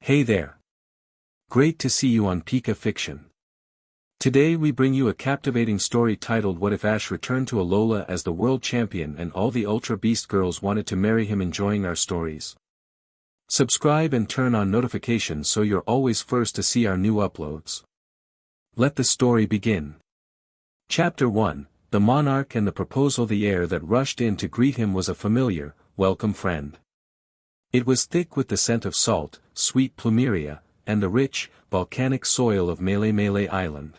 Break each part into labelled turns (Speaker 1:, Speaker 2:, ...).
Speaker 1: Hey there. Great to see you on Pika Fiction. Today we bring you a captivating story titled What If Ash Returned to Alola as the world champion and all the Ultra Beast girls wanted to marry him. Enjoying our stories? Subscribe and turn on notifications so you're always first to see our new uploads. Let the story begin. Chapter 1, The Monarch and the Proposal. The air that rushed in to greet him was a familiar, welcome friend. It was thick with the scent of salt, sweet plumeria, and the rich, volcanic soil of Mele Island.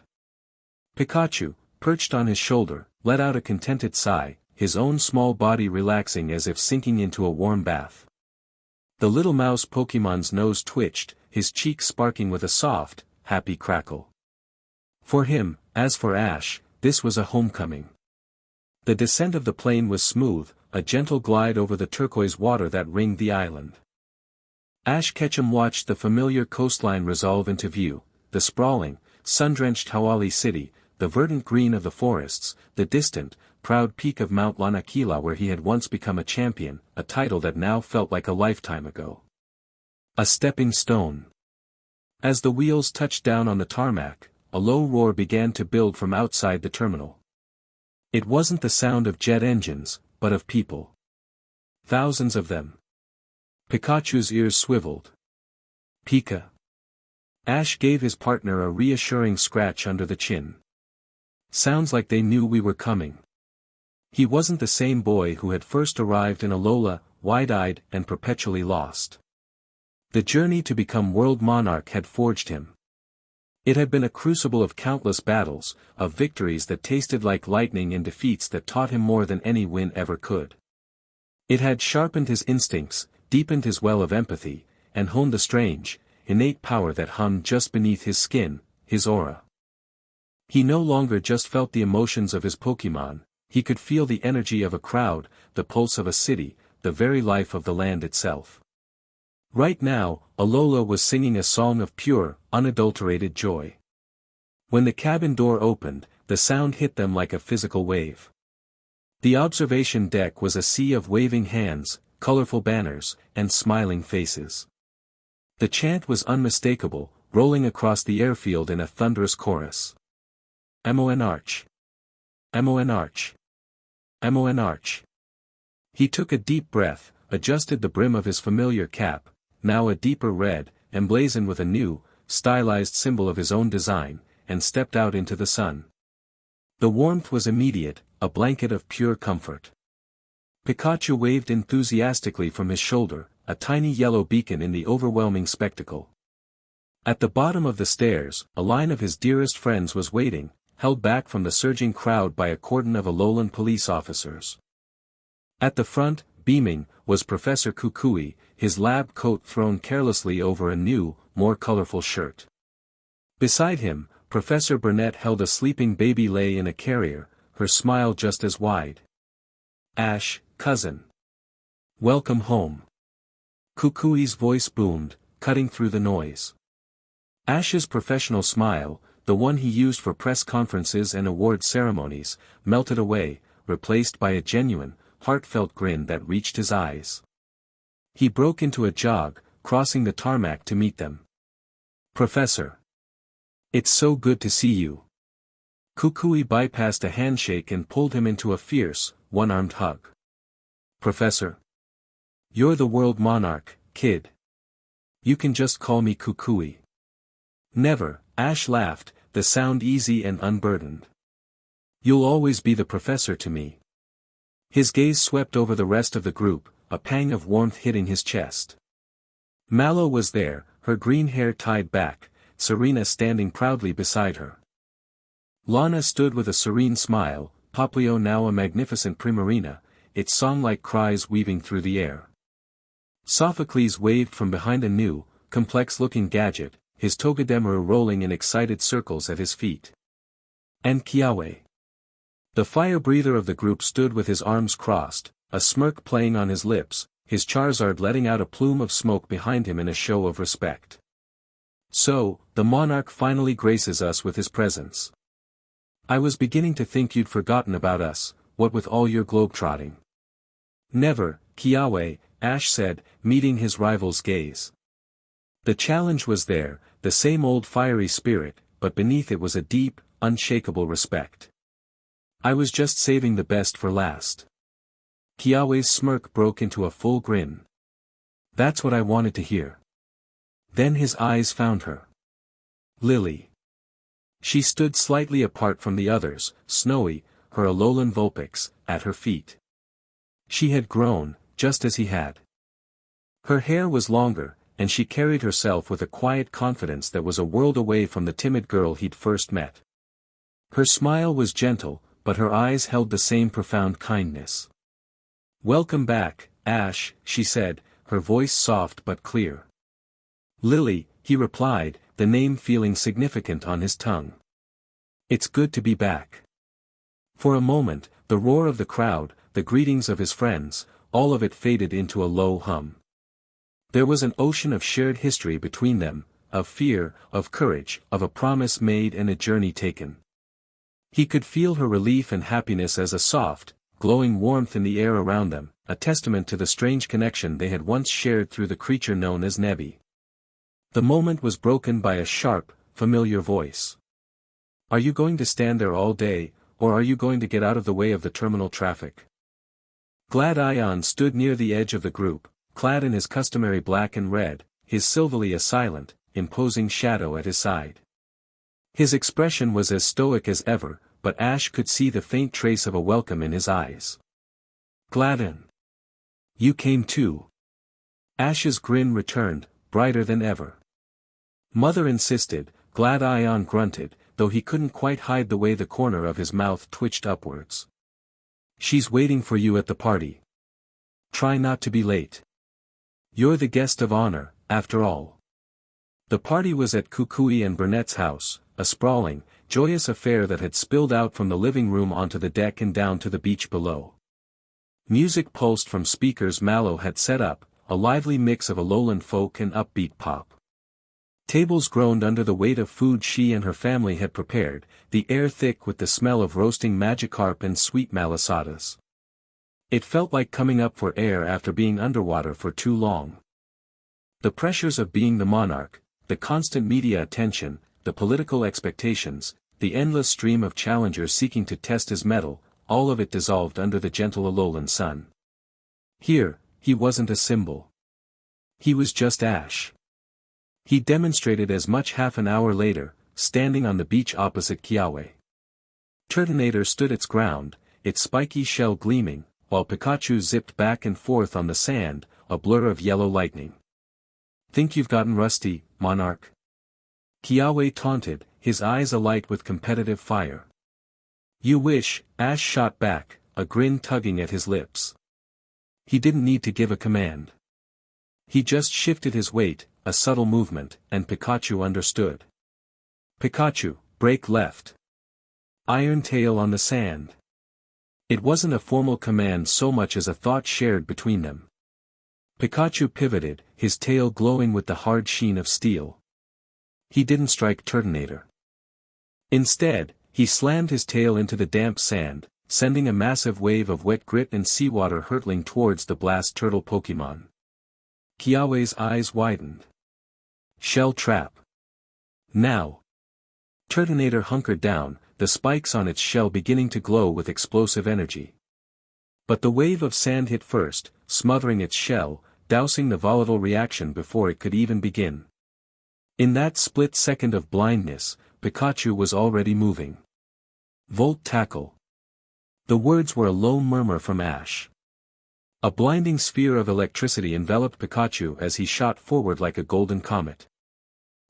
Speaker 1: Pikachu, perched on his shoulder, let out a contented sigh, his own small body relaxing as if sinking into a warm bath. The little mouse Pokemon's nose twitched, his cheeks sparking with a soft, happy crackle. For him, as for Ash, this was a homecoming. The descent of the plane was smooth, a gentle glide over the turquoise water that ringed the island. Ash Ketchum watched the familiar coastline resolve into view, the sprawling, sun-drenched Hawali city, the verdant green of the forests, the distant, proud peak of Mount Lanakila where he had once become a champion, a title that now felt like a lifetime ago. A stepping stone. As the wheels touched down on the tarmac, a low roar began to build from outside the terminal. It wasn't the sound of jet engines, but of people. Thousands of them. Pikachu's ears swiveled. Pika. Ash gave his partner a reassuring scratch under the chin. Sounds like they knew we were coming. He wasn't the same boy who had first arrived in Alola, wide-eyed and perpetually lost. The journey to become world monarch had forged him. It had been a crucible of countless battles, of victories that tasted like lightning and defeats that taught him more than any win ever could. It had sharpened his instincts, deepened his well of empathy, and honed the strange, innate power that hummed just beneath his skin, his aura. He no longer just felt the emotions of his Pokemon, he could feel the energy of a crowd, the pulse of a city, the very life of the land itself. Right now, Alola was singing a song of pure, unadulterated joy. When the cabin door opened, the sound hit them like a physical wave. The observation deck was a sea of waving hands, colorful banners, and smiling faces. The chant was unmistakable, rolling across the airfield in a thunderous chorus. MON Arch. MON Arch. MON Arch. He took a deep breath, adjusted the brim of his familiar cap, now a deeper red, emblazoned with a new, stylized symbol of his own design, and stepped out into the sun. The warmth was immediate, a blanket of pure comfort. Pikachu waved enthusiastically from his shoulder, a tiny yellow beacon in the overwhelming spectacle. At the bottom of the stairs, a line of his dearest friends was waiting, held back from the surging crowd by a cordon of Alolan police officers. At the front, beaming, was Professor Kukui, his lab coat thrown carelessly over a new, more colorful shirt. Beside him, Professor Burnett held a sleeping baby Lay in a carrier, her smile just as wide. Ash, cousin. Welcome home. Kukui's voice boomed, cutting through the noise. Ash's professional smile, the one he used for press conferences and award ceremonies, melted away, replaced by a genuine, heartfelt grin that reached his eyes. He broke into a jog, crossing the tarmac to meet them. Professor. It's so good to see you. Kukui bypassed a handshake and pulled him into a fierce, one-armed hug. Professor. You're the world monarch, kid. You can just call me Kukui. Never, Ash laughed, the sound easy and unburdened. You'll always be the professor to me. His gaze swept over the rest of the group, a pang of warmth hitting his chest. Mallow was there, her green hair tied back, Serena standing proudly beside her. Lana stood with a serene smile, Poplio now a magnificent Primarina, its song-like cries weaving through the air. Sophocles waved from behind a new, complex-looking gadget, his Togedemaru rolling in excited circles at his feet. And Kiawe. The fire-breather of the group stood with his arms crossed, a smirk playing on his lips, his Charizard letting out a plume of smoke behind him in a show of respect. So, the monarch finally graces us with his presence. I was beginning to think you'd forgotten about us, what with all your globetrotting. Never, Kiawe, Ash said, meeting his rival's gaze. The challenge was there, the same old fiery spirit, but beneath it was a deep, unshakable respect. I was just saving the best for last. Kiawe's smirk broke into a full grin. That's what I wanted to hear. Then his eyes found her. Lily. She stood slightly apart from the others, snowy, her Alolan Vulpix, at her feet. She had grown, just as he had. Her hair was longer, and she carried herself with a quiet confidence that was a world away from the timid girl he'd first met. Her smile was gentle, but her eyes held the same profound kindness. "Welcome back, Ash," she said, her voice soft but clear. "Lily," he replied, the name feeling significant on his tongue. "It's good to be back." For a moment, the roar of the crowd, the greetings of his friends, all of it faded into a low hum. There was an ocean of shared history between them, of fear, of courage, of a promise made and a journey taken. He could feel her relief and happiness as a soft, glowing warmth in the air around them, a testament to the strange connection they had once shared through the creature known as Nebby. The moment was broken by a sharp, familiar voice. "Are you going to stand there all day, or are you going to get out of the way of the terminal traffic?" Gladion stood near the edge of the group, clad in his customary black and red, his Sylvelia silent, imposing shadow at his side. His expression was as stoic as ever, but Ash could see the faint trace of a welcome in his eyes. "Gladon. You came too." Ash's grin returned, brighter than ever. "Mother insisted," Gladion grunted, though he couldn't quite hide the way the corner of his mouth twitched upwards. "She's waiting for you at the party. Try not to be late. You're the guest of honor, after all." The party was at Kukui and Burnett's house, a sprawling, joyous affair that had spilled out from the living room onto the deck and down to the beach below. Music pulsed from speakers Mallow had set up, a lively mix of Alolan folk and upbeat pop. Tables groaned under the weight of food she and her family had prepared, the air thick with the smell of roasting Magikarp and sweet malasadas. It felt like coming up for air after being underwater for too long. The pressures of being the monarch, the constant media attention, the political expectations, the endless stream of challengers seeking to test his mettle, all of it dissolved under the gentle Alolan sun. Here, he wasn't a symbol. He was just Ash. He demonstrated as much half an hour later, standing on the beach opposite Kiawe. Turtonator stood its ground, its spiky shell gleaming, while Pikachu zipped back and forth on the sand, a blur of yellow lightning. "Think you've gotten rusty, Monarch?" Kiawe taunted, his eyes alight with competitive fire. "You wish," Ash shot back, a grin tugging at his lips. He didn't need to give a command. He just shifted his weight, a subtle movement, and Pikachu understood. "Pikachu, break left. Iron Tail on the sand." It wasn't a formal command so much as a thought shared between them. Pikachu pivoted, his tail glowing with the hard sheen of steel. He didn't strike Turtonator. Instead, he slammed his tail into the damp sand, sending a massive wave of wet grit and seawater hurtling towards the blast turtle Pokémon. Kiawe's eyes widened. "Shell trap. Now." Turtonator hunkered down, the spikes on its shell beginning to glow with explosive energy. But the wave of sand hit first, smothering its shell, dousing the volatile reaction before it could even begin. In that split second of blindness, Pikachu was already moving. "Volt tackle." The words were a low murmur from Ash. A blinding sphere of electricity enveloped Pikachu as he shot forward like a golden comet.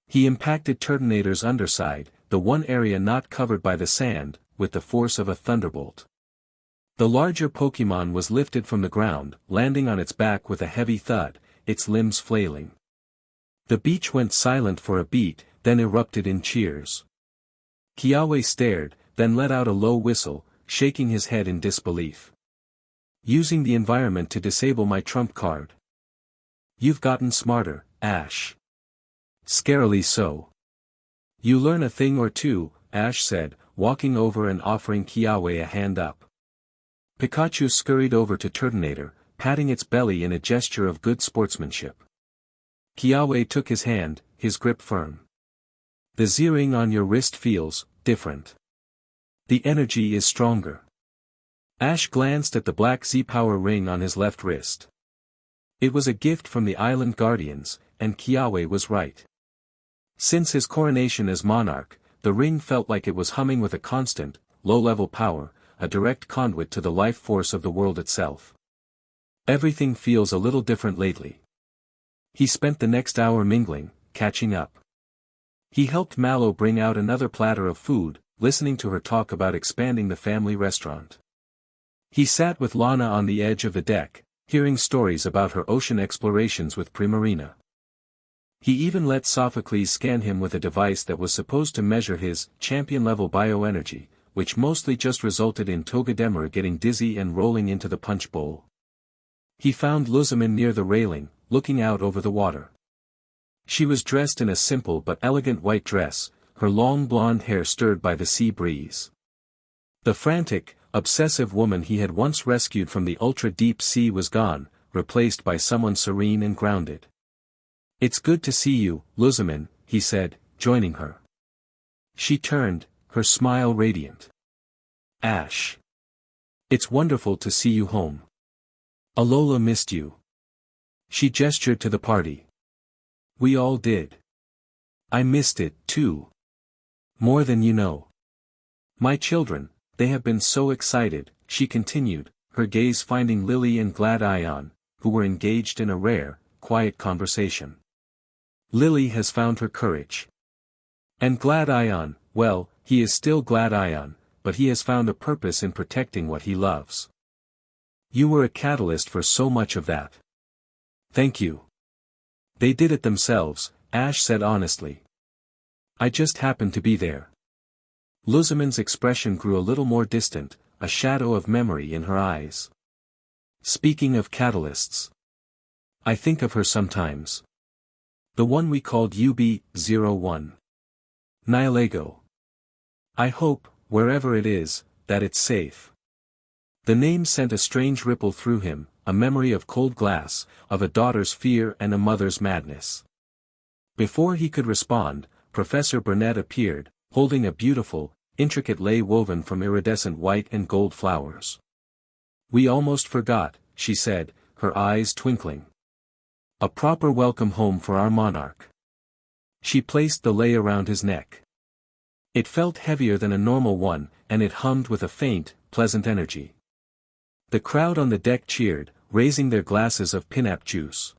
Speaker 1: He impacted Turtonator's underside, the one area not covered by the sand, with the force of a thunderbolt. The larger Pokémon was lifted from the ground, landing on its back with a heavy thud, its limbs flailing. The beach went silent for a beat, then erupted in cheers. Kiawe stared, then let out a low whistle, shaking his head in disbelief. "Using the environment to disable my trump card. You've gotten smarter, Ash." "Scarily so." "You learn a thing or two," Ash said, walking over and offering Kiawe a hand up. Pikachu scurried over to Turtonator, patting its belly in a gesture of good sportsmanship. Kiawe took his hand, his grip firm. The Z-ring on your wrist feels different. The energy is stronger. Ash glanced at the black Z-power ring on his left wrist. It was a gift from the island guardians, and Kiawe was right. Since his coronation as monarch, the ring felt like it was humming with a constant, low-level power, a direct conduit to the life force of the world itself. Everything feels a little different lately. He spent the next hour mingling, catching up. He helped Mallow bring out another platter of food, listening to her talk about expanding the family restaurant. He sat with Lana on the edge of the deck, hearing stories about her ocean explorations with Primarina. He even let Sophocles scan him with a device that was supposed to measure his champion-level bioenergy, which mostly just resulted in Togedemaru getting dizzy and rolling into the punch bowl. He found Luzamin near the railing, looking out over the water. She was dressed in a simple but elegant white dress, her long blonde hair stirred by the sea breeze. The frantic, obsessive woman he had once rescued from the ultra-deep sea was gone, replaced by someone serene and grounded. "It's good to see you, Luzamin," he said, joining her. She turned, her smile radiant. "Ash. It's wonderful to see you home. Alola missed you." She gestured to the party. "We all did. I missed it, too. More than you know. My children, they have been so excited," she continued, her gaze finding Lily and Glad Ion, who were engaged in a rare, quiet conversation. Lily has found her courage. And Glad Ion, well, he is still Glad Ion, but he has found a purpose in protecting what he loves. You were a catalyst for so much of that. Thank you. They did it themselves, Ash said honestly. I just happened to be there. Luzamin's expression grew a little more distant, a shadow of memory in her eyes. Speaking of catalysts. I think of her sometimes. The one we called UB-01. Nihilego. I hope, wherever it is, that it's safe. The name sent a strange ripple through him, a memory of cold glass, of a daughter's fear and a mother's madness. Before he could respond, Professor Burnett appeared, holding a beautiful, intricate lei woven from iridescent white and gold flowers. We almost forgot, she said, her eyes twinkling. A proper welcome home for our monarch. She placed the lei around his neck. It felt heavier than a normal one, and it hummed with a faint, pleasant energy. The crowd on the deck cheered, raising their glasses of pinnap juice.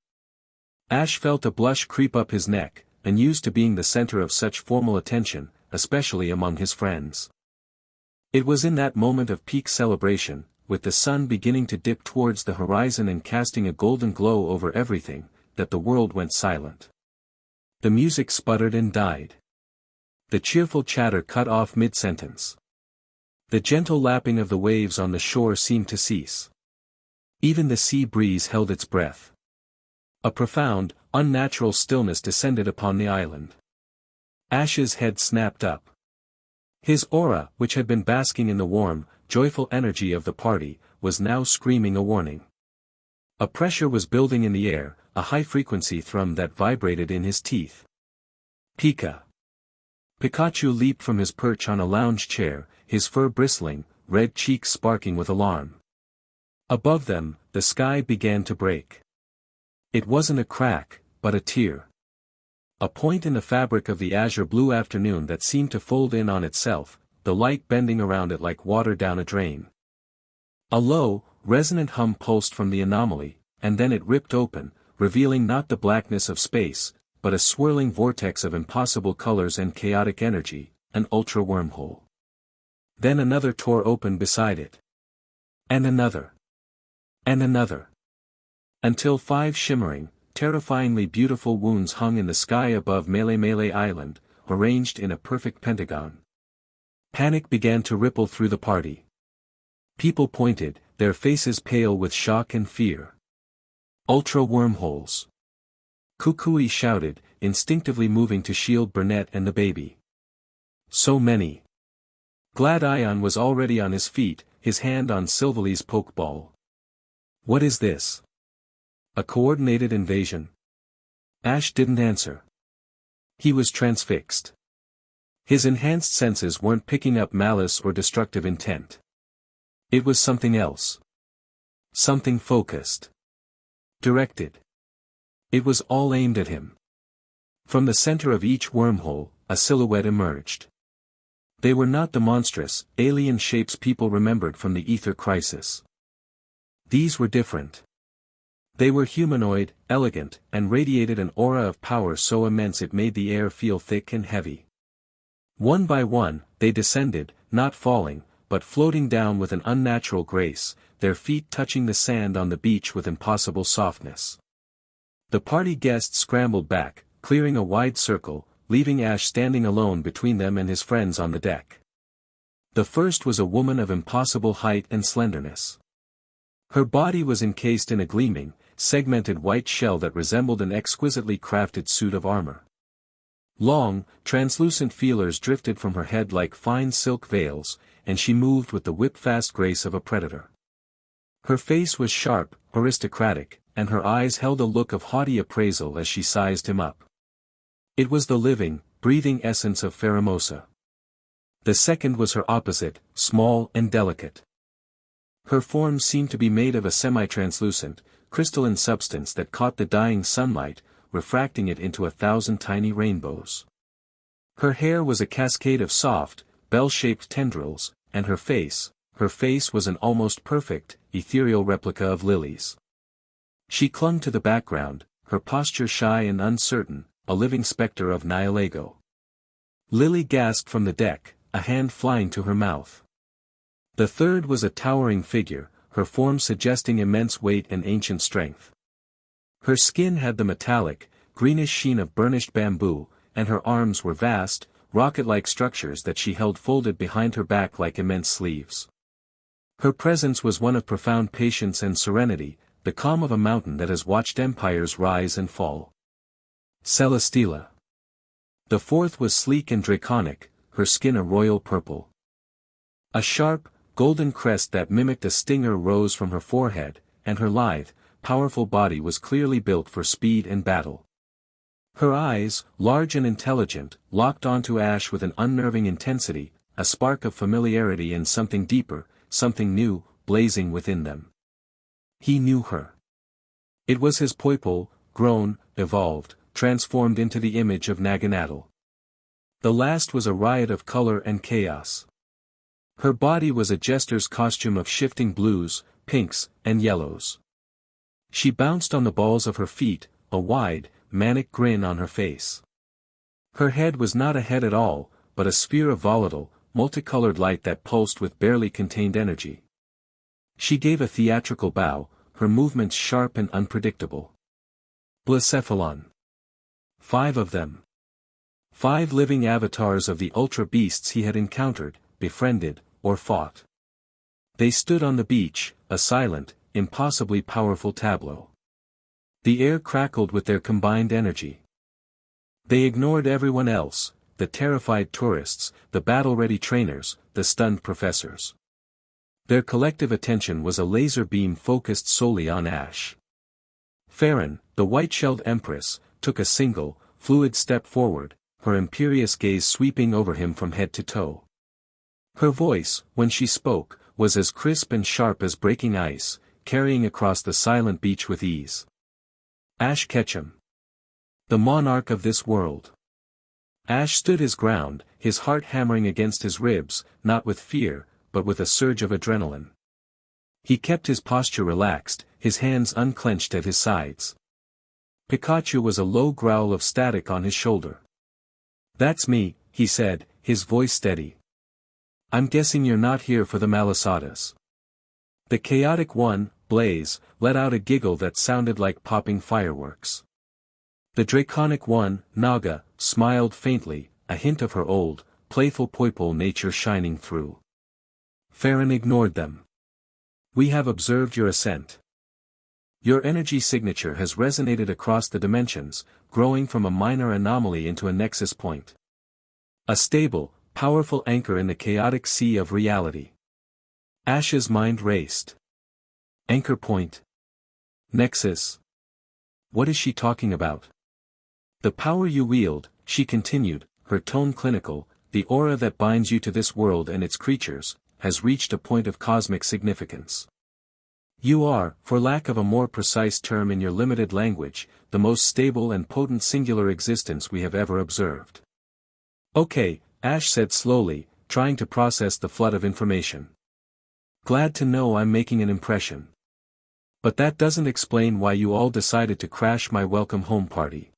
Speaker 1: Ash felt a blush creep up his neck, unused to being the center of such formal attention, especially among his friends. It was in that moment of peak celebration, with the sun beginning to dip towards the horizon and casting a golden glow over everything, that the world went silent. The music sputtered and died. The cheerful chatter cut off mid-sentence. The gentle lapping of the waves on the shore seemed to cease. Even the sea breeze held its breath. A profound, unnatural stillness descended upon the island. Ash's head snapped up. His aura, which had been basking in the warm, joyful energy of the party, was now screaming a warning. A pressure was building in the air, a high-frequency thrum that vibrated in his teeth. Pika. Pikachu leaped from his perch on a lounge chair, his fur bristling, red cheeks sparking with alarm. Above them, the sky began to break. It wasn't a crack, but a tear. A point in the fabric of the azure blue afternoon that seemed to fold in on itself, the light bending around it like water down a drain. A low, resonant hum pulsed from the anomaly, and then it ripped open, revealing not the blackness of space, but a swirling vortex of impossible colors and chaotic energy, an ultra wormhole. Then another tore open beside it. And another. And another. Until 5 shimmering, terrifyingly beautiful wounds hung in the sky above Mele Mele Island, arranged in a perfect pentagon. Panic began to ripple through the party. People pointed, their faces pale with shock and fear. Ultra wormholes. Kukui shouted, instinctively moving to shield Burnett and the baby. So many. Glad Ion was already on his feet, his hand on Silvali's pokeball. What is this? A coordinated invasion? Ash didn't answer. He was transfixed. His enhanced senses weren't picking up malice or destructive intent. It was something else. Something focused. Directed. It was all aimed at him. From the center of each wormhole, a silhouette emerged. They were not the monstrous, alien shapes people remembered from the Ether Crisis. These were different. They were humanoid, elegant, and radiated an aura of power so immense it made the air feel thick and heavy. One by one, they descended, not falling, but floating down with an unnatural grace, their feet touching the sand on the beach with impossible softness. The party guests scrambled back, clearing a wide circle, leaving Ash standing alone between them and his friends on the deck. The first was a woman of impossible height and slenderness. Her body was encased in a gleaming, segmented white shell that resembled an exquisitely crafted suit of armor. Long, translucent feelers drifted from her head like fine silk veils, and she moved with the whip-fast grace of a predator. Her face was sharp, aristocratic, and her eyes held a look of haughty appraisal as she sized him up. It was the living, breathing essence of Pheromosa. The second was her opposite, small and delicate. Her form seemed to be made of a semi-translucent, crystalline substance that caught the dying sunlight, refracting it into 1,000 tiny rainbows. Her hair was a cascade of soft, bell-shaped tendrils, and her face was an almost perfect, ethereal replica of Lily's. She clung to the background, her posture shy and uncertain, a living specter of Nihilego. Lily gasped from the deck, a hand flying to her mouth. The third was a towering figure, her form suggesting immense weight and ancient strength. Her skin had the metallic, greenish sheen of burnished bamboo, and her arms were vast, rocket-like structures that she held folded behind her back like immense sleeves. Her presence was one of profound patience and serenity, the calm of a mountain that has watched empires rise and fall. Celesteela. The fourth was sleek and draconic, her skin a royal purple. A sharp, golden crest that mimicked a stinger rose from her forehead, and her lithe, powerful body was clearly built for speed and battle. Her eyes, large and intelligent, locked onto Ash with an unnerving intensity, a spark of familiarity and something deeper, something new, blazing within them. He knew her. It was his Poipole, grown, evolved, transformed into the image of Naginatl. The last was a riot of color and chaos. Her body was a jester's costume of shifting blues, pinks, and yellows. She bounced on the balls of her feet, a wide, manic grin on her face. Her head was not a head at all, but a sphere of volatile, multicolored light that pulsed with barely contained energy. She gave a theatrical bow, her movements sharp and unpredictable. Blacephalon. 5 of them. 5 living avatars of the ultra beasts he had encountered, befriended, or fought. They stood on the beach, a silent, impossibly powerful tableau. The air crackled with their combined energy. They ignored everyone else, the terrified tourists, the battle-ready trainers, the stunned professors. Their collective attention was a laser beam focused solely on Ash. Farron, the white-shelled empress, took a single, fluid step forward, her imperious gaze sweeping over him from head to toe. Her voice, when she spoke, was as crisp and sharp as breaking ice, carrying across the silent beach with ease. Ash Ketchum. The monarch of this world. Ash stood his ground, his heart hammering against his ribs, not with fear, but with a surge of adrenaline. He kept his posture relaxed, his hands unclenched at his sides. Pikachu was a low growl of static on his shoulder. "That's me," he said, his voice steady. "I'm guessing you're not here for the Malasadas." The chaotic one, Blaze, let out a giggle that sounded like popping fireworks. The draconic one, Naga, smiled faintly, a hint of her old, playful Poipole nature shining through. Farron ignored them. "We have observed your ascent. Your energy signature has resonated across the dimensions, growing from a minor anomaly into a nexus point. A stable, powerful anchor in the chaotic sea of reality." Ash's mind raced. Anchor point? Nexus? What is she talking about? The power you wield, she continued, her tone clinical, the aura that binds you to this world and its creatures, has reached a point of cosmic significance. You are, for lack of a more precise term in your limited language, the most stable and potent singular existence we have ever observed. Okay, Ash said slowly, trying to process the flood of information. Glad to know I'm making an impression. But that doesn't explain why you all decided to crash my welcome home party.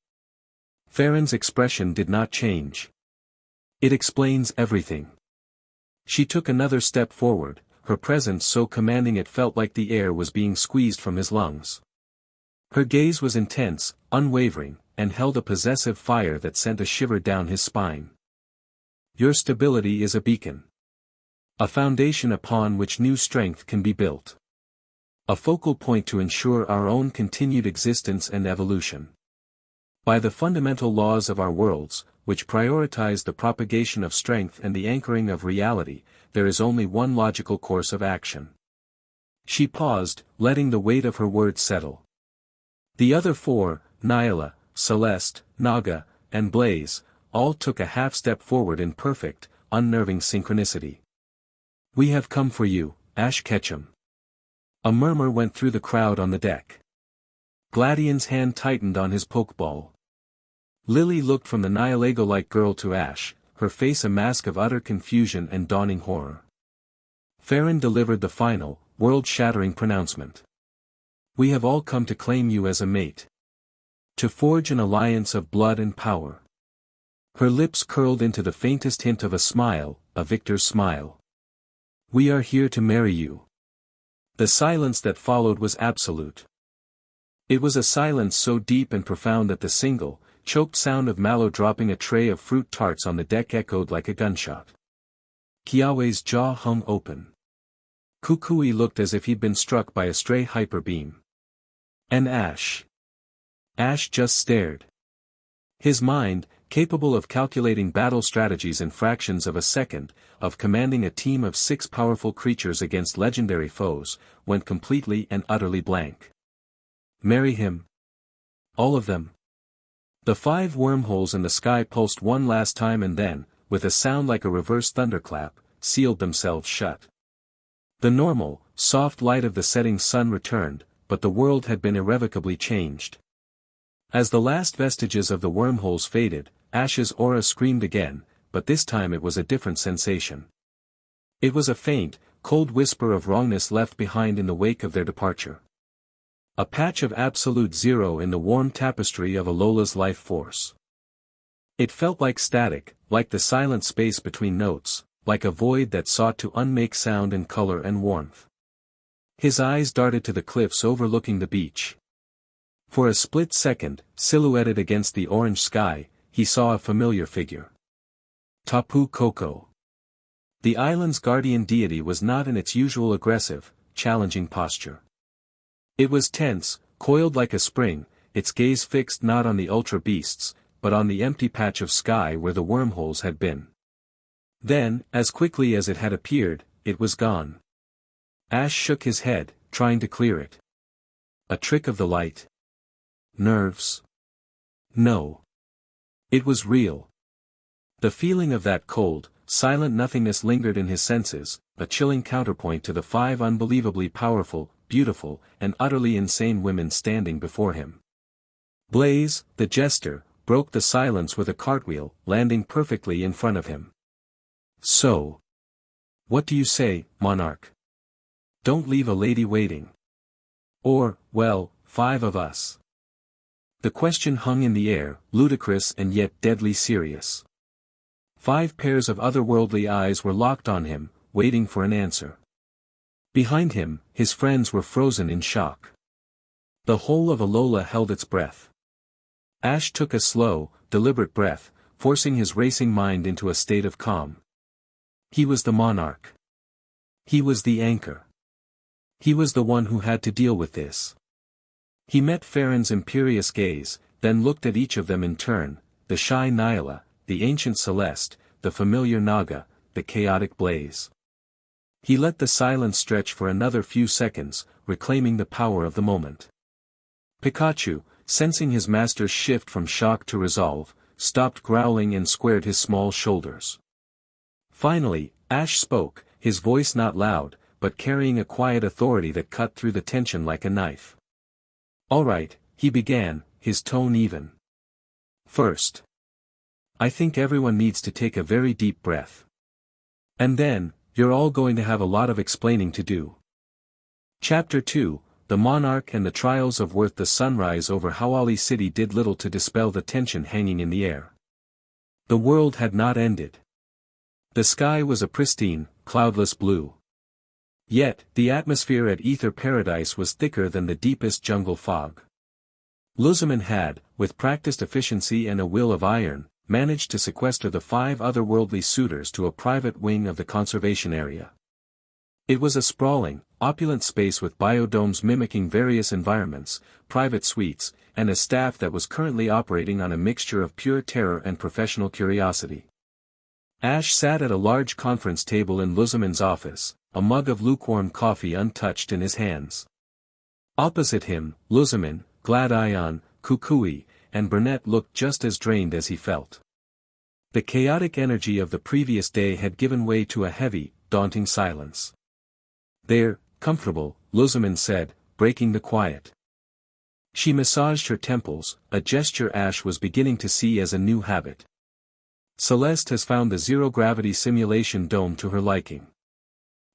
Speaker 1: Farron's expression did not change. It explains everything. She took another step forward, her presence so commanding it felt like the air was being squeezed from his lungs. Her gaze was intense, unwavering, and held a possessive fire that sent a shiver down his spine. Your stability is a beacon. A foundation upon which new strength can be built. A focal point to ensure our own continued existence and evolution. By the fundamental laws of our worlds, which prioritize the propagation of strength and the anchoring of reality, there is only one logical course of action. She paused, letting the weight of her words settle. The other four, Nyla, Celeste, Naga, and Blaze, all took a half-step forward in perfect, unnerving synchronicity. We have come for you, Ash Ketchum. A murmur went through the crowd on the deck. Gladion's hand tightened on his pokeball. Lily looked from the Nihilego-like girl to Ash, her face a mask of utter confusion and dawning horror. Farron delivered the final, world-shattering pronouncement. We have all come to claim you as a mate. To forge an alliance of blood and power. Her lips curled into the faintest hint of a smile, a victor's smile. We are here to marry you. The silence that followed was absolute. It was a silence so deep and profound that the single, choked sound of Mallow dropping a tray of fruit tarts on the deck echoed like a gunshot. Kiawe's jaw hung open. Kukui looked as if he'd been struck by a stray hyper beam. And Ash. Ash just stared. His mind, capable of calculating battle strategies in fractions of a second, of commanding a team of 6 powerful creatures against legendary foes, went completely and utterly blank. Marry him. All of them. The 5 wormholes in the sky pulsed one last time and then, with a sound like a reverse thunderclap, sealed themselves shut. The normal, soft light of the setting sun returned, but the world had been irrevocably changed. As the last vestiges of the wormholes faded, Ash's aura screamed again, but this time it was a different sensation. It was a faint, cold whisper of wrongness left behind in the wake of their departure. A patch of absolute zero in the warm tapestry of Alola's life force. It felt like static, like the silent space between notes, like a void that sought to unmake sound and color and warmth. His eyes darted to the cliffs overlooking the beach. For a split second, silhouetted against the orange sky, he saw a familiar figure. Tapu Koko. The island's guardian deity was not in its usual aggressive, challenging posture. It was tense, coiled like a spring, its gaze fixed not on the ultra beasts, but on the empty patch of sky where the wormholes had been. Then, as quickly as it had appeared, it was gone. Ash shook his head, trying to clear it. A trick of the light? Nerves? No. It was real. The feeling of that cold, silent nothingness lingered in his senses, a chilling counterpoint to the 5 unbelievably powerful, beautiful, and utterly insane women standing before him. Blaze, the jester, broke the silence with a cartwheel, landing perfectly in front of him. So. What do you say, Monarch? Don't leave a lady waiting. Or, well, 5 of us. The question hung in the air, ludicrous and yet deadly serious. 5 pairs of otherworldly eyes were locked on him, waiting for an answer. Behind him, his friends were frozen in shock. The whole of Alola held its breath. Ash took a slow, deliberate breath, forcing his racing mind into a state of calm. He was the monarch. He was the anchor. He was the one who had to deal with this. He met Farron's imperious gaze, then looked at each of them in turn, the shy Nyla, the ancient Celeste, the familiar Naga, the chaotic Blaze. He let the silence stretch for another few seconds, reclaiming the power of the moment. Pikachu, sensing his master's shift from shock to resolve, stopped growling and squared his small shoulders. Finally, Ash spoke, his voice not loud, but carrying a quiet authority that cut through the tension like a knife. "All right," he began, his tone even. "First, I think everyone needs to take a very deep breath. And then, you're all going to have a lot of explaining to do." Chapter 2, The Monarch and the Trials of Worth. The sunrise over Hawali City did little to dispel the tension hanging in the air. The world had not ended. The sky was a pristine, cloudless blue. Yet, the atmosphere at Ether Paradise was thicker than the deepest jungle fog. Luzaman had, with practiced efficiency and a will of iron, managed to sequester the 5 otherworldly suitors to a private wing of the conservation area. It was a sprawling, opulent space with biodomes mimicking various environments, private suites, and a staff that was currently operating on a mixture of pure terror and professional curiosity. Ash sat at a large conference table in Luzaman's office, a mug of lukewarm coffee untouched in his hands. Opposite him, Luzaman, Gladion, Kukui, and Burnett looked just as drained as he felt. The chaotic energy of the previous day had given way to a heavy, daunting silence. "There, comfortable," Luzaman said, breaking the quiet. She massaged her temples, a gesture Ash was beginning to see as a new habit. "Celeste has found the zero-gravity simulation dome to her liking.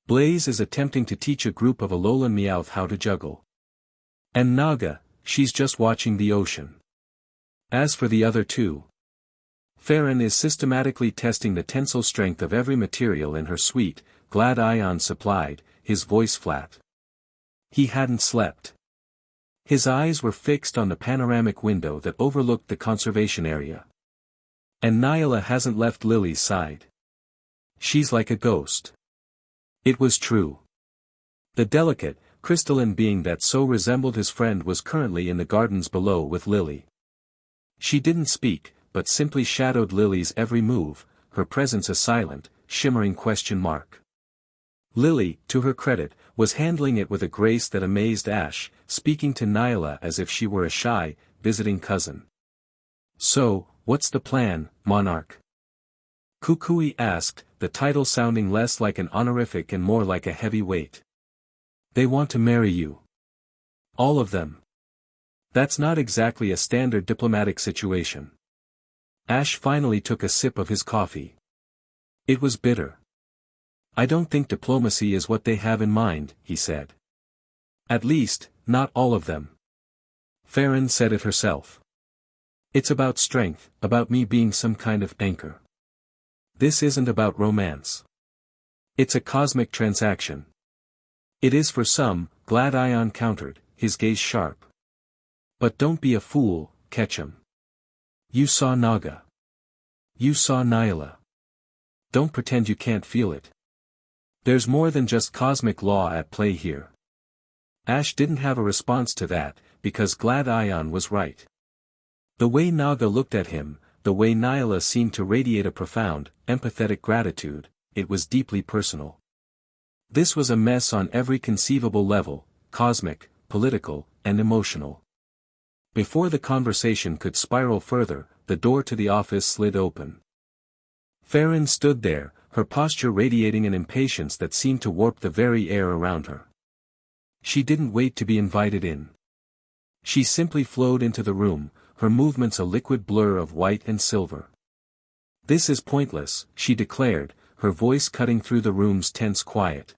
Speaker 1: Blaze is attempting to teach a group of Alolan Meowth how to juggle. And Naga, she's just watching the ocean. As for the other 2, Farron is systematically testing the tensile strength of every material in her suite," Gladion supplied, his voice flat. He hadn't slept. His eyes were fixed on the panoramic window that overlooked the conservation area. "And Nyla hasn't left Lily's side. She's like a ghost." It was true. The delicate, crystalline being that so resembled his friend was currently in the gardens below with Lily. She didn't speak, but simply shadowed Lily's every move, her presence a silent, shimmering question mark. Lily, to her credit, was handling it with a grace that amazed Ash, speaking to Nyla as if she were a shy, visiting cousin. "So, what's the plan, Monarch?" Kukui asked, the title sounding less like an honorific and more like a heavy weight. "They want to marry you. All of them. That's not exactly a standard diplomatic situation." Ash finally took a sip of his coffee. It was bitter. "I don't think diplomacy is what they have in mind," he said. "At least, not all of them." Farron said it herself. "It's about strength, about me being some kind of anchor. This isn't about romance. It's a cosmic transaction." "It is for some," Gladion countered, his gaze sharp. "But don't be a fool, Ketchum. You saw Naga. You saw Nyla. Don't pretend you can't feel it. There's more than just cosmic law at play here." Ash didn't have a response to that, because Gladion was right. The way Naga looked at him, the way Nyla seemed to radiate a profound, empathetic gratitude, it was deeply personal. This was a mess on every conceivable level, cosmic, political, and emotional. Before the conversation could spiral further, the door to the office slid open. Farron stood there, her posture radiating an impatience that seemed to warp the very air around her. She didn't wait to be invited in. She simply flowed into the room, her movements a liquid blur of white and silver. "This is pointless," she declared, her voice cutting through the room's tense quiet.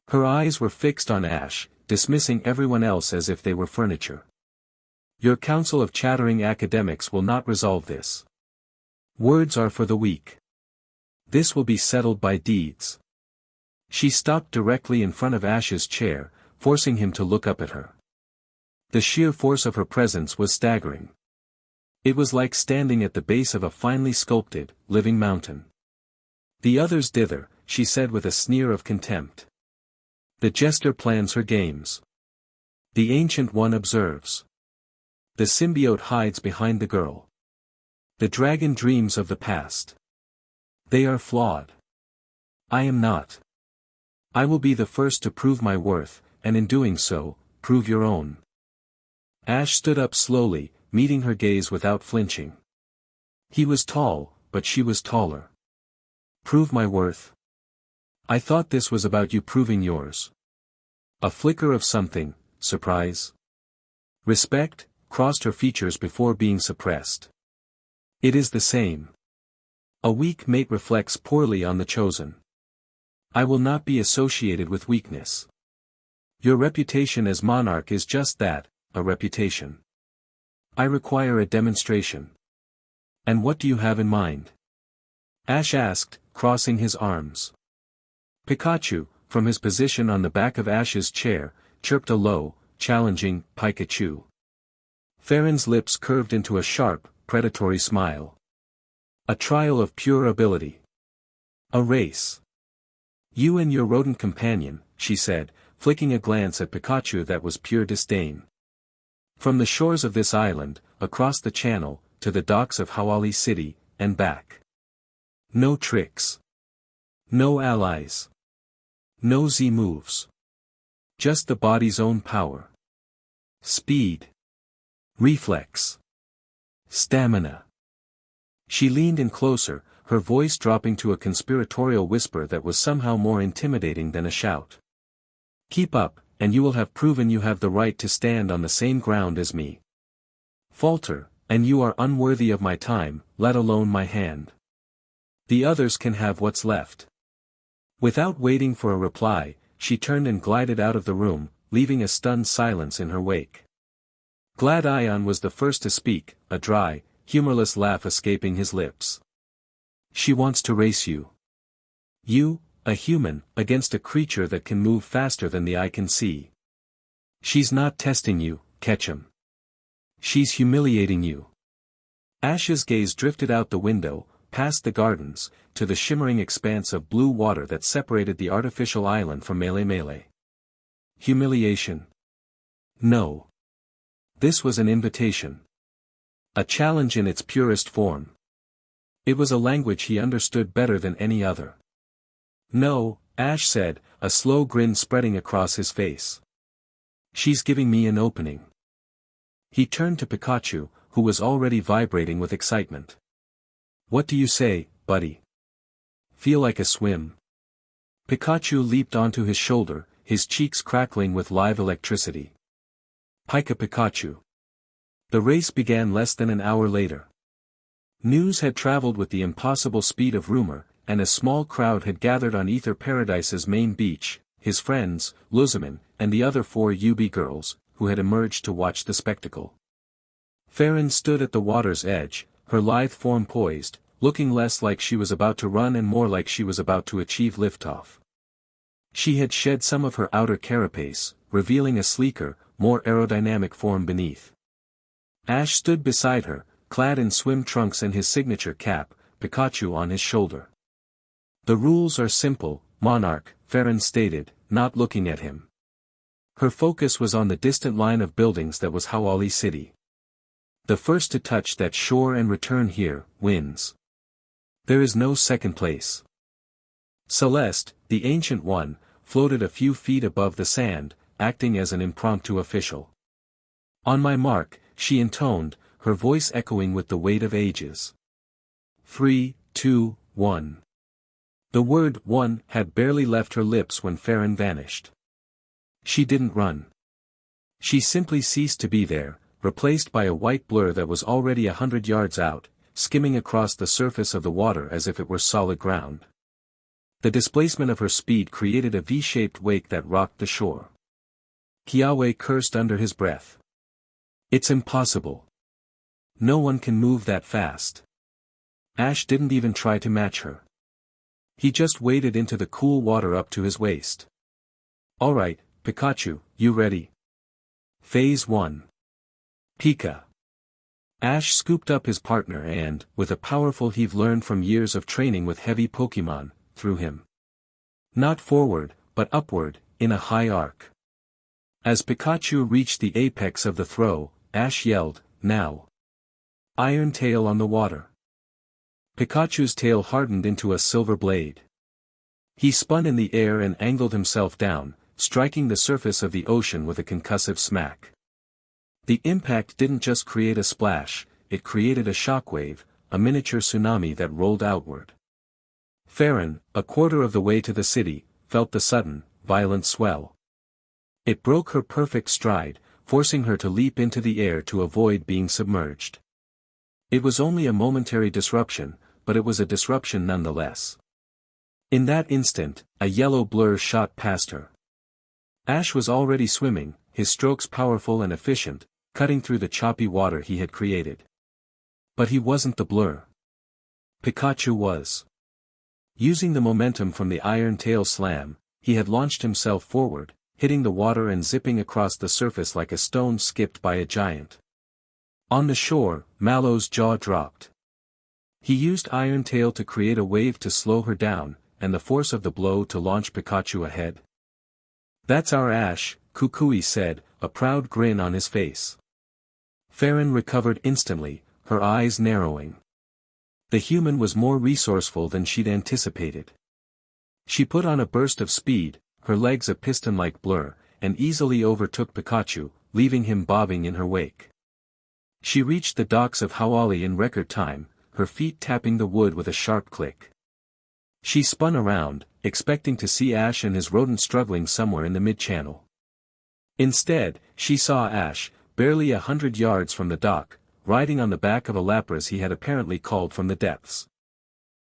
Speaker 1: Her eyes were fixed on Ash, dismissing everyone else as if they were furniture. "Your council of chattering academics will not resolve this. Words are for the weak. This will be settled by deeds." She stopped directly in front of Ash's chair, forcing him to look up at her. The sheer force of her presence was staggering. It was like standing at the base of a finely sculpted, living mountain. "The others dither," she said with a sneer of contempt. "The jester plans her games. The ancient one observes. The symbiote hides behind the girl. The dragon dreams of the past. They are flawed. I am not. I will be the first to prove my worth, and in doing so, prove your own." Ash stood up slowly, meeting her gaze without flinching. He was tall, but she was taller. Prove my worth. I thought this was about you proving yours. A flicker of something, surprise. Respect, crossed her features before being suppressed. It is the same. A weak mate reflects poorly on the chosen. I will not be associated with weakness. Your reputation as monarch is just that, a reputation. I require a demonstration. And what do you have in mind? Ash asked, crossing his arms. Pikachu, from his position on the back of Ash's chair, chirped a low, challenging, Pikachu. Farron's lips curved into a sharp, predatory smile. A trial of pure ability. A race. You and your rodent companion, she said, flicking a glance at Pikachu that was pure disdain. From the shores of this island, across the channel, to the docks of Hawali City, and back. No tricks. No allies. No Z moves. Just the body's own power. Speed. Reflex. Stamina. She leaned in closer, her voice dropping to a conspiratorial whisper that was somehow more intimidating than a shout. Keep up, and you will have proven you have the right to stand on the same ground as me. Falter, and you are unworthy of my time, let alone my hand. The others can have what's left. Without waiting for a reply, she turned and glided out of the room, leaving a stunned silence in her wake. Glad Ion was the first to speak, a dry, humorless laugh escaping his lips. She wants to race you. You, a human, against a creature that can move faster than the eye can see. She's not testing you, Ketchum. She's humiliating you. Ash's gaze drifted out the window, past the gardens, to the shimmering expanse of blue water that separated the artificial island from Mele Mele. Humiliation? No. This was an invitation. A challenge in its purest form. It was a language he understood better than any other. No, Ash said, a slow grin spreading across his face. She's giving me an opening. He turned to Pikachu, who was already vibrating with excitement. What do you say, buddy? Feel like a swim? Pikachu leaped onto his shoulder, his cheeks crackling with live electricity. Pika Pikachu. The race began less than an hour later. News had traveled with the impossible speed of rumor, and a small crowd had gathered on Ether Paradise's main beach, his friends, Luzaman, and the other 4 UB girls, who had emerged to watch the spectacle. Farron stood at the water's edge, her lithe form poised, looking less like she was about to run and more like she was about to achieve liftoff. She had shed some of her outer carapace, revealing a sleeker, more aerodynamic form beneath. Ash stood beside her, clad in swim trunks and his signature cap, Pikachu on his shoulder. The rules are simple, Monarch, Farron stated, not looking at him. Her focus was on the distant line of buildings that was Hawali City. The first to touch that shore and return here, wins. There is no second place. Celeste, the Ancient One, floated a few feet above the sand, acting as an impromptu official. On my mark, she intoned, her voice echoing with the weight of ages. 3, 2, 1. The word one had barely left her lips when Farron vanished. She didn't run. She simply ceased to be there, replaced by a white blur that was already 100 yards out, skimming across the surface of the water as if it were solid ground. The displacement of her speed created a V-shaped wake that rocked the shore. Kiawe cursed under his breath. It's impossible. No one can move that fast. Ash didn't even try to match her. He just waded into the cool water up to his waist. All right, Pikachu, you ready? Phase 1. Pika. Ash scooped up his partner and, with a powerful heave learned from years of training with heavy Pokémon, threw him. Not forward, but upward, in a high arc. As Pikachu reached the apex of the throw, Ash yelled, now. Iron tail on the water. Pikachu's tail hardened into a silver blade. He spun in the air and angled himself down, striking the surface of the ocean with a concussive smack. The impact didn't just create a splash, it created a shockwave, a miniature tsunami that rolled outward. Farron, a quarter of the way to the city, felt the sudden, violent swell. It broke her perfect stride, forcing her to leap into the air to avoid being submerged. It was only a momentary disruption, but it was a disruption nonetheless. In that instant, a yellow blur shot past her. Ash was already swimming, his strokes powerful and efficient, cutting through the choppy water he had created. But he wasn't the blur. Pikachu was. Using the momentum from the Iron Tail slam, he had launched himself forward, hitting the water and zipping across the surface like a stone skipped by a giant. On the shore, Mallow's jaw dropped. He used Iron Tail to create a wave to slow her down, and the force of the blow to launch Pikachu ahead. "That's our Ash," Kukui said, a proud grin on his face. Farron recovered instantly, her eyes narrowing. The human was more resourceful than she'd anticipated. She put on a burst of speed, her legs a piston-like blur, and easily overtook Pikachu, leaving him bobbing in her wake. She reached the docks of Hawali in record time, her feet tapping the wood with a sharp click. She spun around, expecting to see Ash and his rodent struggling somewhere in the mid-channel. Instead, she saw Ash, barely 100 yards from the dock, riding on the back of a Lapras he had apparently called from the depths.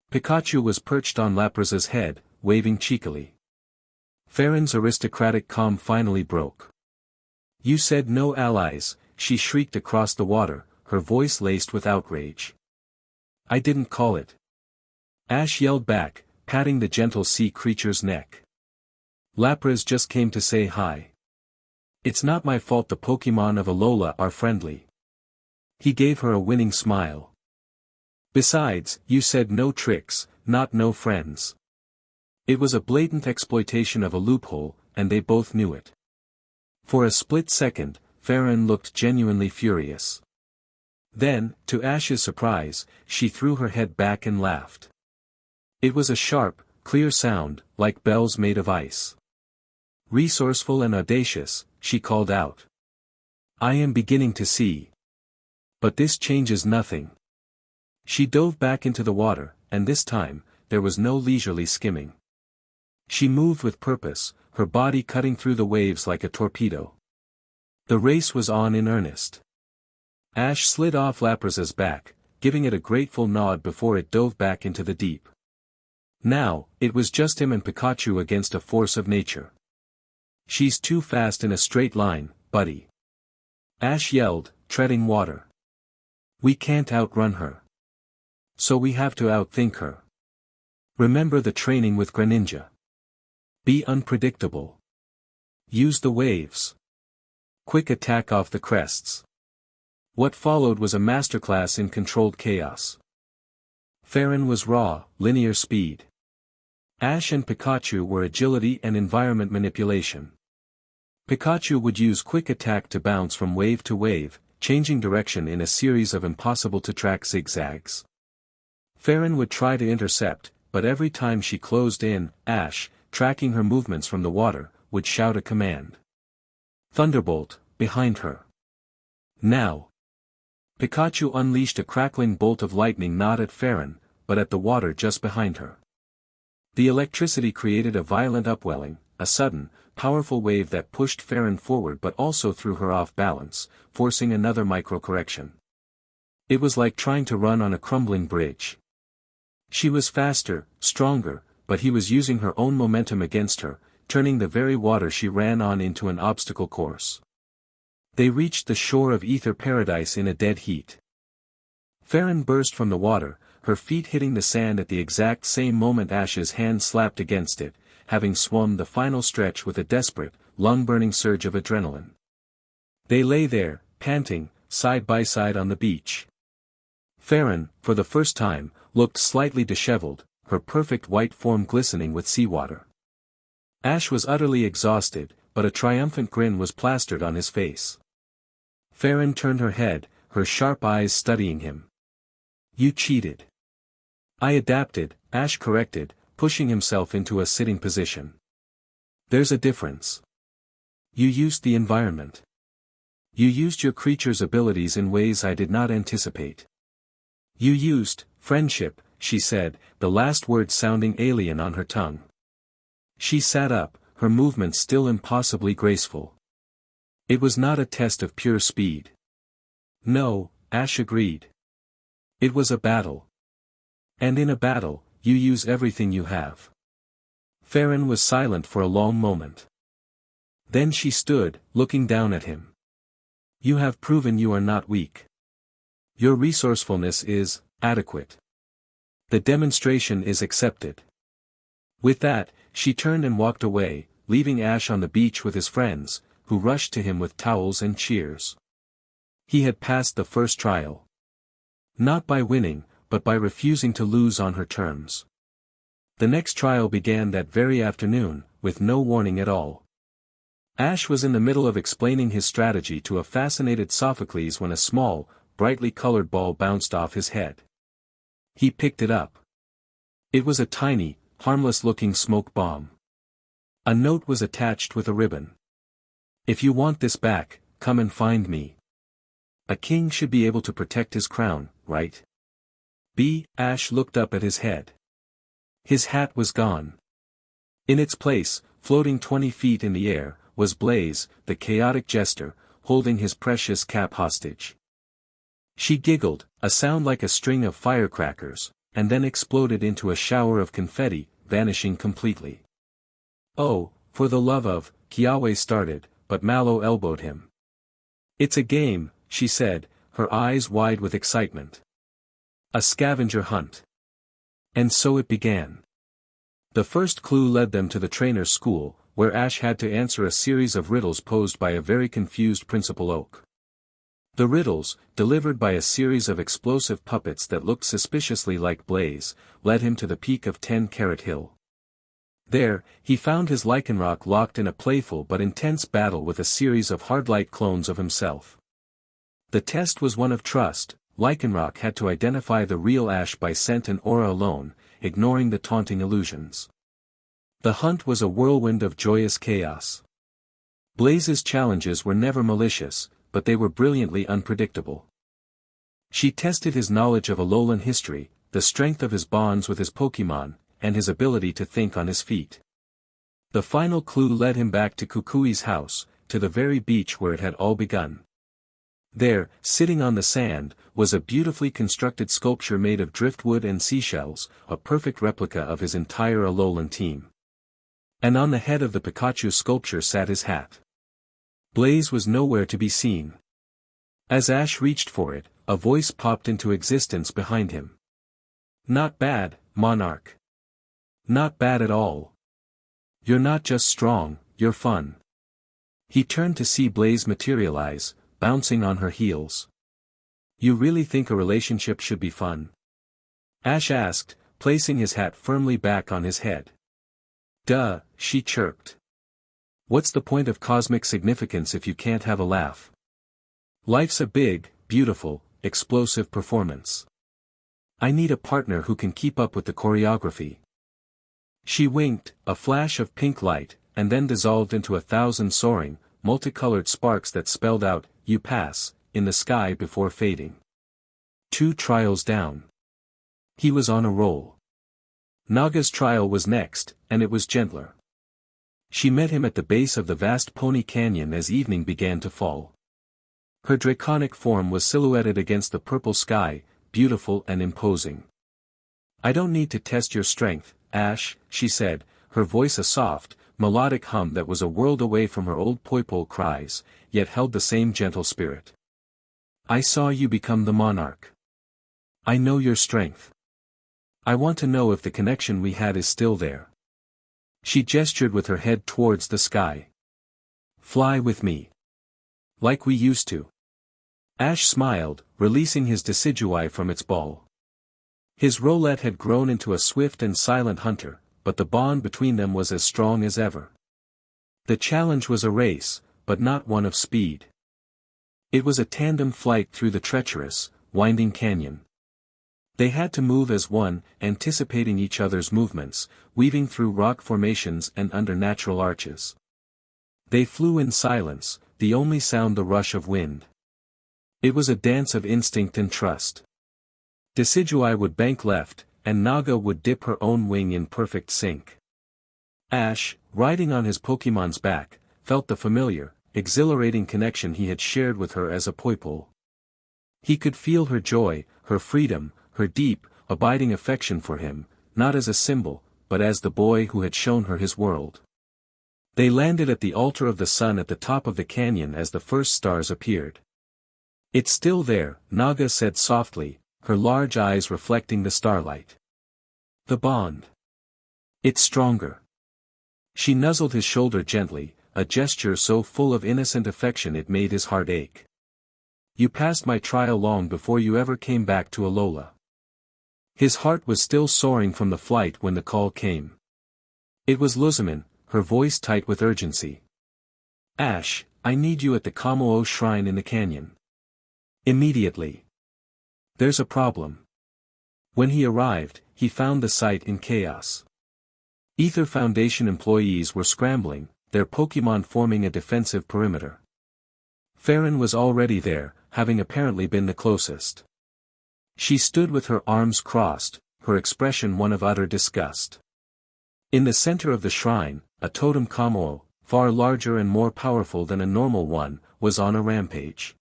Speaker 1: Pikachu was perched on Lapras's head, waving cheekily. Farron's aristocratic calm finally broke. "You said no allies," she shrieked across the water, her voice laced with outrage. "I didn't call it." Ash yelled back, patting the gentle sea creature's neck. "Lapras just came to say hi. It's not my fault the Pokémon of Alola are friendly." He gave her a winning smile. "Besides, you said no tricks, not no friends." It was a blatant exploitation of a loophole, and they both knew it. For a split second, Farron looked genuinely furious. Then, to Ash's surprise, she threw her head back and laughed. It was a sharp, clear sound, like bells made of ice. Resourceful and audacious, she called out. "I am beginning to see. But this changes nothing." She dove back into the water, and this time, there was no leisurely skimming. She moved with purpose, her body cutting through the waves like a torpedo. The race was on in earnest. Ash slid off Lapras's back, giving it a grateful nod before it dove back into the deep. Now, it was just him and Pikachu against a force of nature. "She's too fast in a straight line, buddy," Ash yelled, treading water. "We can't outrun her. So we have to outthink her. Remember the training with Greninja. Be unpredictable. Use the waves. Quick attack off the crests." What followed was a masterclass in controlled chaos. Farron was raw, linear speed. Ash and Pikachu were agility and environment manipulation. Pikachu would use quick attack to bounce from wave to wave, changing direction in a series of impossible-to-track zigzags. Farron would try to intercept, but every time she closed in, Ash, tracking her movements from the water, would shout a command. "Thunderbolt," behind her. Now. Pikachu unleashed a crackling bolt of lightning not at Farron, but at the water just behind her. The electricity created a violent upwelling, a sudden, powerful wave that pushed Farron forward but also threw her off balance, forcing another micro-correction. It was like trying to run on a crumbling bridge. She was faster, stronger, but he was using her own momentum against her, turning the very water she ran on into an obstacle course. They reached the shore of Ether Paradise in a dead heat. Farron burst from the water, her feet hitting the sand at the exact same moment Ash's hand slapped against it, having swum the final stretch with a desperate, lung-burning surge of adrenaline. They lay there, panting, side by side on the beach. Farron, for the first time, looked slightly disheveled, her perfect white form glistening with seawater. Ash was utterly exhausted, but a triumphant grin was plastered on his face. Farron turned her head, her sharp eyes studying him. "You cheated." "I adapted," Ash corrected, pushing himself into a sitting position. "There's a difference. You used the environment. You used your creature's abilities in ways I did not anticipate. You used friendship, she said, the last word sounding alien on her tongue. She sat up, her movements still impossibly graceful. It was not a test of pure speed. No, Ash agreed. It was a battle. And in a battle, you use everything you have. Farron was silent for a long moment. Then she stood, looking down at him. You have proven you are not weak. Your resourcefulness is adequate. The demonstration is accepted. With that, she turned and walked away, leaving Ash on the beach with his friends, who rushed to him with towels and cheers. He had passed the first trial. Not by winning, but by refusing to lose on her terms. The next trial began that very afternoon, with no warning at all. Ash was in the middle of explaining his strategy to a fascinated Sophocles when a small, brightly colored ball bounced off his head. He picked it up. It was a tiny, harmless-looking smoke bomb. A note was attached with a ribbon. If you want this back, come and find me. A king should be able to protect his crown, right? Ash looked up at his head. His hat was gone. In its place, floating 20 feet in the air, was Blaze, the chaotic jester, holding his precious cap hostage. She giggled, a sound like a string of firecrackers, and then exploded into a shower of confetti, vanishing completely. Oh, for the love of, Kiawe started, but Mallow elbowed him. It's a game, she said, her eyes wide with excitement. A scavenger hunt. And so it began. The first clue led them to the trainer's school, where Ash had to answer a series of riddles posed by a very confused Principal Oak. The riddles, delivered by a series of explosive puppets that looked suspiciously like Blaze, led him to the peak of 10-Carat Hill. There, he found his Lycanroc locked in a playful but intense battle with a series of hard-light clones of himself. The test was one of trust. Lycanroc had to identify the real Ash by scent and aura alone, ignoring the taunting illusions. The hunt was a whirlwind of joyous chaos. Blaze's challenges were never malicious, but they were brilliantly unpredictable. She tested his knowledge of Alolan history, the strength of his bonds with his Pokémon, and his ability to think on his feet. The final clue led him back to Kukui's house, to the very beach where it had all begun. There, sitting on the sand, was a beautifully constructed sculpture made of driftwood and seashells, a perfect replica of his entire Alolan team. And on the head of the Pikachu sculpture sat his hat. Blaze was nowhere to be seen. As Ash reached for it, a voice popped into existence behind him. Not bad, Monarch. Not bad at all. You're not just strong, you're fun. He turned to see Blaze materialize, bouncing on her heels. You really think a relationship should be fun? Ash asked, placing his hat firmly back on his head. Duh, she chirped. What's the point of cosmic significance if you can't have a laugh? Life's a big, beautiful, explosive performance. I need a partner who can keep up with the choreography. She winked, a flash of pink light, and then dissolved into 1,000 soaring, multicolored sparks that spelled out, "You pass," in the sky before fading. 2 trials down. He was on a roll. Naga's trial was next, and it was gentler. She met him at the base of the vast Pony Canyon as evening began to fall. Her draconic form was silhouetted against the purple sky, beautiful and imposing. I don't need to test your strength, Ash, she said, her voice a soft, melodic hum that was a world away from her old Poipole cries, yet held the same gentle spirit. I saw you become the monarch. I know your strength. I want to know if the connection we had is still there. She gestured with her head towards the sky. Fly with me. Like we used to. Ash smiled, releasing his Decidueye from its ball. His Rowlet had grown into a swift and silent hunter, but the bond between them was as strong as ever. The challenge was a race, but not one of speed. It was a tandem flight through the treacherous, winding canyon. They had to move as one, anticipating each other's movements, weaving through rock formations and under natural arches. They flew in silence, the only sound the rush of wind. It was a dance of instinct and trust. Decidueye would bank left, and Naga would dip her own wing in perfect sync. Ash, riding on his Pokémon's back, felt the familiar, exhilarating connection he had shared with her as a Poipole. He could feel her joy, her freedom, her deep, abiding affection for him, not as a symbol, but as the boy who had shown her his world. They landed at the altar of the sun at the top of the canyon as the first stars appeared. "It's still there," Naga said softly, her large eyes reflecting the starlight. "The bond. It's stronger." She nuzzled his shoulder gently, a gesture so full of innocent affection it made his heart ache. "You passed my trial long before you ever came back to Alola." His heart was still soaring from the flight when the call came. It was Luzman, her voice tight with urgency. "Ash, I need you at the Kamo shrine in the canyon. Immediately. There's a problem." When he arrived, he found the site in chaos. Ether Foundation employees were scrambling, their Pokémon forming a defensive perimeter. Farron was already there, having apparently been the closest. She stood with her arms crossed, her expression one of utter disgust. In the center of the shrine, a totem Kamo, far larger and more powerful than a normal one, was on a rampage.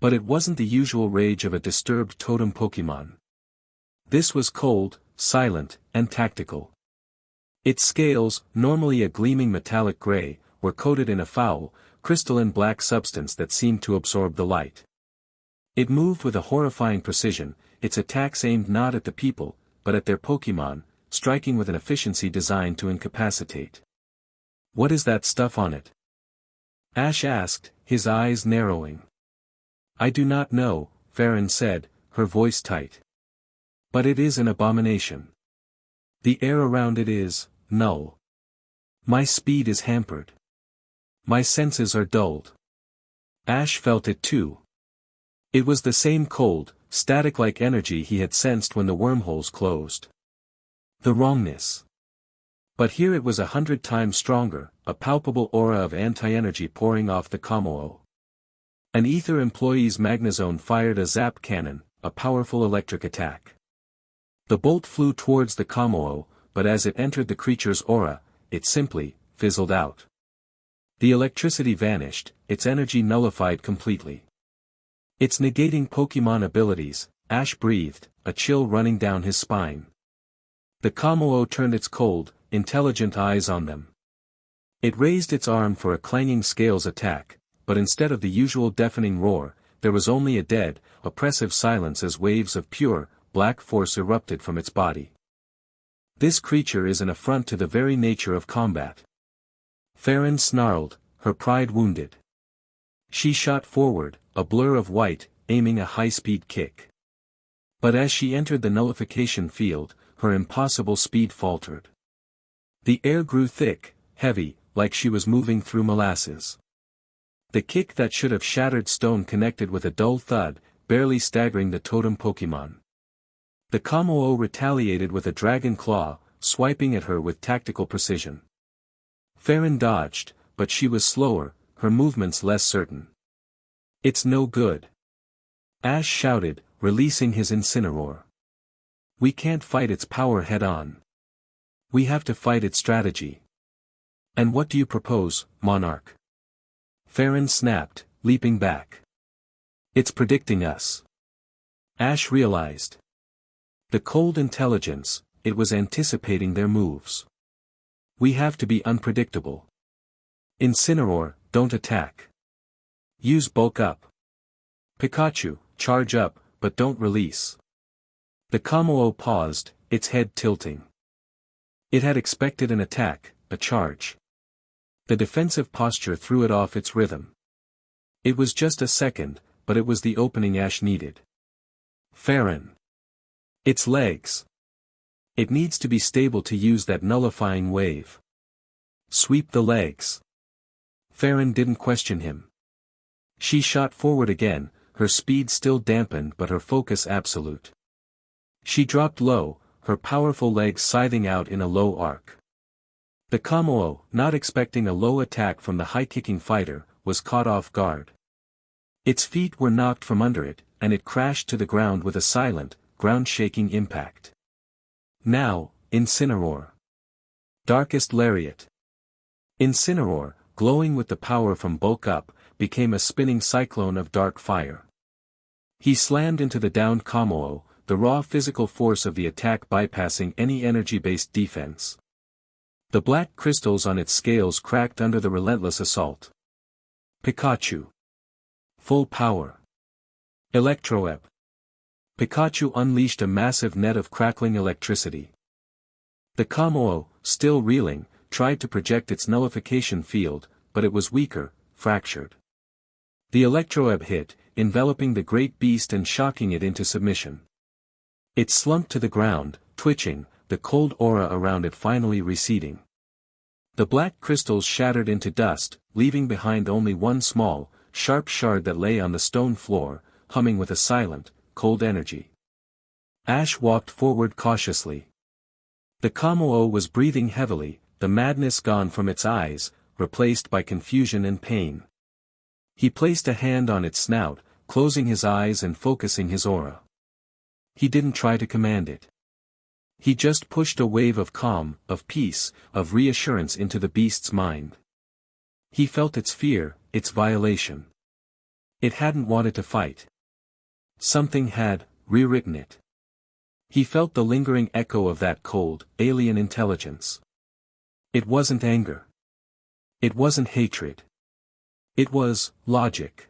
Speaker 1: But it wasn't the usual rage of a disturbed totem Pokémon. This was cold, silent, and tactical. Its scales, normally a gleaming metallic gray, were coated in a foul, crystalline black substance that seemed to absorb the light. It moved with a horrifying precision, its attacks aimed not at the people, but at their Pokémon, striking with an efficiency designed to incapacitate. "What is that stuff on it?" Ash asked, his eyes narrowing. "I do not know," Farron said, her voice tight. "But it is an abomination. The air around it is null. My speed is hampered. My senses are dulled." Ash felt it too. It was the same cold, static-like energy he had sensed when the wormholes closed. The wrongness. But here it was 100 times stronger, a palpable aura of anti-energy pouring off the Kamo. An Ether employee's Magnezone fired a zap cannon, a powerful electric attack. The bolt flew towards the Kamo, but as it entered the creature's aura, it simply fizzled out. The electricity vanished, its energy nullified completely. "It's negating Pokémon abilities," Ash breathed, a chill running down his spine. The Kamo turned its cold, intelligent eyes on them. It raised its arm for a clanging scales attack, but instead of the usual deafening roar, there was only a dead, oppressive silence as waves of pure, black force erupted from its body. "This creature is an affront to the very nature of combat." Farron snarled, her pride wounded. She shot forward, a blur of white, aiming a high-speed kick. But as she entered the nullification field, her impossible speed faltered. The air grew thick, heavy, like she was moving through molasses. The kick that should have shattered stone connected with a dull thud, barely staggering the totem Pokémon. The Kamo retaliated with a dragon claw, swiping at her with tactical precision. Farron dodged, but she was slower, her movements less certain. "It's no good." Ash shouted, releasing his Incineroar. "We can't fight its power head-on. We have to fight its strategy." "And what do you propose, Monarch?" Farron snapped, leaping back. "It's predicting us." Ash realized. The cold intelligence, it was anticipating their moves. "We have to be unpredictable. Incineroar, don't attack. Use bulk up. Pikachu, charge up, but don't release." The Kamo paused, its head tilting. It had expected an attack, a charge. The defensive posture threw it off its rhythm. It was just a second, but it was the opening Ash needed. "Farron. Its legs. It needs to be stable to use that nullifying wave. Sweep the legs." Farron didn't question him. She shot forward again, her speed still dampened but her focus absolute. She dropped low, her powerful legs scything out in a low arc. The Kamo, not expecting a low attack from the high-kicking fighter, was caught off guard. Its feet were knocked from under it, and it crashed to the ground with a silent, ground-shaking impact. Now, Incineroar. Darkest Lariat. Incineroar, glowing with the power from Bulk Up, became a spinning cyclone of dark fire. He slammed into the downed Kommo-o, the raw physical force of the attack bypassing any energy-based defense. The black crystals on its scales cracked under the relentless assault. Pikachu. Full power. Electroweb. Pikachu unleashed a massive net of crackling electricity. The Kommo-o, still reeling, tried to project its nullification field, but it was weaker, fractured. The Electroweb hit, enveloping the great beast and shocking it into submission. It slumped to the ground, twitching, the cold aura around it finally receding. The black crystals shattered into dust, leaving behind only one small, sharp shard that lay on the stone floor, humming with a silent, cold energy. Ash walked forward cautiously. The Kommo-o was breathing heavily, the madness gone from its eyes, replaced by confusion and pain. He placed a hand on its snout, closing his eyes and focusing his aura. He didn't try to command it. He just pushed a wave of calm, of peace, of reassurance into the beast's mind. He felt its fear, its violation. It hadn't wanted to fight. Something had rewritten it. He felt the lingering echo of that cold, alien intelligence. It wasn't anger. It wasn't hatred. It was logic.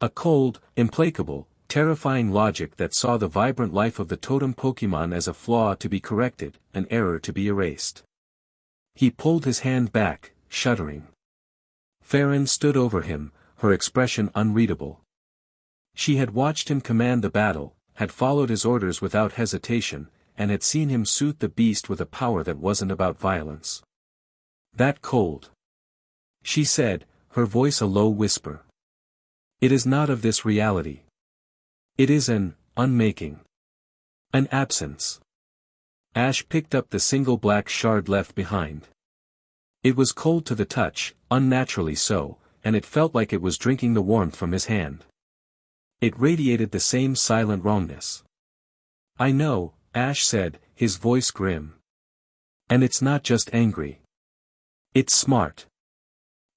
Speaker 1: A cold, implacable, terrifying logic that saw the vibrant life of the totem Pokémon as a flaw to be corrected, an error to be erased. He pulled his hand back, shuddering. Farron stood over him, her expression unreadable. She had watched him command the battle, had followed his orders without hesitation, and had seen him soothe the beast with a power that wasn't about violence. That cold. She said, her voice a low whisper. It is not of this reality. It is an unmaking. An absence. Ash picked up the single black shard left behind. It was cold to the touch, unnaturally so, and it felt like it was drinking the warmth from his hand. It radiated the same silent wrongness. I know, Ash said, his voice grim. And it's not just angry. It's smart.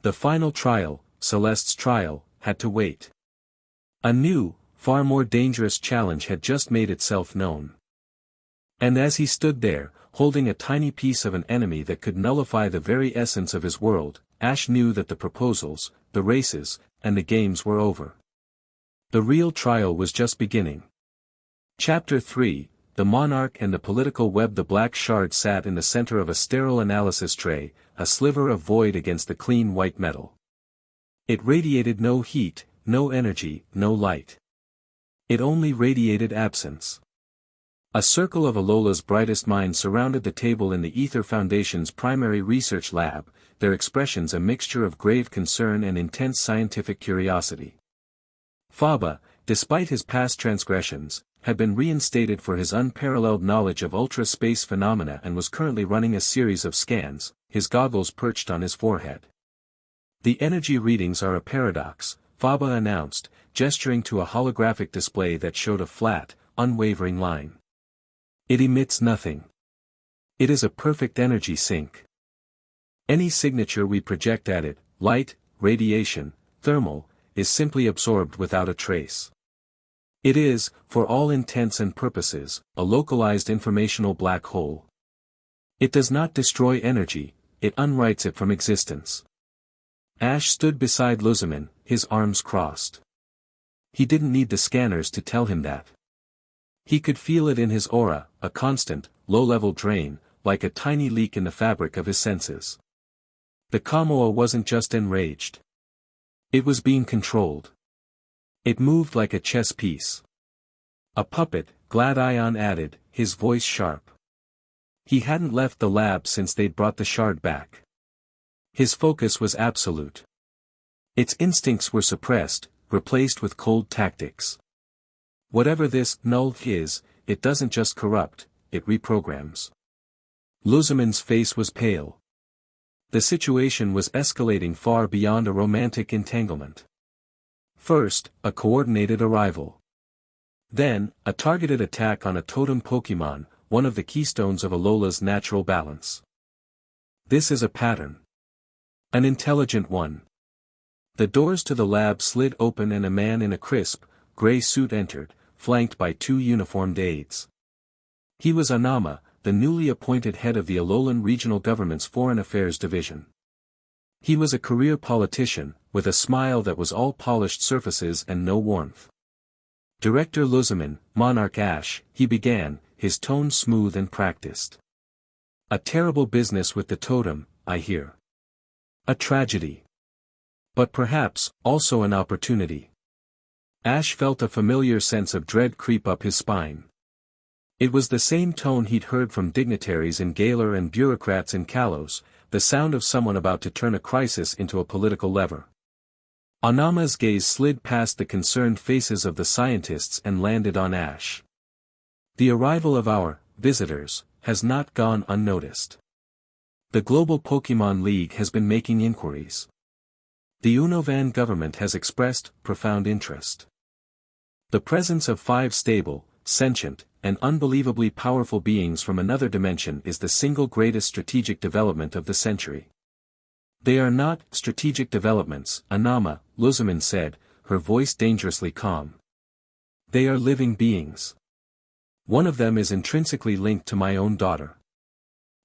Speaker 1: The final trial, Celeste's trial, had to wait. A new, far more dangerous challenge had just made itself known. And as he stood there, holding a tiny piece of an enemy that could nullify the very essence of his world, Ash knew that the proposals, the races, and the games were over. The real trial was just beginning. Chapter 3, The Monarch and the Political Web. The black shard sat in the center of a sterile analysis tray, a sliver of void against the clean white metal. It radiated no heat, no energy, no light. It only radiated absence. A circle of Alola's brightest minds surrounded the table in the Ether Foundation's primary research lab, their expressions a mixture of grave concern and intense scientific curiosity. Faba, despite his past transgressions, had been reinstated for his unparalleled knowledge of ultra-space phenomena and was currently running a series of scans, his goggles perched on his forehead. The energy readings are a paradox, Faba announced, gesturing to a holographic display that showed a flat, unwavering line. It emits nothing. It is a perfect energy sink. Any signature we project at it, light, radiation, thermal, is simply absorbed without a trace. It is, for all intents and purposes, a localized informational black hole. It does not destroy energy, it unwrites it from existence. Ash stood beside Luzamin, his arms crossed. He didn't need the scanners to tell him that. He could feel it in his aura, a constant, low-level drain, like a tiny leak in the fabric of his senses. The Kommo-o wasn't just enraged. It was being controlled. It moved like a chess piece. A puppet, Gladion added, his voice sharp. He hadn't left the lab since they'd brought the shard back. His focus was absolute. Its instincts were suppressed, replaced with cold tactics. Whatever this null is, it doesn't just corrupt, it reprograms. Luzamin's face was pale. The situation was escalating far beyond a romantic entanglement. First, a coordinated arrival. Then, a targeted attack on a totem Pokémon, one of the keystones of Alola's natural balance. This is a pattern. An intelligent one. The doors to the lab slid open and a man in a crisp, gray suit entered, flanked by two uniformed aides. He was Anama, the newly appointed head of the Alolan Regional Government's Foreign Affairs Division. He was a career politician, with a smile that was all polished surfaces and no warmth. Director Luzaman, Monarch Ash, he began, his tone smooth and practiced. A terrible business with the totem, I hear. A tragedy. But perhaps, also an opportunity. Ash felt a familiar sense of dread creep up his spine. It was the same tone he'd heard from dignitaries in Galar and bureaucrats in Kalos, the sound of someone about to turn a crisis into a political lever. Anama's gaze slid past the concerned faces of the scientists and landed on Ash. The arrival of our visitors has not gone unnoticed. The Global Pokémon League has been making inquiries. The Unovan government has expressed profound interest. The presence of 5 stable, sentient, and unbelievably powerful beings from another dimension is the single greatest strategic development of the century. They are not strategic developments, Anama, Luzaman said, her voice dangerously calm. They are living beings. One of them is intrinsically linked to my own daughter.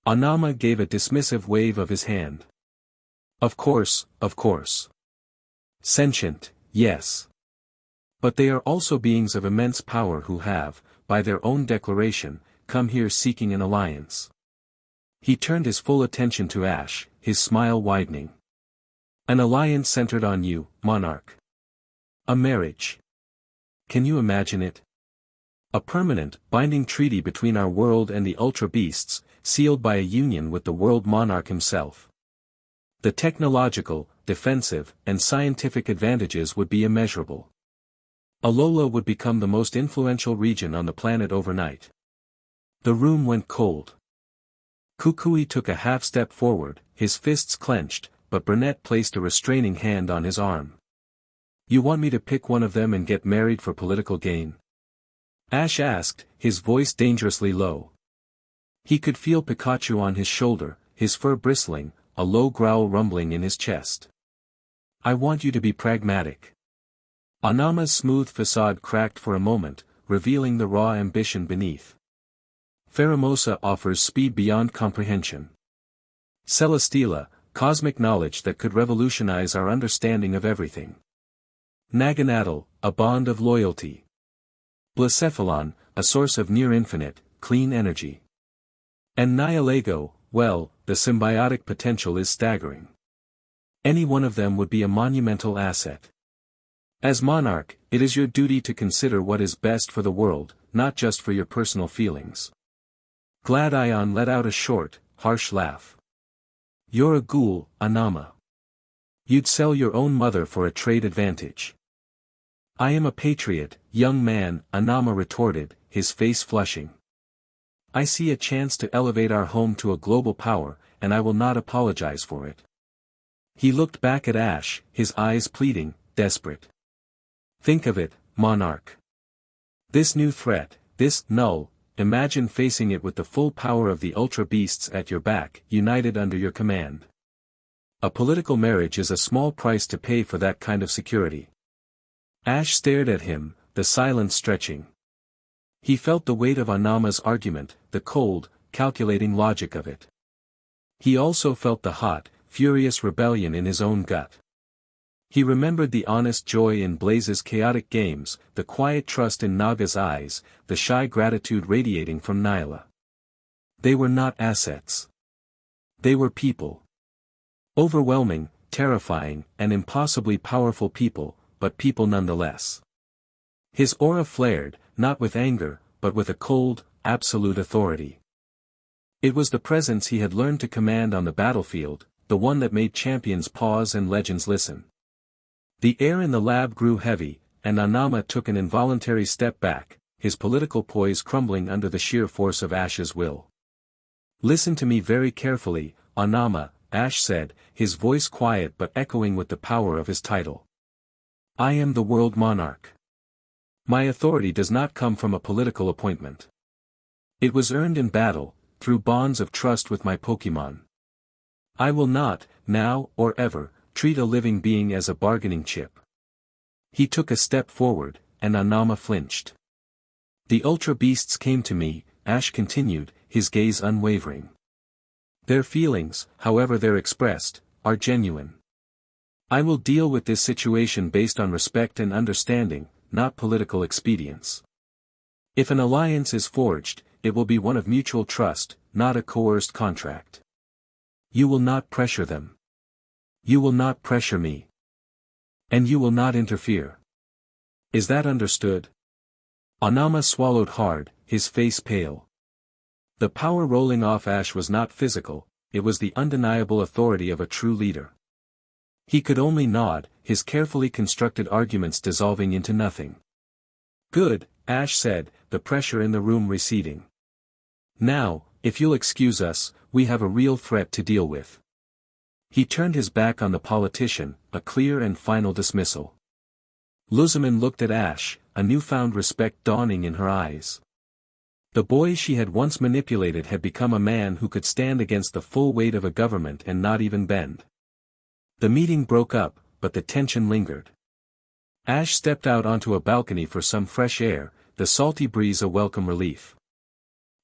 Speaker 1: Anama gave a dismissive wave of his hand. Of course, of course. Sentient, yes. But they are also beings of immense power who have, by their own declaration, come here seeking an alliance. He turned his full attention to Ash, his smile widening. An alliance centered on you, Monarch. A marriage. Can you imagine it? A permanent, binding treaty between our world and the Ultra Beasts, sealed by a union with the world monarch himself. The technological, defensive, and scientific advantages would be immeasurable. Alola would become the most influential region on the planet overnight. The room went cold. Kukui took a half-step forward, his fists clenched, but Burnett placed a restraining hand on his arm. You want me to pick one of them and get married for political gain? Ash asked, his voice dangerously low. He could feel Pikachu on his shoulder, his fur bristling, a low growl rumbling in his chest. I want you to be pragmatic. Anama's smooth facade cracked for a moment, revealing the raw ambition beneath. Pheromosa offers speed beyond comprehension. Celesteela, cosmic knowledge that could revolutionize our understanding of everything. Naganadel, a bond of loyalty. Blacephalon, a source of near-infinite, clean energy. And Nihilego, well, the symbiotic potential is staggering. Any one of them would be a monumental asset. As monarch, it is your duty to consider what is best for the world, not just for your personal feelings. Gladion let out a short, harsh laugh. You're a ghoul, Anama. You'd sell your own mother for a trade advantage. I am a patriot, young man, Anama retorted, his face flushing. I see a chance to elevate our home to a global power, and I will not apologize for it. He looked back at Ash, his eyes pleading, desperate. Think of it, Monarch. This new threat, this null, imagine facing it with the full power of the Ultra Beasts at your back, united under your command. A political marriage is a small price to pay for that kind of security. Ash stared at him, the silence stretching. He felt the weight of Anama's argument, the cold, calculating logic of it. He also felt the hot, furious rebellion in his own gut. He remembered the honest joy in Blaze's chaotic games, the quiet trust in Naga's eyes, the shy gratitude radiating from Nyla. They were not assets. They were people. Overwhelming, terrifying, and impossibly powerful people, but people nonetheless. His aura flared, not with anger, but with a cold, absolute authority. It was the presence he had learned to command on the battlefield, the one that made champions pause and legends listen. The air in the lab grew heavy, and Anama took an involuntary step back, his political poise crumbling under the sheer force of Ash's will. Listen to me very carefully, Anama, Ash said, his voice quiet but echoing with the power of his title. I am the world monarch. My authority does not come from a political appointment. It was earned in battle, through bonds of trust with my Pokémon. I will not, now or ever, treat a living being as a bargaining chip. He took a step forward, and Anama flinched. The Ultra Beasts came to me, Ash continued, his gaze unwavering. Their feelings, however they're expressed, are genuine. I will deal with this situation based on respect and understanding, not political expedience. If an alliance is forged, it will be one of mutual trust, not a coerced contract. You will not pressure them. You will not pressure me. And you will not interfere. Is that understood? Anama swallowed hard, his face pale. The power rolling off Ash was not physical, it was the undeniable authority of a true leader. He could only nod, his carefully constructed arguments dissolving into nothing. Good, Ash said, the pressure in the room receding. Now, if you'll excuse us, we have a real threat to deal with. He turned his back on the politician, a clear and final dismissal. Luzman looked at Ash, a newfound respect dawning in her eyes. The boy she had once manipulated had become a man who could stand against the full weight of a government and not even bend. The meeting broke up, but the tension lingered. Ash stepped out onto a balcony for some fresh air, the salty breeze a welcome relief.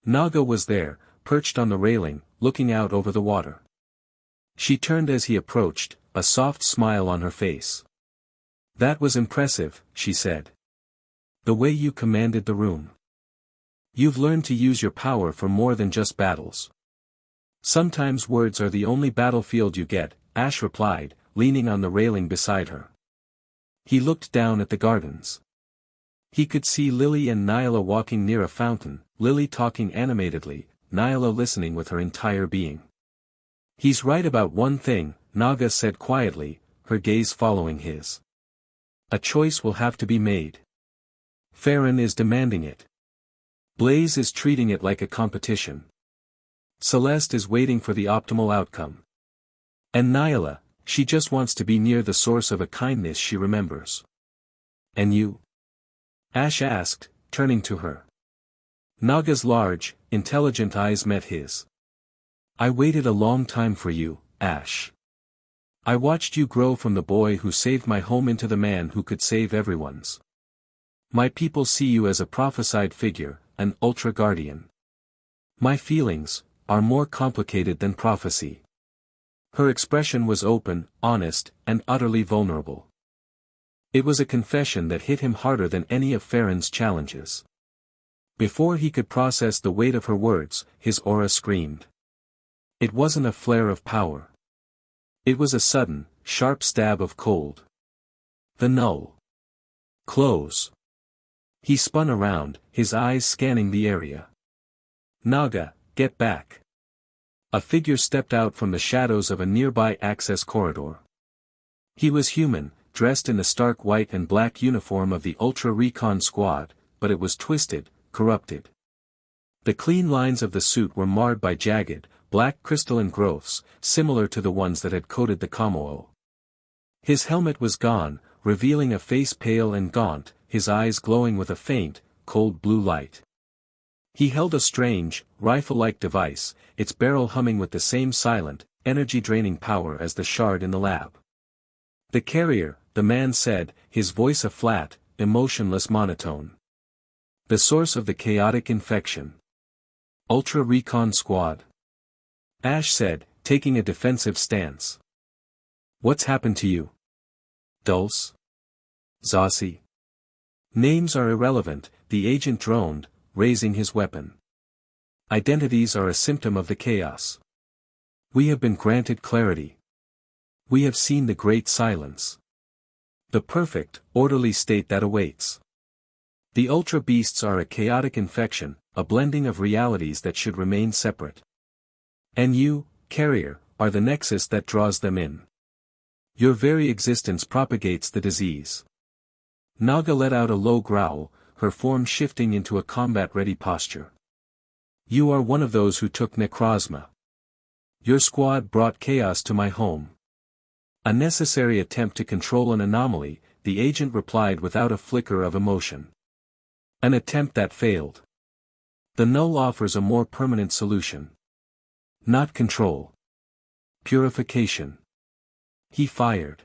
Speaker 1: Naga was there, perched on the railing, looking out over the water. She turned as he approached, a soft smile on her face. That was impressive, she said. The way you commanded the room. You've learned to use your power for more than just battles. Sometimes words are the only battlefield you get, Ash replied, leaning on the railing beside her. He looked down at the gardens. He could see Lily and Nyla walking near a fountain, Lily talking animatedly, Nyla listening with her entire being. He's right about one thing, Naga said quietly, her gaze following his. A choice will have to be made. Farron is demanding it. Blaze is treating it like a competition. Celeste is waiting for the optimal outcome. And Nyla, she just wants to be near the source of a kindness she remembers. And you? Ash asked, turning to her. Naga's large, intelligent eyes met his. I waited a long time for you, Ash. I watched you grow from the boy who saved my home into the man who could save everyone's. My people see you as a prophesied figure, an ultra guardian. My feelings are more complicated than prophecy. Her expression was open, honest, and utterly vulnerable. It was a confession that hit him harder than any of Farron's challenges. Before he could process the weight of her words, his aura screamed. It wasn't a flare of power. It was a sudden, sharp stab of cold. The null. Close. He spun around, his eyes scanning the area. Naga, get back. A figure stepped out from the shadows of a nearby access corridor. He was human, dressed in the stark white and black uniform of the Ultra Recon Squad, but it was twisted, corrupted. The clean lines of the suit were marred by jagged, black crystalline growths, similar to the ones that had coated the Kameo. His helmet was gone, revealing a face pale and gaunt, his eyes glowing with a faint, cold blue light. He held a strange, rifle-like device, its barrel humming with the same silent, energy-draining power as the shard in the lab. The carrier, the man said, his voice a flat, emotionless monotone. The source of the chaotic infection. Ultra Recon Squad. Ash said, taking a defensive stance. What's happened to you? Dulce? Zossi? Names are irrelevant, the agent droned, raising his weapon. Identities are a symptom of the chaos. We have been granted clarity. We have seen the great silence. The perfect, orderly state that awaits. The Ultra Beasts are a chaotic infection, a blending of realities that should remain separate. And you, carrier, are the nexus that draws them in. Your very existence propagates the disease. Naga let out a low growl, her form shifting into a combat-ready posture. You are one of those who took Necrozma. Your squad brought chaos to my home. A necessary attempt to control an anomaly, the agent replied without a flicker of emotion. An attempt that failed. The null offers a more permanent solution. Not control. Purification. He fired.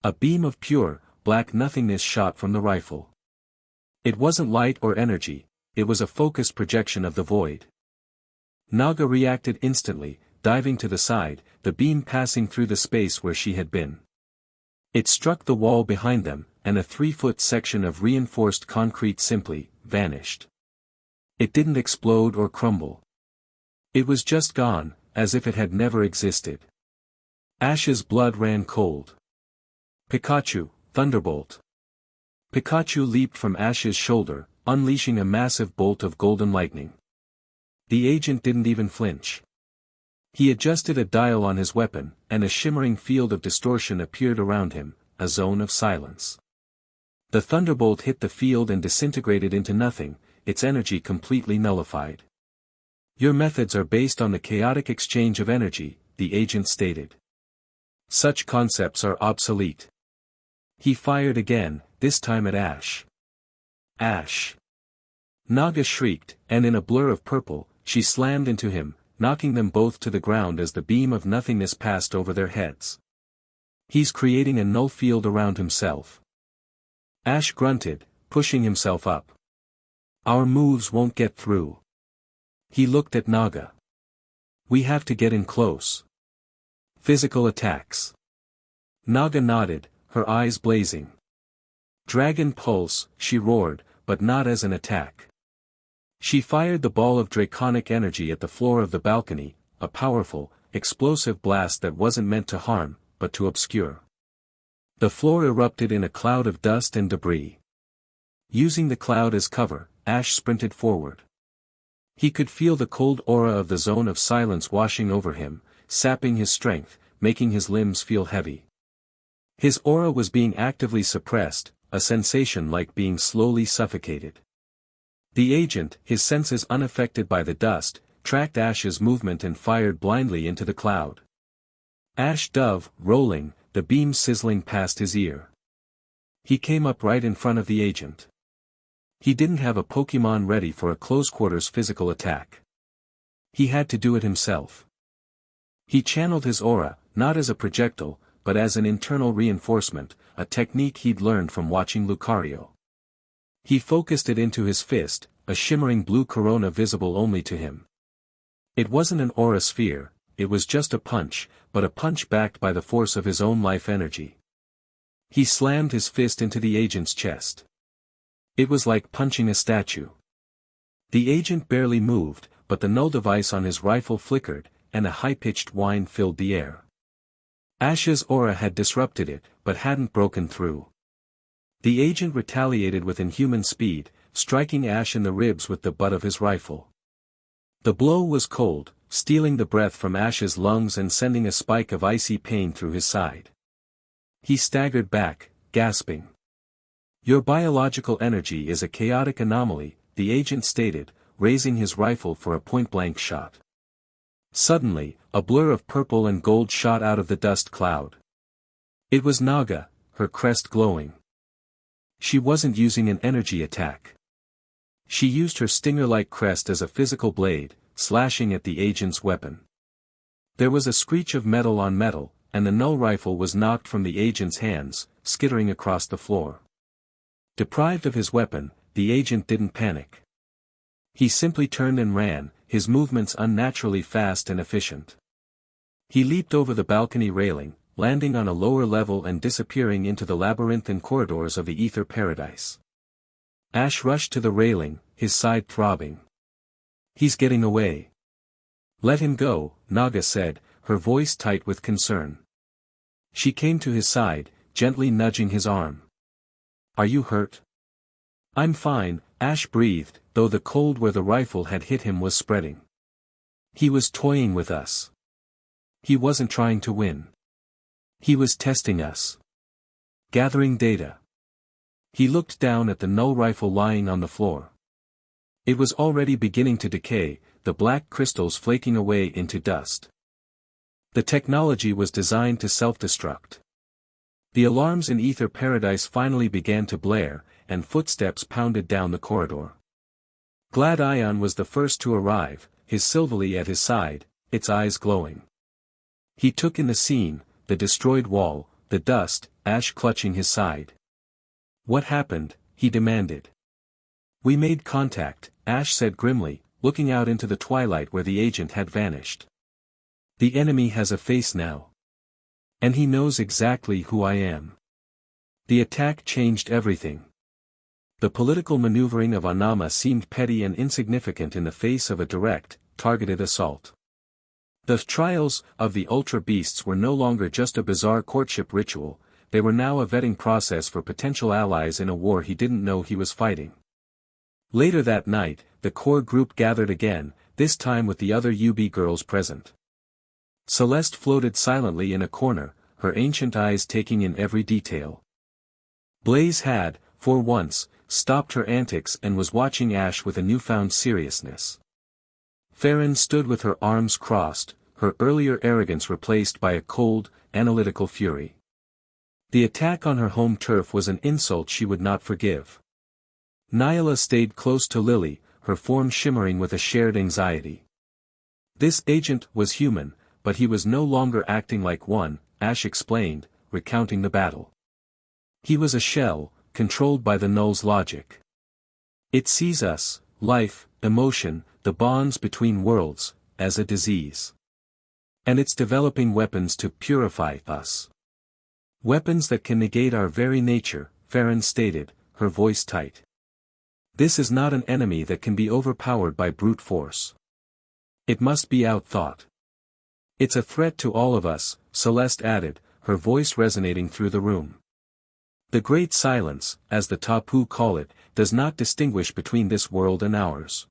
Speaker 1: A beam of pure, black nothingness shot from the rifle. It wasn't light or energy, it was a focused projection of the void. Naga reacted instantly, diving to the side, the beam passing through the space where she had been. It struck the wall behind them, and a 3-foot section of reinforced concrete simply vanished. It didn't explode or crumble. It was just gone, as if it had never existed. Ash's blood ran cold. Pikachu, Thunderbolt. Pikachu leaped from Ash's shoulder, unleashing a massive bolt of golden lightning. The agent didn't even flinch. He adjusted a dial on his weapon, and a shimmering field of distortion appeared around him, a zone of silence. The thunderbolt hit the field and disintegrated into nothing, its energy completely nullified. Your methods are based on the chaotic exchange of energy, the agent stated. Such concepts are obsolete. He fired again, this time at Ash. Ash! Naga shrieked, and in a blur of purple, she slammed into him, knocking them both to the ground as the beam of nothingness passed over their heads. He's creating a null field around himself. Ash grunted, pushing himself up. Our moves won't get through. He looked at Naga. We have to get in close. Physical attacks. Naga nodded, her eyes blazing. Dragon Pulse, she roared, but not as an attack. She fired the ball of draconic energy at the floor of the balcony, a powerful, explosive blast that wasn't meant to harm, but to obscure. The floor erupted in a cloud of dust and debris. Using the cloud as cover, Ash sprinted forward. He could feel the cold aura of the zone of silence washing over him, sapping his strength, making his limbs feel heavy. His aura was being actively suppressed, a sensation like being slowly suffocated. The agent, his senses unaffected by the dust, tracked Ash's movement and fired blindly into the cloud. Ash dove, rolling, the beam sizzling past his ear. He came up right in front of the agent. He didn't have a Pokémon ready for a close-quarters physical attack. He had to do it himself. He channeled his aura, not as a projectile, but as an internal reinforcement, a technique he'd learned from watching Lucario. He focused it into his fist, a shimmering blue corona visible only to him. It wasn't an aura sphere, it was just a punch, but a punch backed by the force of his own life energy. He slammed his fist into the agent's chest. It was like punching a statue. The agent barely moved, but the null device on his rifle flickered, and a high-pitched whine filled the air. Ash's aura had disrupted it, but hadn't broken through. The agent retaliated with inhuman speed, striking Ash in the ribs with the butt of his rifle. The blow was cold, stealing the breath from Ash's lungs and sending a spike of icy pain through his side. He staggered back, gasping. Your biological energy is a chaotic anomaly, the agent stated, raising his rifle for a point-blank shot. Suddenly, a blur of purple and gold shot out of the dust cloud. It was Naga, her crest glowing. She wasn't using an energy attack. She used her stinger-like crest as a physical blade, slashing at the agent's weapon. There was a screech of metal on metal, and the null rifle was knocked from the agent's hands, skittering across the floor. Deprived of his weapon, the agent didn't panic. He simply turned and ran, his movements unnaturally fast and efficient. He leaped over the balcony railing, landing on a lower level and disappearing into the labyrinthine corridors of the ether paradise. Ash rushed to the railing, his side throbbing. He's getting away. Let him go, Naga said, her voice tight with concern. She came to his side, gently nudging his arm. Are you hurt? I'm fine, Ash breathed, though the cold where the rifle had hit him was spreading. He was toying with us. He wasn't trying to win. He was testing us. Gathering data. He looked down at the null rifle lying on the floor. It was already beginning to decay, the black crystals flaking away into dust. The technology was designed to self-destruct. The alarms in Ether Paradise finally began to blare, and footsteps pounded down the corridor. Gladion was the first to arrive, his Silvally at his side, its eyes glowing. He took in the scene, the destroyed wall, the dust, Ash clutching his side. "What happened?" he demanded. "We made contact," Ash said grimly, looking out into the twilight where the agent had vanished. "The enemy has a face now. And he knows exactly who I am." The attack changed everything. The political maneuvering of Anama seemed petty and insignificant in the face of a direct, targeted assault. The trials of the Ultra Beasts were no longer just a bizarre courtship ritual, they were now a vetting process for potential allies in a war he didn't know he was fighting. Later that night, the core group gathered again, this time with the other UB girls present. Celeste floated silently in a corner, her ancient eyes taking in every detail. Blaze had, for once, stopped her antics and was watching Ash with a newfound seriousness. Farron stood with her arms crossed, her earlier arrogance replaced by a cold, analytical fury. The attack on her home turf was an insult she would not forgive. Nyla stayed close to Lily, her form shimmering with a shared anxiety. This agent was human, but he was no longer acting like one, Ash explained, recounting the battle. He was a shell, controlled by the Null's logic. It sees us, life, emotion, the bonds between worlds, as a disease. And it's developing weapons to purify us. Weapons that can negate our very nature, Farron stated, her voice tight. This is not an enemy that can be overpowered by brute force. It must be outthought. It's a threat to all of us, Celeste added, her voice resonating through the room. The Great Silence, as the Tapu call it, does not distinguish between this world and ours.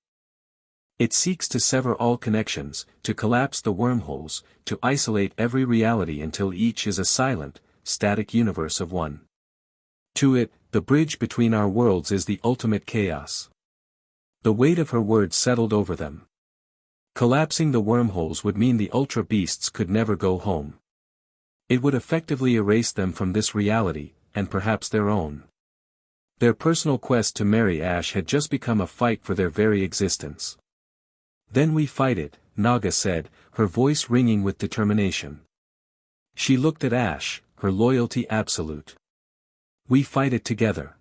Speaker 1: It seeks to sever all connections, to collapse the wormholes, to isolate every reality until each is a silent, static universe of one. To it, the bridge between our worlds is the ultimate chaos. The weight of her words settled over them. Collapsing the wormholes would mean the Ultra Beasts could never go home. It would effectively erase them from this reality, and perhaps their own. Their personal quest to marry Ash had just become a fight for their very existence. Then we fight it, Naga said, her voice ringing with determination. She looked at Ash, her loyalty absolute. We fight it together.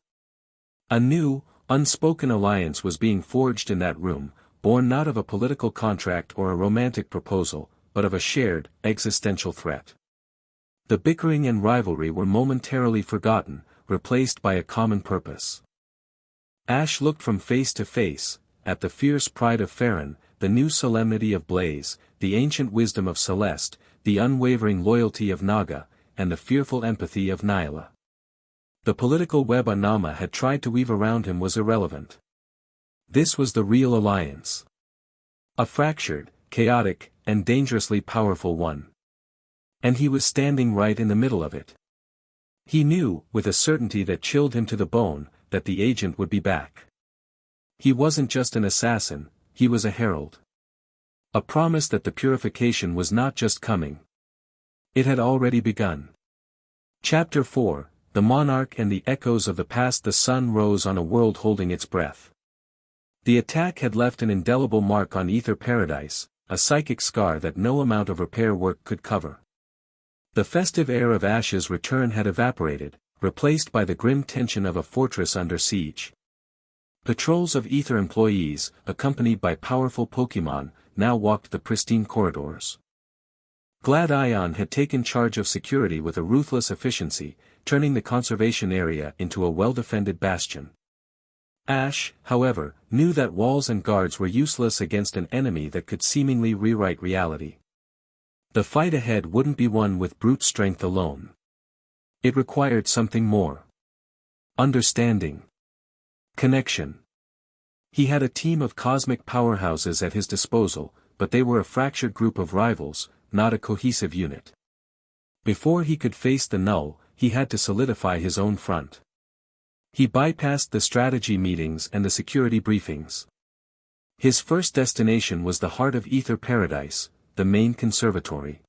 Speaker 1: A new, unspoken alliance was being forged in that room, born not of a political contract or a romantic proposal, but of a shared, existential threat. The bickering and rivalry were momentarily forgotten, replaced by a common purpose. Ash looked from face to face, at the fierce pride of Farron, the new solemnity of Blaze, the ancient wisdom of Celeste, the unwavering loyalty of Naga, and the fearful empathy of Nyla. The political web Anama had tried to weave around him was irrelevant. This was the real alliance. A fractured, chaotic, and dangerously powerful one. And he was standing right in the middle of it. He knew, with a certainty that chilled him to the bone, that the agent would be back. He wasn't just an assassin, he was a herald. A promise that the purification was not just coming. It had already begun. Chapter 4, The Monarch and the Echoes of the Past. The sun rose on a world holding its breath. The attack had left an indelible mark on Ether Paradise, a psychic scar that no amount of repair work could cover. The festive air of Ash's return had evaporated, replaced by the grim tension of a fortress under siege. Patrols of Ether employees, accompanied by powerful Pokémon, now walked the pristine corridors. Gladion had taken charge of security with a ruthless efficiency, turning the conservation area into a well-defended bastion. Ash, however, knew that walls and guards were useless against an enemy that could seemingly rewrite reality. The fight ahead wouldn't be won with brute strength alone. It required something more. Understanding. Connection. He had a team of cosmic powerhouses at his disposal, but they were a fractured group of rivals, not a cohesive unit. Before he could face the Null, he had to solidify his own front. He bypassed the strategy meetings and the security briefings. His first destination was the heart of Ether Paradise, the main conservatory.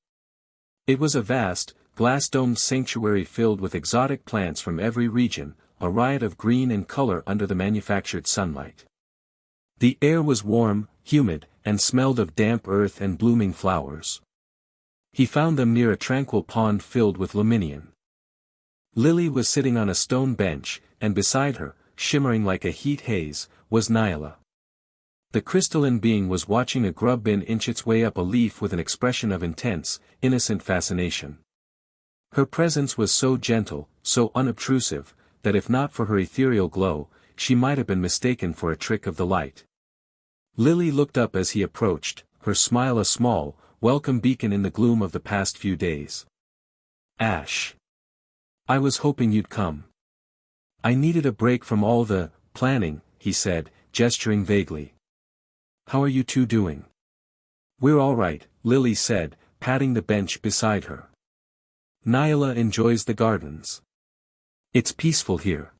Speaker 1: It was a vast, glass-domed sanctuary filled with exotic plants from every region, a riot of green and color under the manufactured sunlight. The air was warm, humid, and smelled of damp earth and blooming flowers. He found them near a tranquil pond filled with lemonian. Lily was sitting on a stone bench, and beside her, shimmering like a heat haze, was Nyla. The crystalline being was watching a grub bin inch its way up a leaf with an expression of intense, innocent fascination. Her presence was so gentle, so unobtrusive, that if not for her ethereal glow, she might have been mistaken for a trick of the light. Lily looked up as he approached, her smile a small, welcome beacon in the gloom of the past few days. "Ash. I was hoping you'd come. I needed a break from all the planning," he said, gesturing vaguely. "How are you two doing?" "We're all right," Lily said, patting the bench beside her. "Nyla enjoys the gardens. It's peaceful here."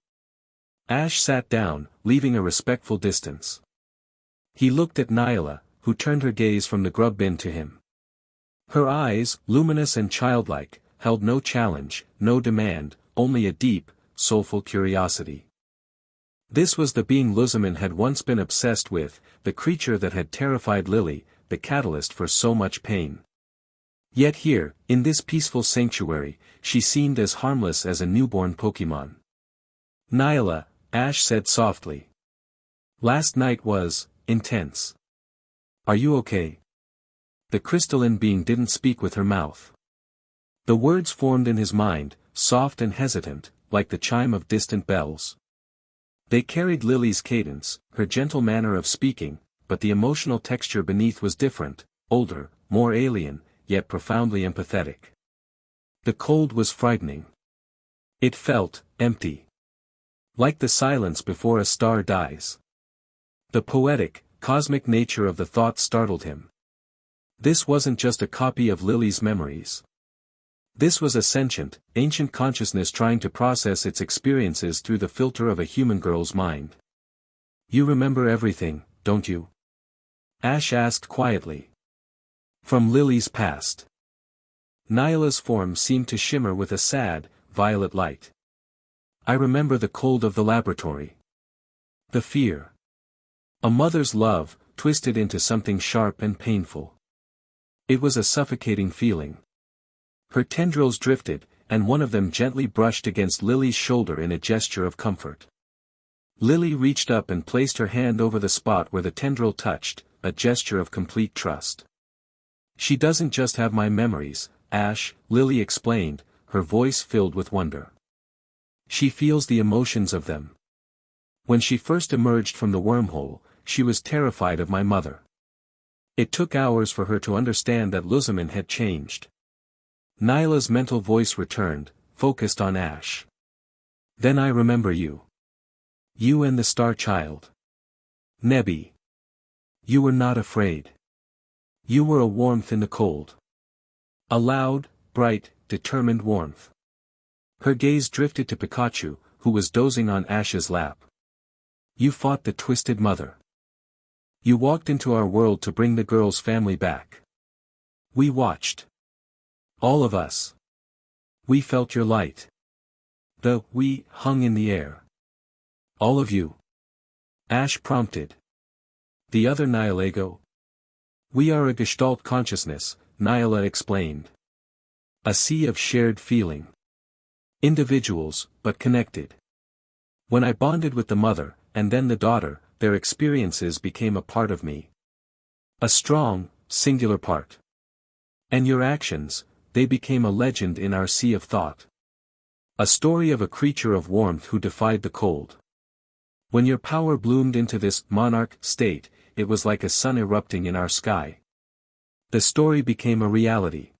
Speaker 1: Ash sat down, leaving a respectful distance. He looked at Nyla, who turned her gaze from the grub bin to him. Her eyes, luminous and childlike, held no challenge, no demand, only a deep, soulful curiosity. This was the being Luzman had once been obsessed with, the creature that had terrified Lily, the catalyst for so much pain. Yet here, in this peaceful sanctuary, she seemed as harmless as a newborn Pokémon. "Nyla," Ash said softly. "Last night was intense. Are you okay?" The crystalline being didn't speak with her mouth. The words formed in his mind, soft and hesitant, like the chime of distant bells. They carried Lily's cadence, her gentle manner of speaking, but the emotional texture beneath was different, older, more alien, yet profoundly empathetic. The cold was frightening. It felt empty. Like the silence before a star dies. The poetic, cosmic nature of the thought startled him. This wasn't just a copy of Lily's memories. This was a sentient, ancient consciousness trying to process its experiences through the filter of a human girl's mind. "You remember everything, don't you?" Ash asked quietly. "From Lily's past." Nyla's form seemed to shimmer with a sad, violet light. "I remember the cold of the laboratory. The fear. A mother's love, twisted into something sharp and painful. It was a suffocating feeling." Her tendrils drifted, and one of them gently brushed against Lily's shoulder in a gesture of comfort. Lily reached up and placed her hand over the spot where the tendril touched, a gesture of complete trust. "She doesn't just have my memories, Ash," Lily explained, her voice filled with wonder. "She feels the emotions of them. When she first emerged from the wormhole, she was terrified of my mother. It took hours for her to understand that Luzman had changed." Nyla's mental voice returned, focused on Ash. "Then I remember you. You and the Star Child. Nebby. You were not afraid. You were a warmth in the cold. A loud, bright, determined warmth." Her gaze drifted to Pikachu, who was dozing on Ash's lap. "You fought the Twisted Mother. You walked into our world to bring the girl's family back. We watched. All of us. We felt your light. We hung in the air." "All of you?" Ash prompted. "The other Nylago?" "We are a Gestalt consciousness," Nyla explained. "A sea of shared feeling. Individuals, but connected. When I bonded with the mother, and then the daughter, their experiences became a part of me. A strong, singular part. And your actions, they became a legend in our sea of thought. A story of a creature of warmth who defied the cold. When your power bloomed into this monarch state, it was like a sun erupting in our sky. The story became a reality.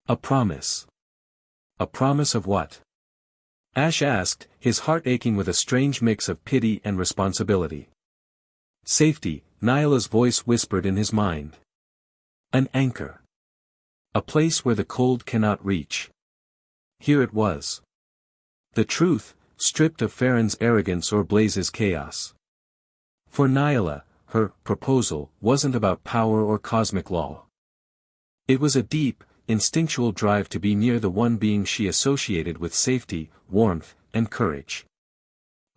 Speaker 1: A promise. A promise of what?" Ash asked, his heart aching with a strange mix of pity and responsibility. "Safety," Nyla's voice whispered in his mind. "An anchor. A place where the cold cannot reach." Here it was. The truth, stripped of Farron's arrogance or Blaze's chaos. For Nyla, her proposal wasn't about power or cosmic law. It was a deep, instinctual drive to be near the one being she associated with safety, warmth, and courage.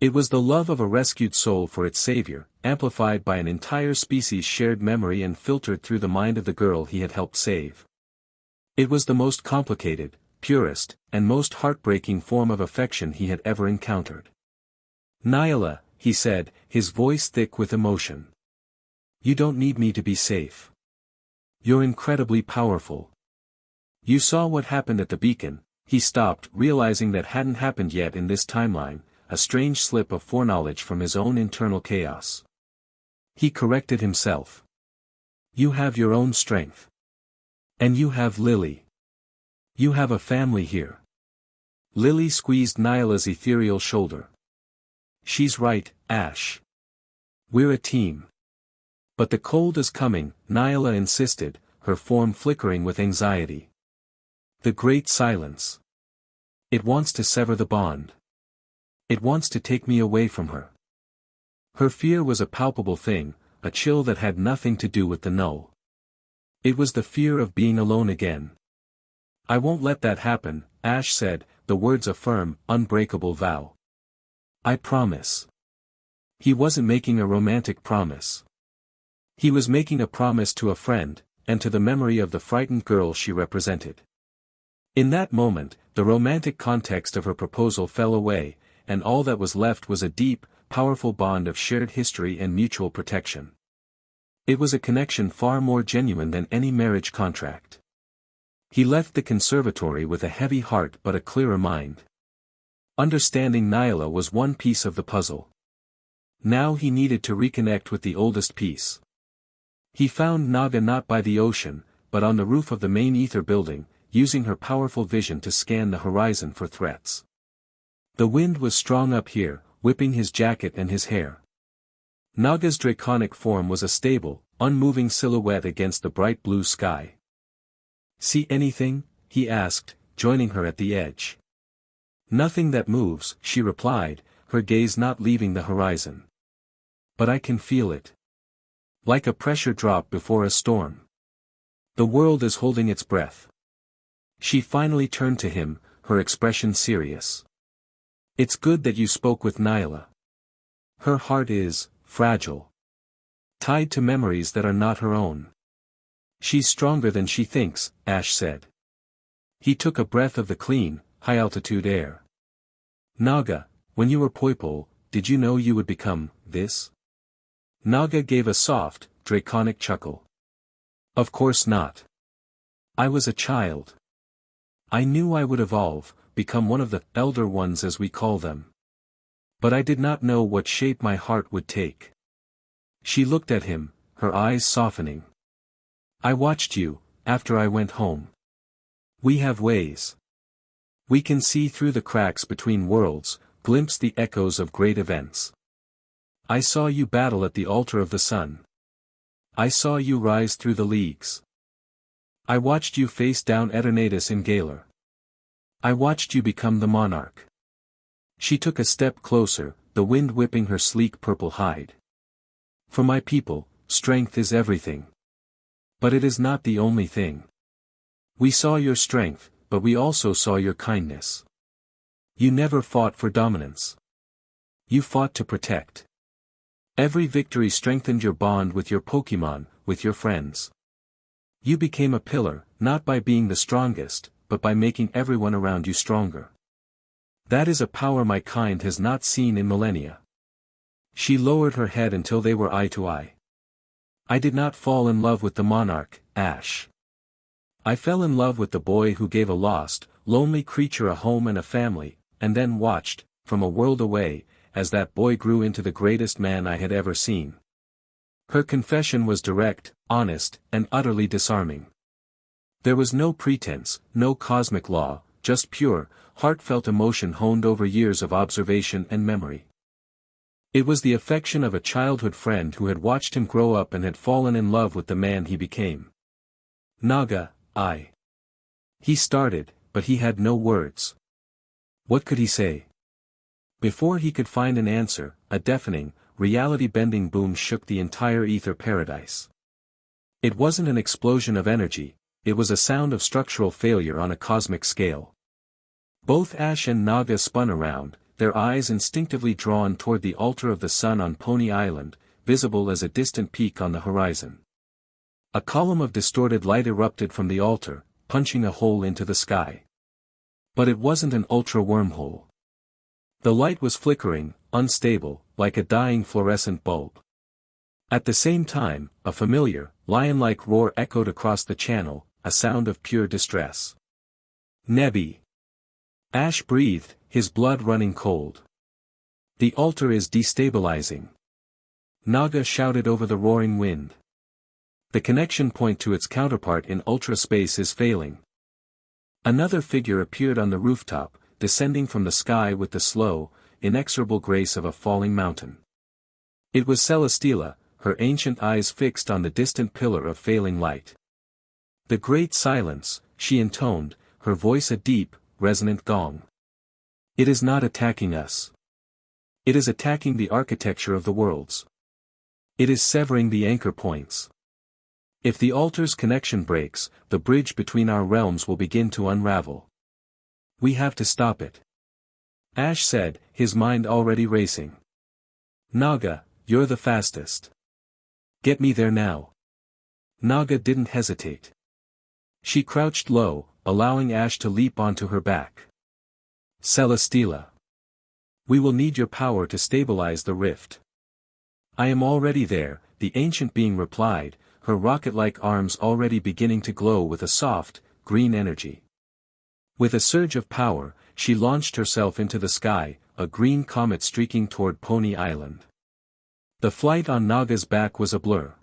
Speaker 1: It was the love of a rescued soul for its savior, amplified by an entire species' shared memory and filtered through the mind of the girl he had helped save. It was the most complicated, purest, and most heartbreaking form of affection he had ever encountered. "Nyla," he said, his voice thick with emotion. "You don't need me to be safe. You're incredibly powerful. You saw what happened at the beacon." He stopped, realizing that hadn't happened yet in this timeline, a strange slip of foreknowledge from his own internal chaos. He corrected himself. "You have your own strength. And you have Lily. You have a family here." Lily squeezed Nyla's ethereal shoulder. "She's right, Ash. We're a team." "But the cold is coming," Nyla insisted, her form flickering with anxiety. "The great silence. It wants to sever the bond. It wants to take me away from her." Her fear was a palpable thing, a chill that had nothing to do with the null. It was the fear of being alone again. "I won't let that happen," Ash said, the words a firm, unbreakable vow. "I promise." He wasn't making a romantic promise. He was making a promise to a friend, and to the memory of the frightened girl she represented. In that moment, the romantic context of her proposal fell away, and all that was left was a deep, powerful bond of shared history and mutual protection. It was a connection far more genuine than any marriage contract. He left the conservatory with a heavy heart but a clearer mind. Understanding Nyla was one piece of the puzzle. Now he needed to reconnect with the oldest piece. He found Naga not by the ocean, but on the roof of the main ether building, using her powerful vision to scan the horizon for threats. The wind was strong up here, whipping his jacket and his hair. Naga's draconic form was a stable, unmoving silhouette against the bright blue sky. "See anything?" he asked, joining her at the edge. "Nothing that moves," she replied, her gaze not leaving the horizon. "But I can feel it. Like a pressure drop before a storm. The world is holding its breath." She finally turned to him, her expression serious. "It's good that you spoke with Nyla. Her heart is fragile. Tied to memories that are not her own." "She's stronger than she thinks," Ash said. He took a breath of the clean, high-altitude air. "Naga, when you were Poipole, did you know you would become this?" Naga gave a soft, draconic chuckle. "Of course not. I was a child. I knew I would evolve, become one of the Elder Ones as we call them. But I did not know what shape my heart would take." She looked at him, her eyes softening. "I watched you, after I went home. We have ways. We can see through the cracks between worlds, glimpse the echoes of great events. I saw you battle at the altar of the sun. I saw you rise through the leagues. I watched you face down Eternatus in Galar. I watched you become the monarch." She took a step closer, the wind whipping her sleek purple hide. "For my people, strength is everything. But it is not the only thing. We saw your strength, but we also saw your kindness. You never fought for dominance. You fought to protect. Every victory strengthened your bond with your Pokémon, with your friends. You became a pillar, not by being the strongest, but by making everyone around you stronger. That is a power my kind has not seen in millennia." She lowered her head until they were eye to eye. "I did not fall in love with the monarch, Ash. I fell in love with the boy who gave a lost, lonely creature a home and a family, and then watched, from a world away, as that boy grew into the greatest man I had ever seen." Her confession was direct, honest, and utterly disarming. There was no pretense, no cosmic law, just pure, heartfelt emotion honed over years of observation and memory. It was the affection of a childhood friend who had watched him grow up and had fallen in love with the man he became. "Naga, He started, but he had no words. What could he say? Before he could find an answer, a deafening, reality-bending boom shook the entire ether paradise. It wasn't an explosion of energy, It was a sound of structural failure on a cosmic scale. Both Ash and Naga spun around, their eyes instinctively drawn toward the altar of the sun on Pony Island, visible as a distant peak on the horizon. A column of distorted light erupted from the altar, punching a hole into the sky. But it wasn't an ultra wormhole. The light was flickering, unstable, like a dying fluorescent bulb. At the same time, a familiar, lion-like roar echoed across the channel, a sound of pure distress. Nebby. Ash breathed, his blood running cold. The altar is destabilizing. Naga shouted over the roaring wind. The connection point to its counterpart in ultra space is failing. Another figure appeared on the rooftop, descending from the sky with the slow, inexorable grace of a falling mountain. It was Celesteela, her ancient eyes fixed on the distant pillar of failing light. The great silence, she intoned, her voice a deep, resonant gong. It is not attacking us. It is attacking the architecture of the worlds. It is severing the anchor points. If the altar's connection breaks, the bridge between our realms will begin to unravel. We have to stop it. Ash said, his mind already racing. Naga, you're the fastest. Get me there now. Naga didn't hesitate. She crouched low, allowing Ash to leap onto her back. Celesteela. We will need your power to stabilize the rift. I am already there, the ancient being replied, her rocket-like arms already beginning to glow with a soft, green energy. With a surge of power, she launched herself into the sky, a green comet streaking toward Pony Island. The flight on Naga's back was a blur.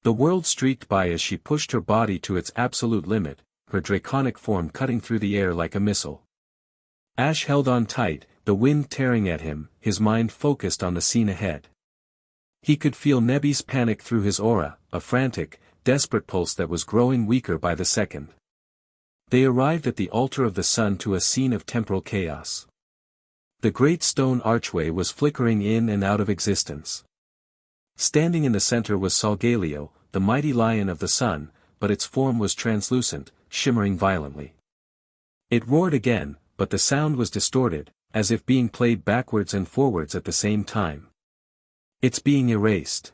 Speaker 1: The world streaked by as she pushed her body to its absolute limit, her draconic form cutting through the air like a missile. Ash held on tight, the wind tearing at him, his mind focused on the scene ahead. He could feel Nebby's panic through his aura, a frantic, desperate pulse that was growing weaker by the second. They arrived at the altar of the sun to a scene of temporal chaos. The great stone archway was flickering in and out of existence. Standing in the center was Solgaleo, the mighty lion of the sun, but its form was translucent, shimmering violently. It roared again, but the sound was distorted, as if being played backwards and forwards at the same time. It's being erased.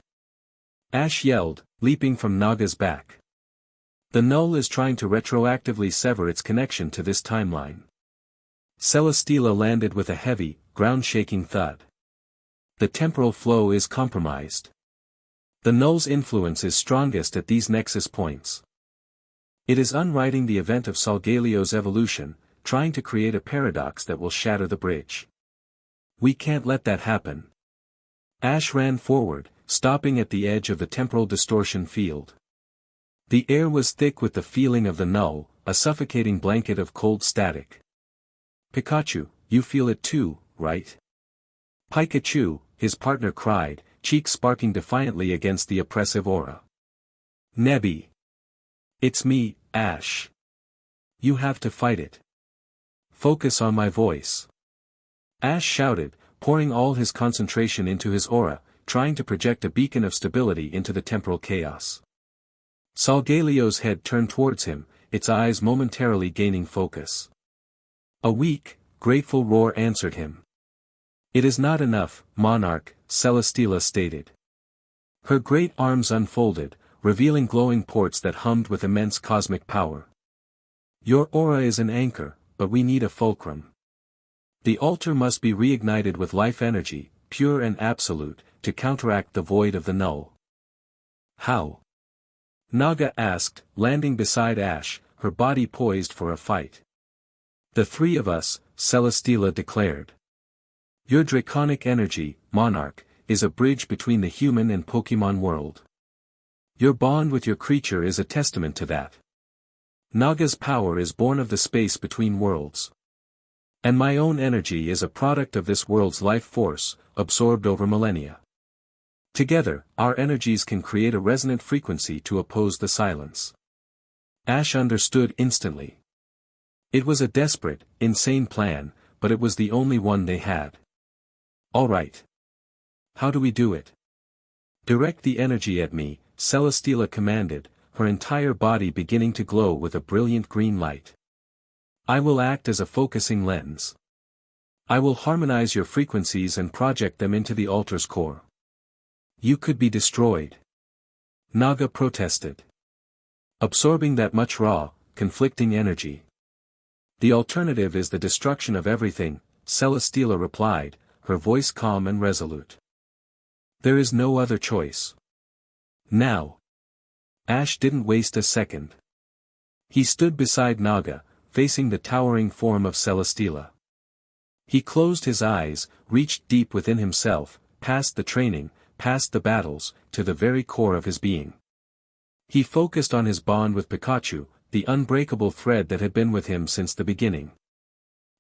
Speaker 1: Ash yelled, leaping from Naga's back. The null is trying to retroactively sever its connection to this timeline. Celesteela landed with a heavy, ground-shaking thud. The temporal flow is compromised. The null's influence is strongest at these nexus points. It is unwriting the event of Solgaleo's evolution, trying to create a paradox that will shatter the bridge. We can't let that happen. Ash ran forward, stopping at the edge of the temporal distortion field. The air was thick with the feeling of the null, a suffocating blanket of cold static. Pikachu, you feel it too, right? Pikachu, his partner cried, cheeks sparking defiantly against the oppressive aura. Nebby. It's me, Ash. You have to fight it. Focus on my voice. Ash shouted, pouring all his concentration into his aura, trying to project a beacon of stability into the temporal chaos. Solgaleo's head turned towards him, its eyes momentarily gaining focus. A weak, grateful roar answered him. It is not enough, Monarch, Celesteela stated. Her great arms unfolded, revealing glowing ports that hummed with immense cosmic power. Your aura is an anchor, but we need a fulcrum. The altar must be reignited with life energy, pure and absolute, to counteract the void of the null. How? Naga asked, landing beside Ash, her body poised for a fight. The three of us, Celesteela declared. Your draconic energy, Monarch, is a bridge between the human and Pokemon world. Your bond with your creature is a testament to that. Naga's power is born of the space between worlds. And my own energy is a product of this world's life force, absorbed over millennia. Together, our energies can create a resonant frequency to oppose the silence. Ash understood instantly. It was a desperate, insane plan, but it was the only one they had. All right. How do we do it? Direct the energy at me, Celesteela commanded, her entire body beginning to glow with a brilliant green light. I will act as a focusing lens. I will harmonize your frequencies and project them into the altar's core. You could be destroyed. Naga protested. Absorbing that much raw, conflicting energy. The alternative is the destruction of everything, Celesteela replied, her voice calm and resolute. There is no other choice. Now. Ash didn't waste a second. He stood beside Naga, facing the towering form of Celesteela. He closed his eyes, reached deep within himself, past the training, past the battles, to the very core of his being. He focused on his bond with Pikachu, the unbreakable thread that had been with him since the beginning.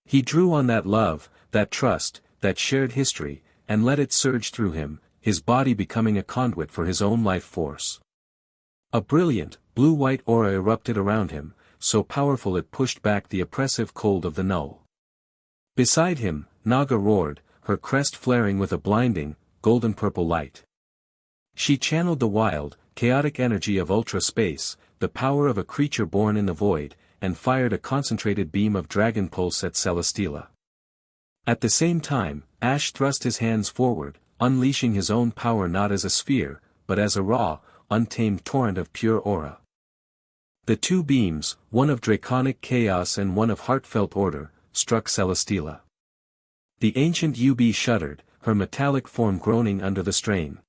Speaker 1: He drew on that love, that trust, that shared history, and let it surge through him, his body becoming a conduit for his own life force. A brilliant, blue-white aura erupted around him, so powerful it pushed back the oppressive cold of the null. Beside him, Naga roared, her crest flaring with a blinding, golden-purple light. She channeled the wild, chaotic energy of ultra space, the power of a creature born in the void, and fired a concentrated beam of dragon pulse at Celesteela. At the same time, Ash thrust his hands forward, unleashing his own power not as a sphere, but as a raw, untamed torrent of pure aura. The two beams, one of draconic chaos and one of heartfelt order, struck Celesteela. The ancient UB shuddered, her metallic form groaning under the strain.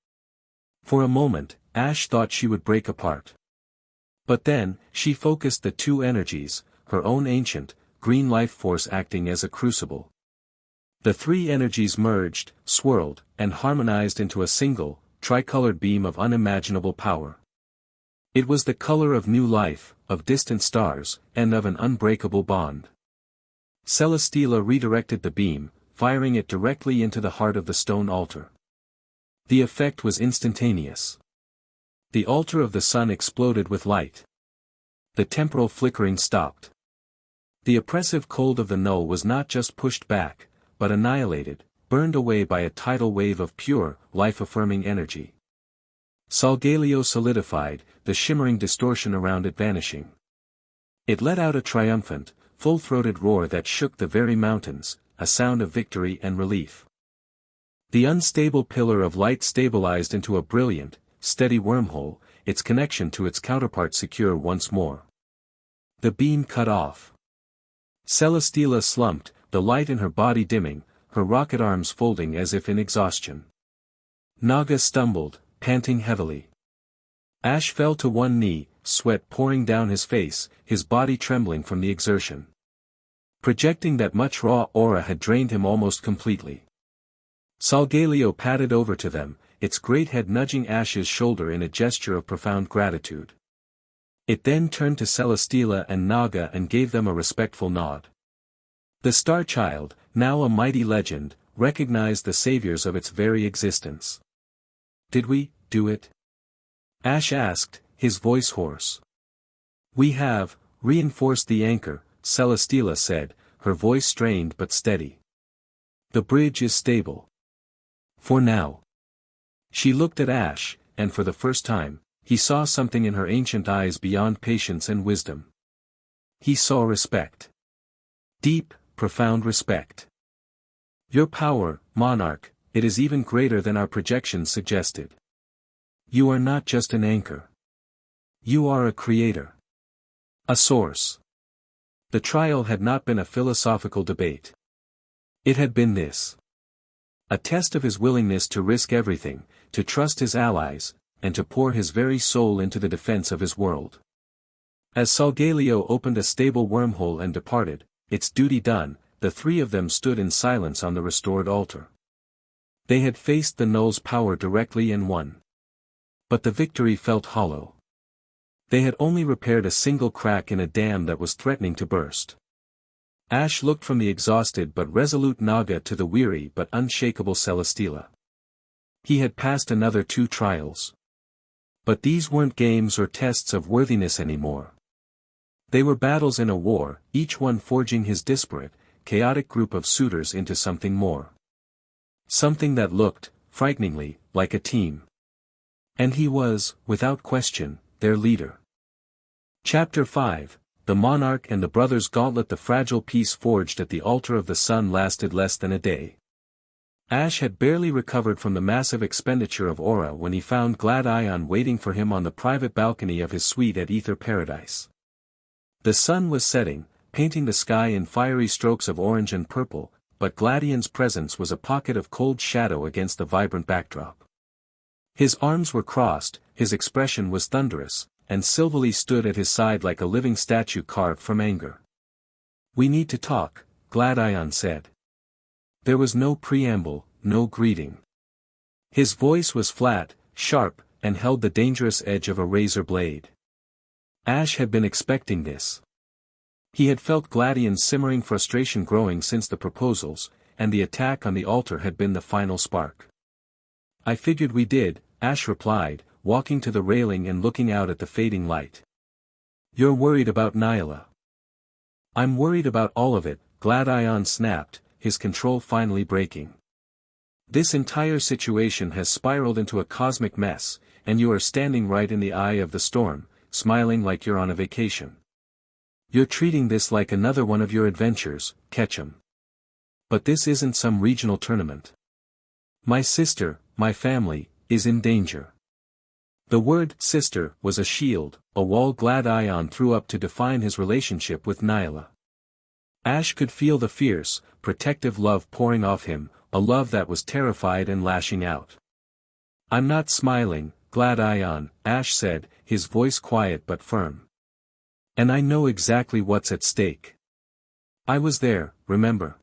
Speaker 1: For a moment, Ash thought she would break apart. But then, she focused the two energies, her own ancient, green life force acting as a crucible. The three energies merged, swirled, and harmonized into a single, tricolored beam of unimaginable power. It was the color of new life, of distant stars, and of an unbreakable bond. Celesteela redirected the beam, firing it directly into the heart of the stone altar. The effect was instantaneous. The altar of the sun exploded with light. The temporal flickering stopped. The oppressive cold of the null was not just pushed back, but annihilated, burned away by a tidal wave of pure, life-affirming energy. Solgaleo solidified, the shimmering distortion around it vanishing. It let out a triumphant, full-throated roar that shook the very mountains, a sound of victory and relief. The unstable pillar of light stabilized into a brilliant, steady wormhole, its connection to its counterpart secure once more. The beam cut off. Celesteela slumped, the light in her body dimming, her rocket arms folding as if in exhaustion. Naga stumbled, panting heavily. Ash fell to one knee, sweat pouring down his face, his body trembling from the exertion. Projecting that much raw aura had drained him almost completely. Solgaleo padded over to them, its great head nudging Ash's shoulder in a gesture of profound gratitude. It then turned to Celesteela and Naga and gave them a respectful nod. The Star Child, now a mighty legend, recognized the saviors of its very existence. Did we do it? Ash asked, his voice hoarse. We have reinforced the anchor, Celesteela said, her voice strained but steady. The bridge is stable. For now. She looked at Ash, and for the first time, he saw something in her ancient eyes beyond patience and wisdom. He saw respect. Deep, profound respect. Your power, monarch, it is even greater than our projections suggested. You are not just an anchor. You are a creator. A source. The trial had not been a philosophical debate. It had been this. A test of his willingness to risk everything, to trust his allies, and to pour his very soul into the defense of his world. As Solgaleo opened a stable wormhole and departed, its duty done, the three of them stood in silence on the restored altar. They had faced the null's power directly and won. But the victory felt hollow. They had only repaired a single crack in a dam that was threatening to burst. Ash looked from the exhausted but resolute Naga to the weary but unshakable Celesteela. He had passed another 2 trials. But these weren't games or tests of worthiness anymore. They were battles in a war, each one forging his disparate, chaotic group of suitors into something more. Something that looked, frighteningly, like a team. And he was, without question, their leader. Chapter 5, The Monarch and the Brothers' Gauntlet. The fragile peace forged at the altar of the sun lasted less than a day. Ash had barely recovered from the massive expenditure of aura when he found Gladion waiting for him on the private balcony of his suite at Ether Paradise. The sun was setting, painting the sky in fiery strokes of orange and purple, but Gladion's presence was a pocket of cold shadow against the vibrant backdrop. His arms were crossed, his expression was thunderous, and Silverly stood at his side like a living statue carved from anger. "We need to talk," Gladion said. There was no preamble, no greeting. His voice was flat, sharp, and held the dangerous edge of a razor blade. Ash had been expecting this. He had felt Gladion's simmering frustration growing since the proposals, and the attack on the altar had been the final spark. "I figured we did," Ash replied, walking to the railing and looking out at the fading light. "You're worried about Nyla." "I'm worried about all of it," Gladion snapped, his control finally breaking. "This entire situation has spiraled into a cosmic mess, and you are standing right in the eye of the storm, smiling like you're on a vacation. You're treating this like another one of your adventures, Ketchum. But this isn't some regional tournament. My sister, my family, is in danger." The word sister was a shield, a wall Gladion threw up to define his relationship with Nyla. Ash could feel the fierce, protective love pouring off him, a love that was terrified and lashing out. "I'm not smiling, Gladion," Ash said, his voice quiet but firm. "And I know exactly what's at stake. I was there, remember?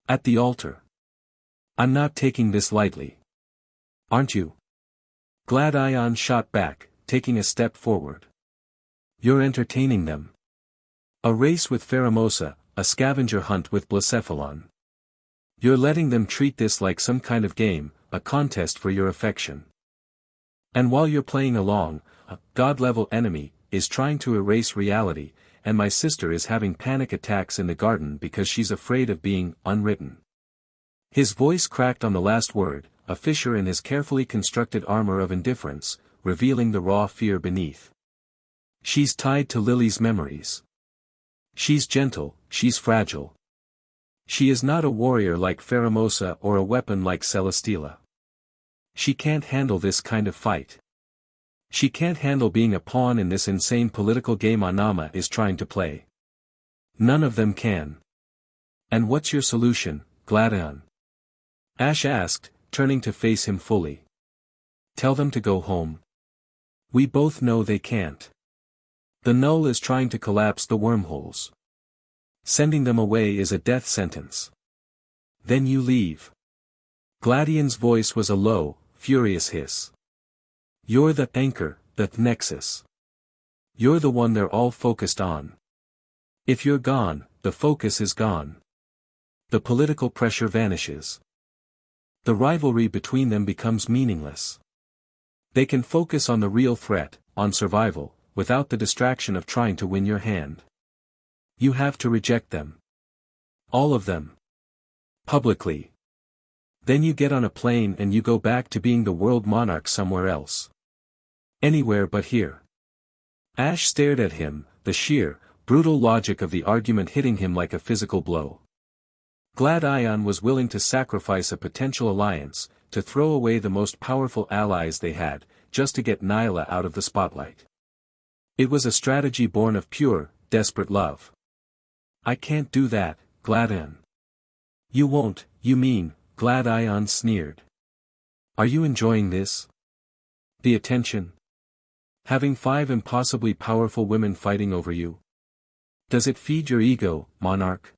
Speaker 1: At the altar. I'm not taking this lightly. Aren't you?" Gladion shot back, taking a step forward. "You're entertaining them. A race with Pheromosa, a scavenger hunt with Blacephalon. You're letting them treat this like some kind of game, a contest for your affection. And while you're playing along, a god-level enemy is trying to erase reality, and my sister is having panic attacks in the garden because she's afraid of being unwritten." His voice cracked on the last word, a fissure in his carefully constructed armor of indifference, revealing the raw fear beneath. "She's tied to Lily's memories. She's gentle, she's fragile. She is not a warrior like Pheromosa or a weapon like Celesteela. She can't handle this kind of fight. She can't handle being a pawn in this insane political game Anama is trying to play. None of them can." "And what's your solution, Gladion?" Ash asked, turning to face him fully. "Tell them to go home. We both know they can't. The null is trying to collapse the wormholes. Sending them away is a death sentence. Then you leave." Gladion's voice was a low, furious hiss. "You're the anchor, the nexus. You're the one they're all focused on. If you're gone, the focus is gone. The political pressure vanishes. The rivalry between them becomes meaningless. They can focus on the real threat, on survival, without the distraction of trying to win your hand. You have to reject them. All of them. Publicly. Then you get on a plane and you go back to being the world monarch somewhere else. Anywhere but here." Ash stared at him, the sheer, brutal logic of the argument hitting him like a physical blow. Gladion was willing to sacrifice a potential alliance, to throw away the most powerful allies they had, just to get Nyla out of the spotlight. It was a strategy born of pure, desperate love. "I can't do that, Gladion." "You won't, you mean," Gladion sneered. "Are you enjoying this? The attention? Having 5 impossibly powerful women fighting over you? Does it feed your ego, monarch?"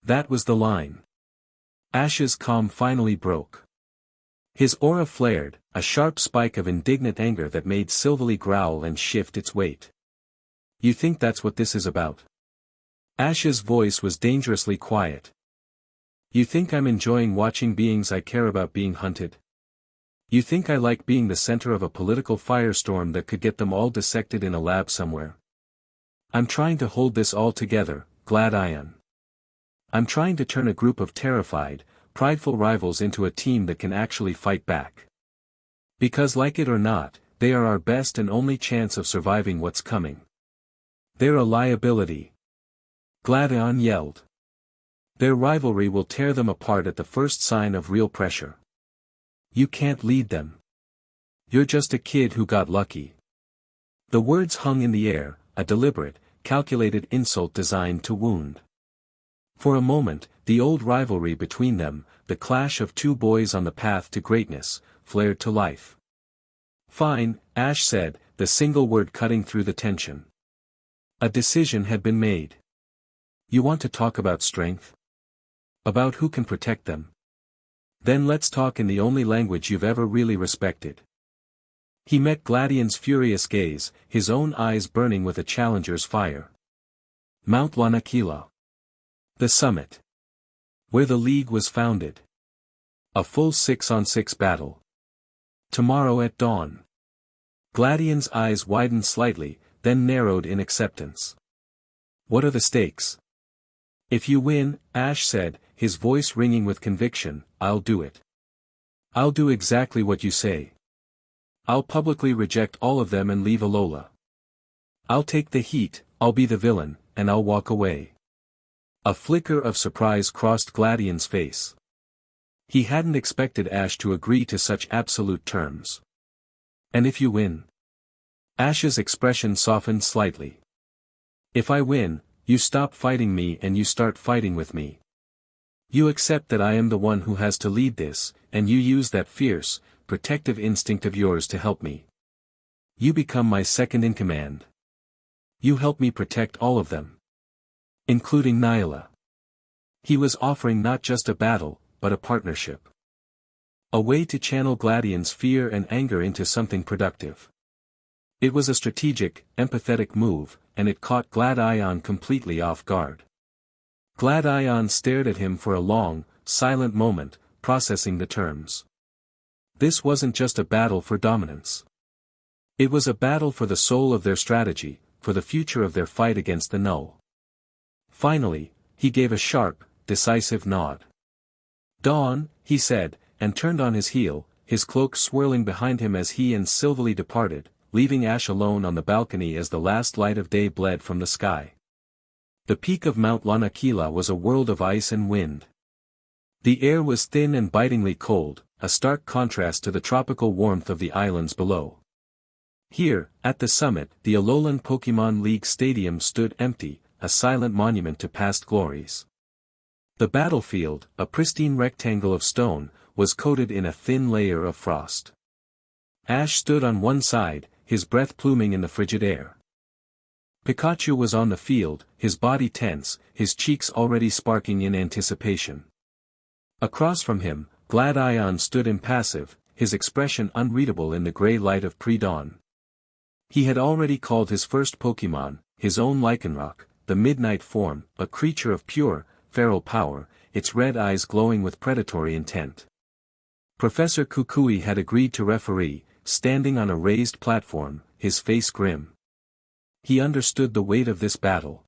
Speaker 1: That was the line. Ash's calm finally broke. His aura flared, a sharp spike of indignant anger that made Silverly growl and shift its weight. "You think that's what this is about?" Ash's voice was dangerously quiet. "You think I'm enjoying watching beings I care about being hunted? You think I like being the center of a political firestorm that could get them all dissected in a lab somewhere? I'm trying to hold this all together, Gladion. I'm trying to turn a group of terrified, prideful rivals into a team that can actually fight back. Because like it or not, they are our best and only chance of surviving what's coming. They're a liability. Gladion yelled. Their rivalry will tear them apart at the first sign of real pressure. You can't lead them. You're just a kid who got lucky. The words hung in the air, a deliberate, calculated insult designed to wound. For a moment, the old rivalry between them, the clash of two boys on the path to greatness, flared to life. Fine, Ash said, the single word cutting through the tension. A decision had been made. You want to talk about strength? About who can protect them? Then let's talk in the only language you've ever really respected. He met Gladion's furious gaze, his own eyes burning with a challenger's fire. Mount Lanakila. The summit. Where the League was founded. A full 6-on-6 battle. Tomorrow at dawn. Gladion's eyes widened slightly, then narrowed in acceptance. What are the stakes? If you win, Ash said, his voice ringing with conviction, I'll do it. I'll do exactly what you say. I'll publicly reject all of them and leave Alola. I'll take the heat, I'll be the villain, and I'll walk away. A flicker of surprise crossed Gladion's face. He hadn't expected Ash to agree to such absolute terms. And if you win? Ash's expression softened slightly. If I win, you stop fighting me and you start fighting with me. You accept that I am the one who has to lead this, and you use that fierce, protective instinct of yours to help me. You become my second in command. You help me protect all of them. Including Nyla. He was offering not just a battle, but a partnership. A way to channel Gladion's fear and anger into something productive. It was a strategic, empathetic move, and it caught Gladion completely off guard. Gladion stared at him for a long, silent moment, processing the terms. This wasn't just a battle for dominance. It was a battle for the soul of their strategy, for the future of their fight against the Null. Finally, he gave a sharp, decisive nod. Dawn, he said, and turned on his heel, his cloak swirling behind him as he and Sylvie departed, leaving Ash alone on the balcony as the last light of day bled from the sky. The peak of Mount Lanakila was a world of ice and wind. The air was thin and bitingly cold, a stark contrast to the tropical warmth of the islands below. Here, at the summit, the Alolan Pokemon League Stadium stood empty, a silent monument to past glories. The battlefield, a pristine rectangle of stone, was coated in a thin layer of frost. Ash stood on one side, his breath pluming in the frigid air. Pikachu was on the field, his body tense, his cheeks already sparking in anticipation. Across from him, Gladion stood impassive, his expression unreadable in the gray light of pre-dawn. He had already called his first Pokemon, his own Lycanroc, the midnight form, a creature of pure, feral power, its red eyes glowing with predatory intent. Professor Kukui had agreed to referee, standing on a raised platform, his face grim. He understood the weight of this battle.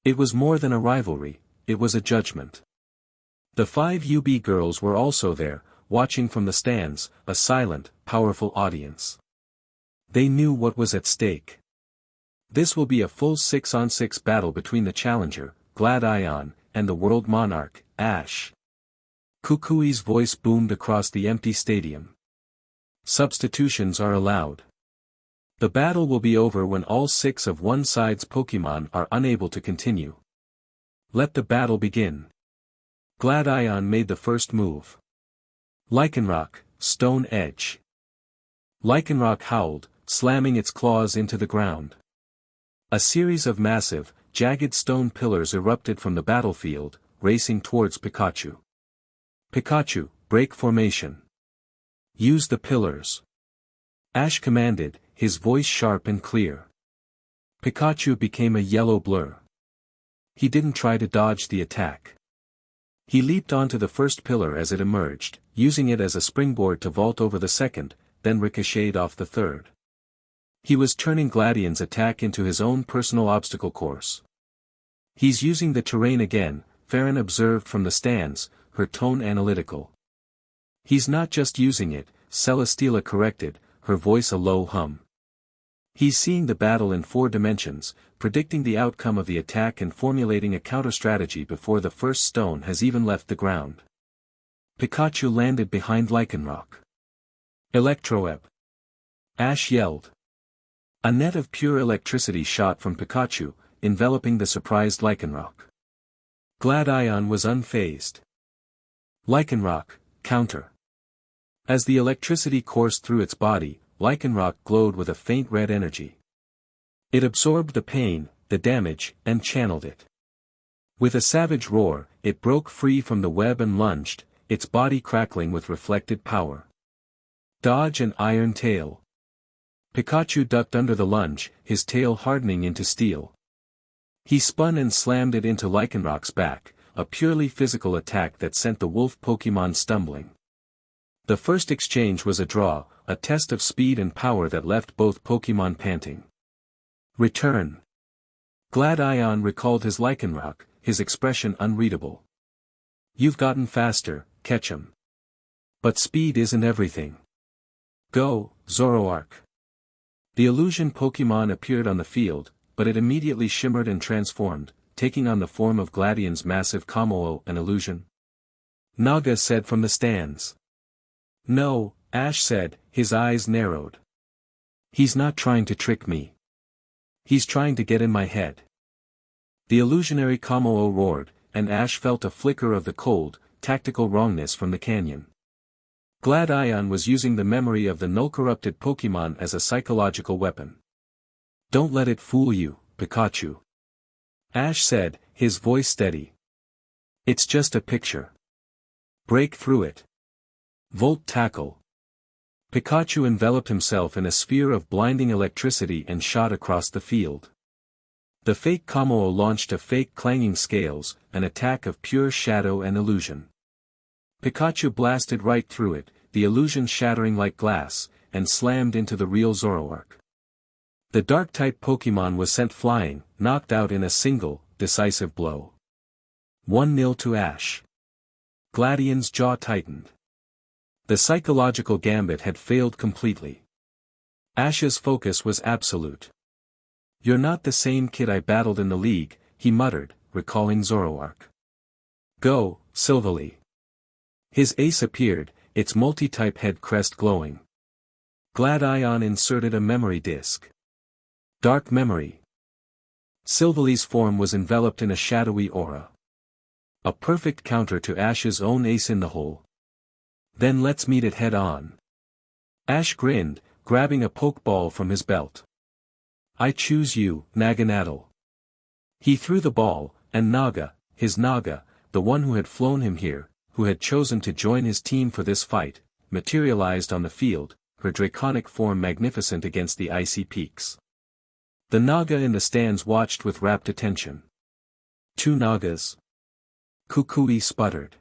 Speaker 1: It was more than a rivalry, it was a judgment. The 5 UB girls were also there, watching from the stands, a silent, powerful audience. They knew what was at stake. This will be a full 6-on-6 battle between the challenger, Gladion, and the world monarch, Ash. Kukui's voice boomed across the empty stadium. Substitutions are allowed. The battle will be over when all 6 of one side's Pokemon are unable to continue. Let the battle begin. Gladion made the first move. Lycanroc, Stone Edge. Lycanroc howled, slamming its claws into the ground. A series of massive, jagged stone pillars erupted from the battlefield, racing towards Pikachu. Pikachu, break formation. Use the pillars. Ash commanded, his voice sharp and clear. Pikachu became a yellow blur. He didn't try to dodge the attack. He leaped onto the first pillar as it emerged, using it as a springboard to vault over the second, then ricocheted off the third. He was turning Gladion's attack into his own personal obstacle course. He's using the terrain again, Farron observed from the stands, her tone analytical. He's not just using it, Celesteela corrected, her voice a low hum. He's seeing the battle in 4 dimensions, predicting the outcome of the attack and formulating a counter-strategy before the first stone has even left the ground. Pikachu landed behind Lycanroc. Electroweb! Ash yelled. A net of pure electricity shot from Pikachu, enveloping the surprised Lycanroc. Gladion was unfazed. Lycanroc, counter. As the electricity coursed through its body, Lycanroc glowed with a faint red energy. It absorbed the pain, the damage, and channeled it. With a savage roar, it broke free from the web and lunged, its body crackling with reflected power. Dodge and Iron Tail. Pikachu ducked under the lunge, his tail hardening into steel. He spun and slammed it into Lycanroc's back, a purely physical attack that sent the wolf Pokémon stumbling. The first exchange was a draw, a test of speed and power that left both Pokémon panting. Return. Gladion recalled his Lycanroc, his expression unreadable. You've gotten faster, Ketchum. But speed isn't everything. Go, Zoroark. The illusion Pokémon appeared on the field, but it immediately shimmered and transformed, taking on the form of Gladion's massive Kommo-o, an illusion. Naga said from the stands. No, Ash said, his eyes narrowed. He's not trying to trick me. He's trying to get in my head. The illusionary Kommo-o roared, and Ash felt a flicker of the cold, tactical wrongness from the canyon. Gladion was using the memory of the null-corrupted Pokémon as a psychological weapon. Don't let it fool you, Pikachu. Ash said, his voice steady. It's just a picture. Break through it. Volt Tackle. Pikachu enveloped himself in a sphere of blinding electricity and shot across the field. The fake Kommo-o launched a fake clanging scales, an attack of pure shadow and illusion. Pikachu blasted right through it, the illusion shattering like glass, and slammed into the real Zoroark. The Dark-type Pokémon was sent flying, knocked out in a single, decisive blow. 1-0 to Ash. Gladion's jaw tightened. The psychological gambit had failed completely. Ash's focus was absolute. You're not the same kid I battled in the league, he muttered, recalling Zoroark. Go, Silvally. His ace appeared, its multi-type head crest glowing. Gladion inserted a memory disk. Dark memory. Silvally's form was enveloped in a shadowy aura. A perfect counter to Ash's own ace in the hole. Then let's meet it head-on. Ash grinned, grabbing a pokeball from his belt. I choose you, Naganadel. He threw the ball, and Naga, his Naga, the one who had flown him here, who had chosen to join his team for this fight, materialized on the field, her draconic form magnificent against the icy peaks. The Naga in the stands watched with rapt attention. 2 Nagas. Kukui sputtered.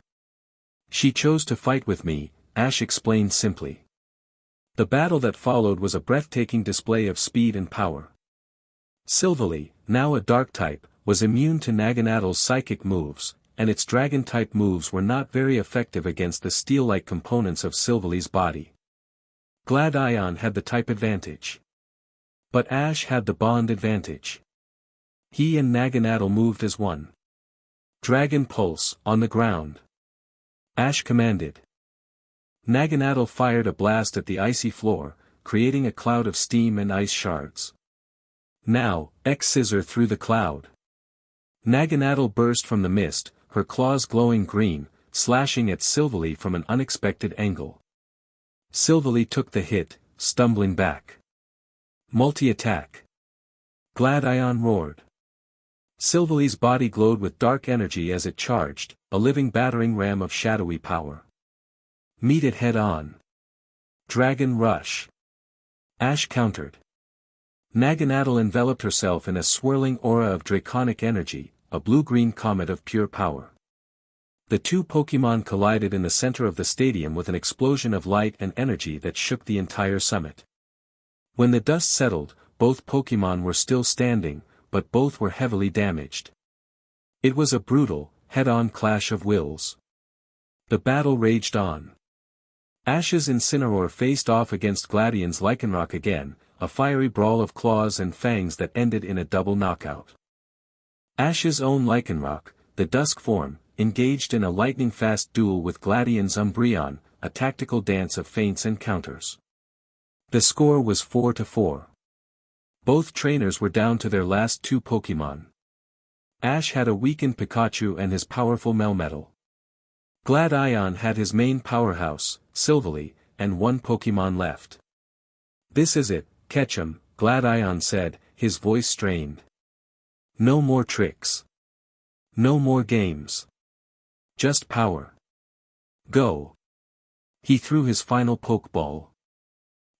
Speaker 1: She chose to fight with me, Ash explained simply. The battle that followed was a breathtaking display of speed and power. Silvally, now a dark type, was immune to Naganadel's psychic moves, and its dragon-type moves were not very effective against the steel-like components of Silvally's body. Gladion had the type advantage. But Ash had the bond advantage. He and Naganadel moved as one. Dragon Pulse, on the ground. Ash commanded. Naganadel fired a blast at the icy floor, creating a cloud of steam and ice shards. Now, X-Scissor through the cloud. Naganadel burst from the mist, her claws glowing green, slashing at Silvally from an unexpected angle. Silvally took the hit, stumbling back. Multi-attack. Gladion roared. Silvally's body glowed with dark energy as it charged, a living battering ram of shadowy power. Meet it head-on. Dragon Rush. Ash countered. Naganadel enveloped herself in a swirling aura of draconic energy, a blue-green comet of pure power. The 2 Pokémon collided in the center of the stadium with an explosion of light and energy that shook the entire summit. When the dust settled, both Pokémon were still standing, but both were heavily damaged. It was a brutal, head-on clash of wills. The battle raged on. Ash's Incineroar faced off against Gladion's Lycanroc again, a fiery brawl of claws and fangs that ended in a double knockout. Ash's own Lycanroc, the dusk form, engaged in a lightning-fast duel with Gladian's Umbreon, a tactical dance of feints and counters. The score was 4-4. Both trainers were down to their last two Pokémon. Ash had a weakened Pikachu and his powerful Melmetal. Gladion had his main powerhouse, Silvally, and one Pokémon left. "This is it, Ketchum," Gladion said, his voice strained. "No more tricks. No more games. Just power. Go." He threw his final Pokeball.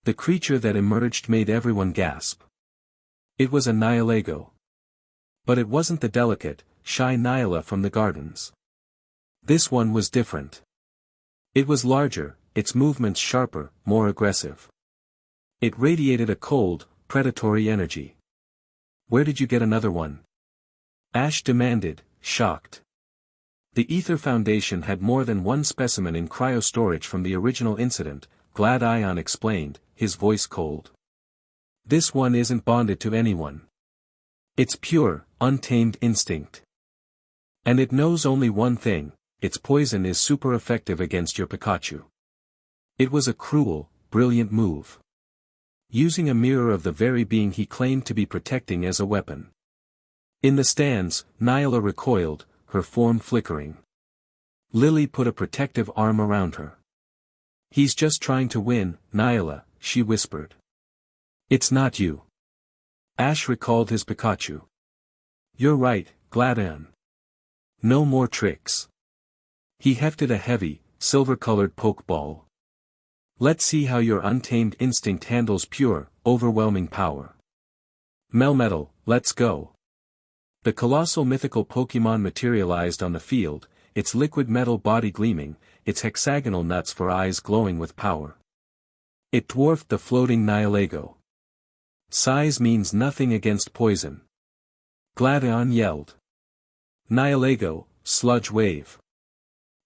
Speaker 1: The creature that emerged made everyone gasp. It was a Nihilego. But it wasn't the delicate, shy Nyla from the gardens. This one was different. It was larger, its movements sharper, more aggressive. It radiated a cold, predatory energy. "Where did you get another one?" Ash demanded, shocked. The Ether Foundation had more than one specimen in cryo-storage from the original incident, Gladion explained, his voice cold. "This one isn't bonded to anyone. It's pure, untamed instinct. And it knows only one thing: its poison is super effective against your Pikachu." It was a cruel, brilliant move. Using a mirror of the very being he claimed to be protecting as a weapon. In the stands, Nyla recoiled, her form flickering. Lily put a protective arm around her. "He's just trying to win, Nyla," she whispered. "It's not you." Ash recalled his Pikachu. "You're right, Gladion. No more tricks." He hefted a heavy, silver-colored Pokeball. "Let's see how your untamed instinct handles pure, overwhelming power. Melmetal, let's go." The colossal mythical Pokémon materialized on the field, its liquid metal body gleaming, its hexagonal nuts for eyes glowing with power. It dwarfed the floating Nihilego. "Size means nothing against poison," Gladion yelled. "Nihilego, sludge wave."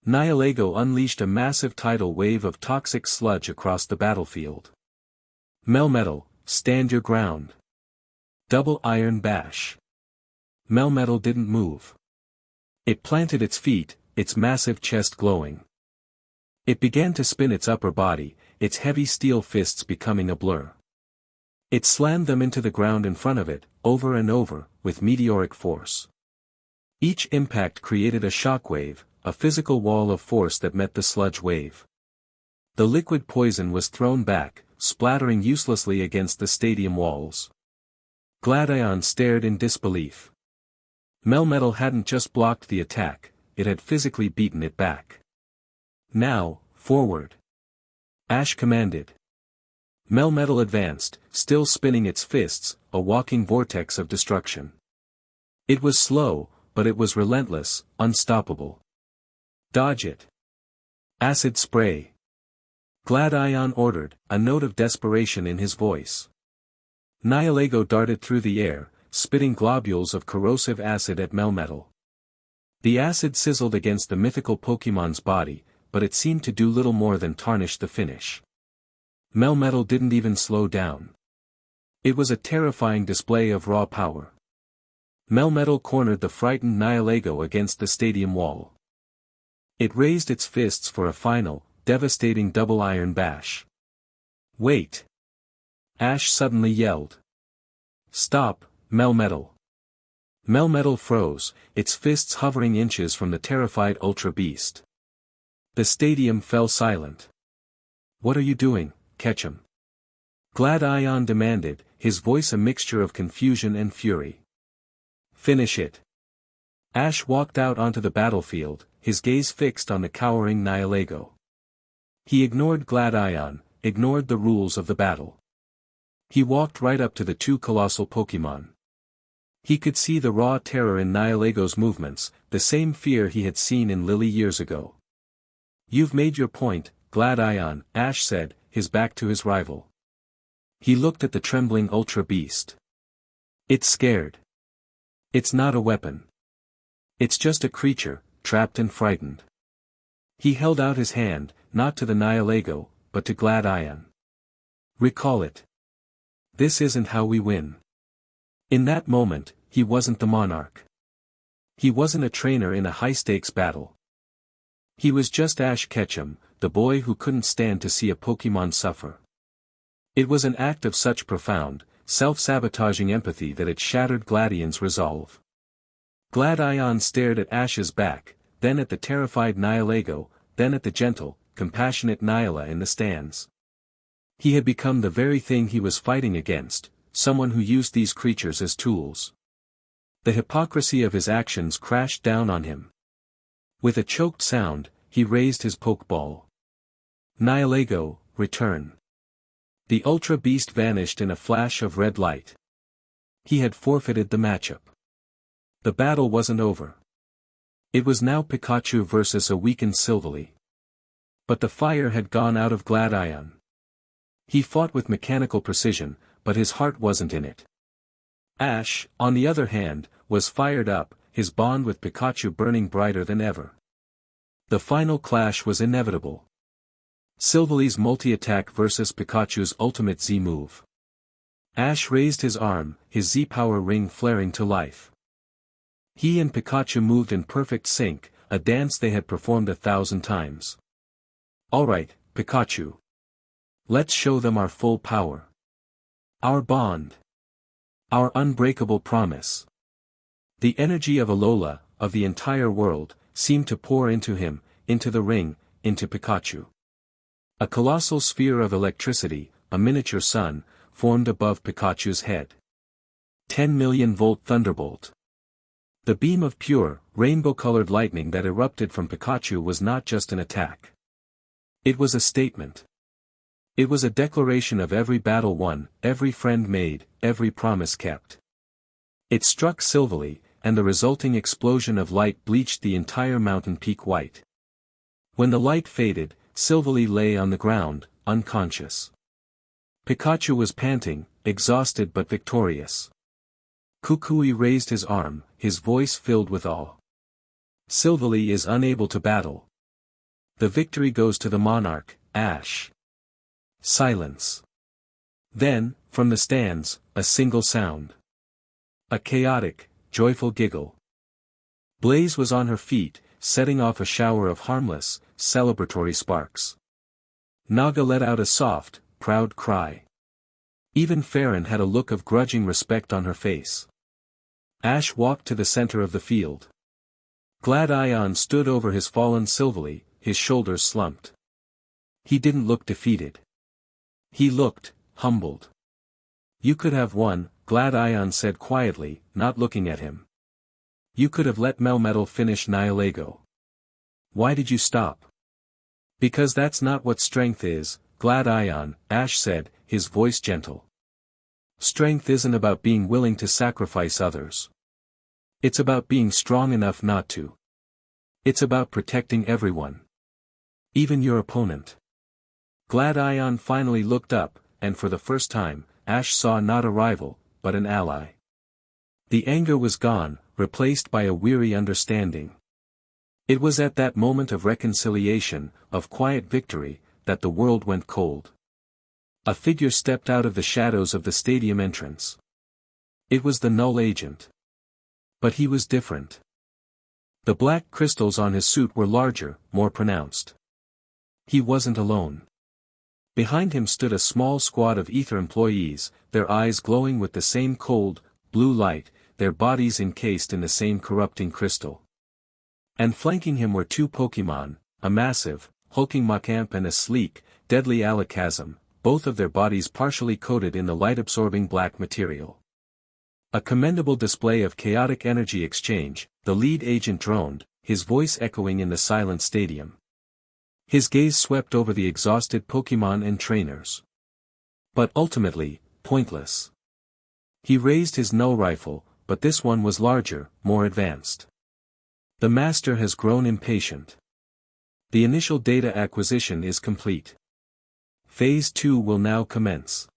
Speaker 1: Nihilego unleashed a massive tidal wave of toxic sludge across the battlefield. "Melmetal, stand your ground." Double Iron Bash. Melmetal didn't move. It planted its feet, its massive chest glowing. It began to spin its upper body, its heavy steel fists becoming a blur. It slammed them into the ground in front of it, over and over, with meteoric force. Each impact created a shockwave, a physical wall of force that met the sludge wave. The liquid poison was thrown back, splattering uselessly against the stadium walls. Gladion stared in disbelief. Melmetal hadn't just blocked the attack, it had physically beaten it back. "Now, forward!" Ash commanded. Melmetal advanced, still spinning its fists, a walking vortex of destruction. It was slow, but it was relentless, unstoppable. "Dodge it!" "Acid spray!" Gladion ordered, a note of desperation in his voice. Nihilego darted through the air, spitting globules of corrosive acid at Melmetal. The acid sizzled against the mythical Pokémon's body, but it seemed to do little more than tarnish the finish. Melmetal didn't even slow down. It was a terrifying display of raw power. Melmetal cornered the frightened Nihilego against the stadium wall. It raised its fists for a final, devastating double iron bash. "Wait!" Ash suddenly yelled. "Stop, Melmetal!" Melmetal froze, its fists hovering inches from the terrified Ultra Beast. The stadium fell silent. "What are you doing, Ketchum?" Gladion demanded, his voice a mixture of confusion and fury. "Finish it." Ash walked out onto the battlefield, his gaze fixed on the cowering Nihilego. He ignored Gladion, ignored the rules of the battle. He walked right up to the two colossal Pokémon. He could see the raw terror in Nihilego's movements, the same fear he had seen in Lily years ago. "You've made your point, Gladion," Ash said, his back to his rival. He looked at the trembling Ultra Beast. "It's scared. It's not a weapon. It's just a creature, trapped and frightened." He held out his hand, not to the Nihilego, but to Gladion. "Recall it." This isn't how we win. In that moment, he wasn't the monarch. He wasn't a trainer in a high-stakes battle. He was just Ash Ketchum, the boy who couldn't stand to see a Pokémon suffer. It was an act of such profound, self-sabotaging empathy that it shattered Gladion's resolve. Gladion stared at Ash's back, then at the terrified Nihilego, then at the gentle, compassionate Nyla in the stands. He had become the very thing he was fighting against, someone who used these creatures as tools. The hypocrisy of his actions crashed down on him. With a choked sound, he raised his Pokeball. Nihilego, return. The Ultra Beast vanished in a flash of red light. He had forfeited the matchup. The battle wasn't over. It was now Pikachu versus a weakened Silvally. But the fire had gone out of Gladion. He fought with mechanical precision, but his heart wasn't in it. Ash, on the other hand, was fired up, his bond with Pikachu burning brighter than ever. The final clash was inevitable. Silvally's multi-attack versus Pikachu's ultimate Z-move. Ash raised his arm, his Z-power ring flaring to life. He and Pikachu moved in perfect sync, a dance they had performed 1,000 times. Alright, Pikachu. Let's show them our full power. Our bond. Our unbreakable promise. The energy of Alola, of the entire world, seemed to pour into him, into the ring, into Pikachu. A colossal sphere of electricity, a miniature sun, formed above Pikachu's head. 10 million volt thunderbolt. The beam of pure, rainbow-colored lightning that erupted from Pikachu was not just an attack. It was a statement. It was a declaration of every battle won, every friend made, every promise kept. It struck Silvally, and the resulting explosion of light bleached the entire mountain peak white. When the light faded, Silvally lay on the ground, unconscious. Pikachu was panting, exhausted but victorious. Kukui raised his arm, his voice filled with awe. Silvally is unable to battle. The victory goes to the monarch, Ash. Silence. Then, from the stands, a single sound. A chaotic, joyful giggle. Blaze was on her feet, setting off a shower of harmless, celebratory sparks. Naga let out a soft, proud cry. Even Farron had a look of grudging respect on her face. Ash walked to the center of the field. Gladion stood over his fallen Silvally, his shoulders slumped. He didn't look defeated. He looked humbled. You could have won, Gladion said quietly, not looking at him. You could have let Melmetal finish Nihilego. Why did you stop? Because that's not what strength is, Gladion, Ash said, his voice gentle. Strength isn't about being willing to sacrifice others. It's about being strong enough not to. It's about protecting everyone. Even your opponent. Gladion finally looked up, and for the first time, Ash saw not a rival, but an ally. The anger was gone, replaced by a weary understanding. It was at that moment of reconciliation, of quiet victory, that the world went cold. A figure stepped out of the shadows of the stadium entrance. It was the Null Agent. But he was different. The black crystals on his suit were larger, more pronounced. He wasn't alone. Behind him stood a small squad of Ether employees, their eyes glowing with the same cold, blue light, their bodies encased in the same corrupting crystal. And flanking him were two Pokémon, a massive, hulking Machamp and a sleek, deadly Alakazam, both of their bodies partially coated in the light-absorbing black material. A commendable display of chaotic energy exchange, the lead agent droned, his voice echoing in the silent stadium. His gaze swept over the exhausted Pokémon and trainers. But ultimately, pointless. He raised his Null rifle, but this one was larger, more advanced. The master has grown impatient. The initial data acquisition is complete. Phase 2 will now commence.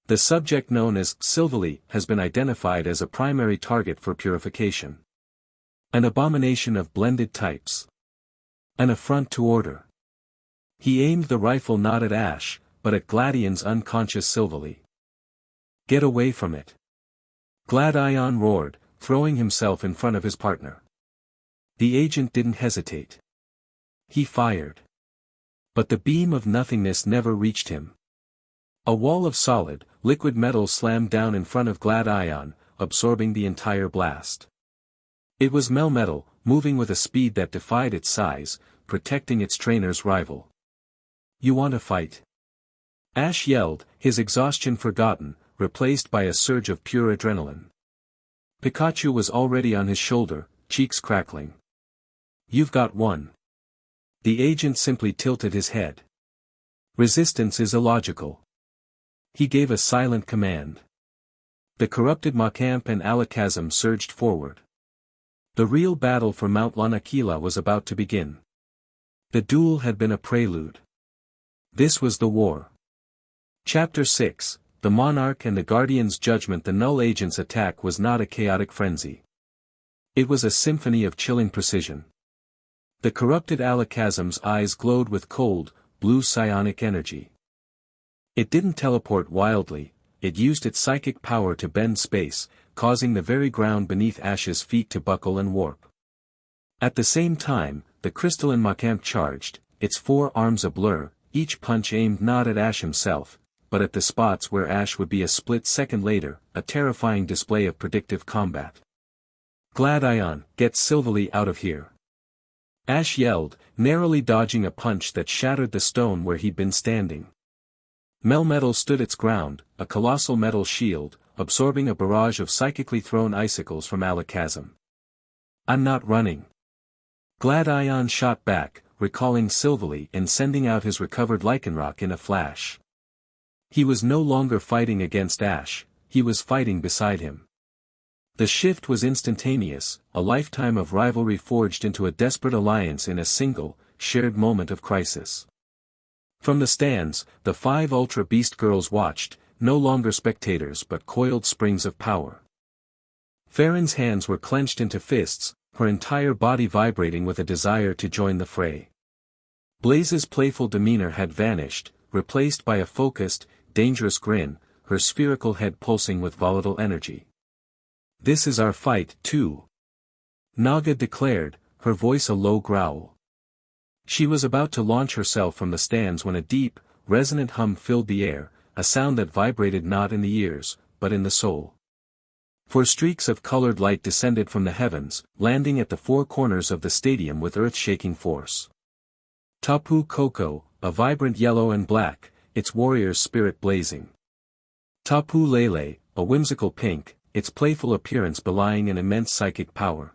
Speaker 1: The subject known as Silvally has been identified as a primary target for purification. An abomination of blended types. An affront to order. He aimed the rifle not at Ash, but at Gladion's unconscious Silvally. Get away from it. Gladion roared, throwing himself in front of his partner. The agent didn't hesitate. He fired. But the beam of nothingness never reached him. A wall of solid, liquid metal slammed down in front of Gladion, absorbing the entire blast. It was Melmetal, moving with a speed that defied its size, protecting its trainer's rival. You want to fight? Ash yelled, his exhaustion forgotten, replaced by a surge of pure adrenaline. Pikachu was already on his shoulder, cheeks crackling. You've got one. The agent simply tilted his head. Resistance is illogical. He gave a silent command. The corrupted Machamp and Alakazam surged forward. The real battle for Mount Lanakila was about to begin. The duel had been a prelude. This was the war. Chapter 6, The Monarch and the Guardian's Judgment. The Null Agent's attack was not a chaotic frenzy. It was a symphony of chilling precision. The corrupted Alakazam's eyes glowed with cold, blue psionic energy. It didn't teleport wildly, it used its psychic power to bend space, causing the very ground beneath Ash's feet to buckle and warp. At the same time, the crystalline Machamp charged, its four arms a blur, each punch aimed not at Ash himself, but at the spots where Ash would be a split second later, a terrifying display of predictive combat. Gladion, get Silvally out of here. Ash yelled, narrowly dodging a punch that shattered the stone where he'd been standing. Melmetal stood its ground, a colossal metal shield, absorbing a barrage of psychically thrown icicles from Alakazam. I'm not running. Gladion shot back, recalling Silvally and sending out his recovered Lycanroc in a flash. He was no longer fighting against Ash, he was fighting beside him. The shift was instantaneous, a lifetime of rivalry forged into a desperate alliance in a single, shared moment of crisis. From the stands, the 5 Ultra Beast girls watched, no longer spectators but coiled springs of power. Farron's hands were clenched into fists, her entire body vibrating with a desire to join the fray. Blaze's playful demeanor had vanished, replaced by a focused, dangerous grin, her spherical head pulsing with volatile energy. This is our fight, too. Naga declared, her voice a low growl. She was about to launch herself from the stands when a deep, resonant hum filled the air, a sound that vibrated not in the ears, but in the soul. For streaks of colored light descended from the heavens, landing at the 4 corners of the stadium with earth-shaking force. Tapu Koko, a vibrant yellow and black, its warrior's spirit blazing. Tapu Lele, a whimsical pink, its playful appearance belying an immense psychic power.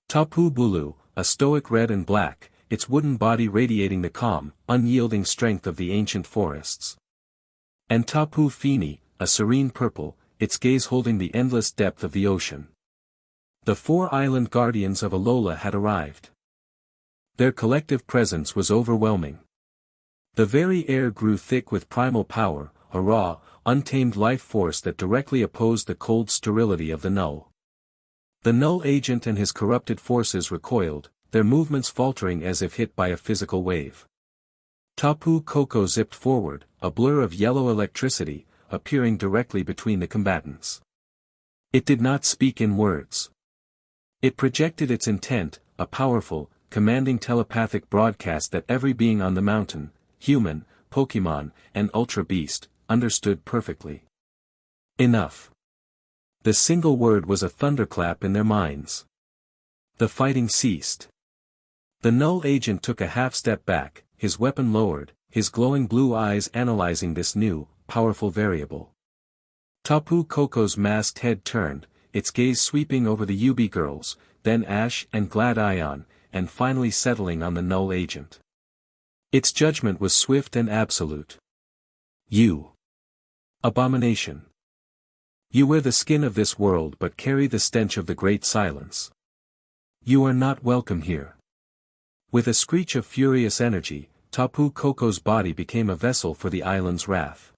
Speaker 1: Tapu Bulu, a stoic red and black, its wooden body radiating the calm, unyielding strength of the ancient forests. And Tapu Fini, a serene purple, its gaze holding the endless depth of the ocean. The 4 island guardians of Alola had arrived. Their collective presence was overwhelming. The very air grew thick with primal power, a raw, untamed life force that directly opposed the cold sterility of the Null. The Null Agent and his corrupted forces recoiled, their movements faltering as if hit by a physical wave. Tapu Koko zipped forward, a blur of yellow electricity, appearing directly between the combatants. It did not speak in words. It projected its intent, a powerful, commanding telepathic broadcast that every being on the mountain, human, Pokemon, and Ultra Beast, understood perfectly. Enough. The single word was a thunderclap in their minds. The fighting ceased. The Null Agent took a half step back, his weapon lowered, his glowing blue eyes analyzing this new, powerful variable. Tapu Koko's masked head turned, its gaze sweeping over the UB girls, then Ash and Gladion, and finally settling on the Null Agent. Its judgment was swift and absolute. You. Abomination. You wear the skin of this world but carry the stench of the Great Silence. You are not welcome here. With a screech of furious energy, Tapu Koko's body became a vessel for the island's wrath.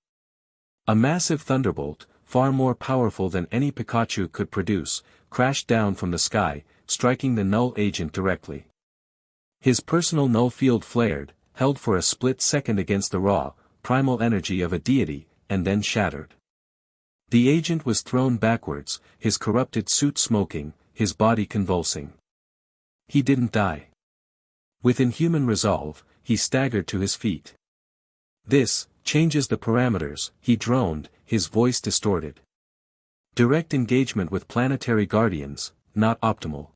Speaker 1: A massive thunderbolt, far more powerful than any Pikachu could produce, crashed down from the sky, striking the Null Agent directly. His personal null field flared, held for a split second against the raw, primal energy of a deity, and then shattered. The agent was thrown backwards, his corrupted suit smoking, his body convulsing. He didn't die. With inhuman resolve, he staggered to his feet. "This changes the parameters," he droned, his voice distorted. "Direct engagement with planetary guardians, not optimal."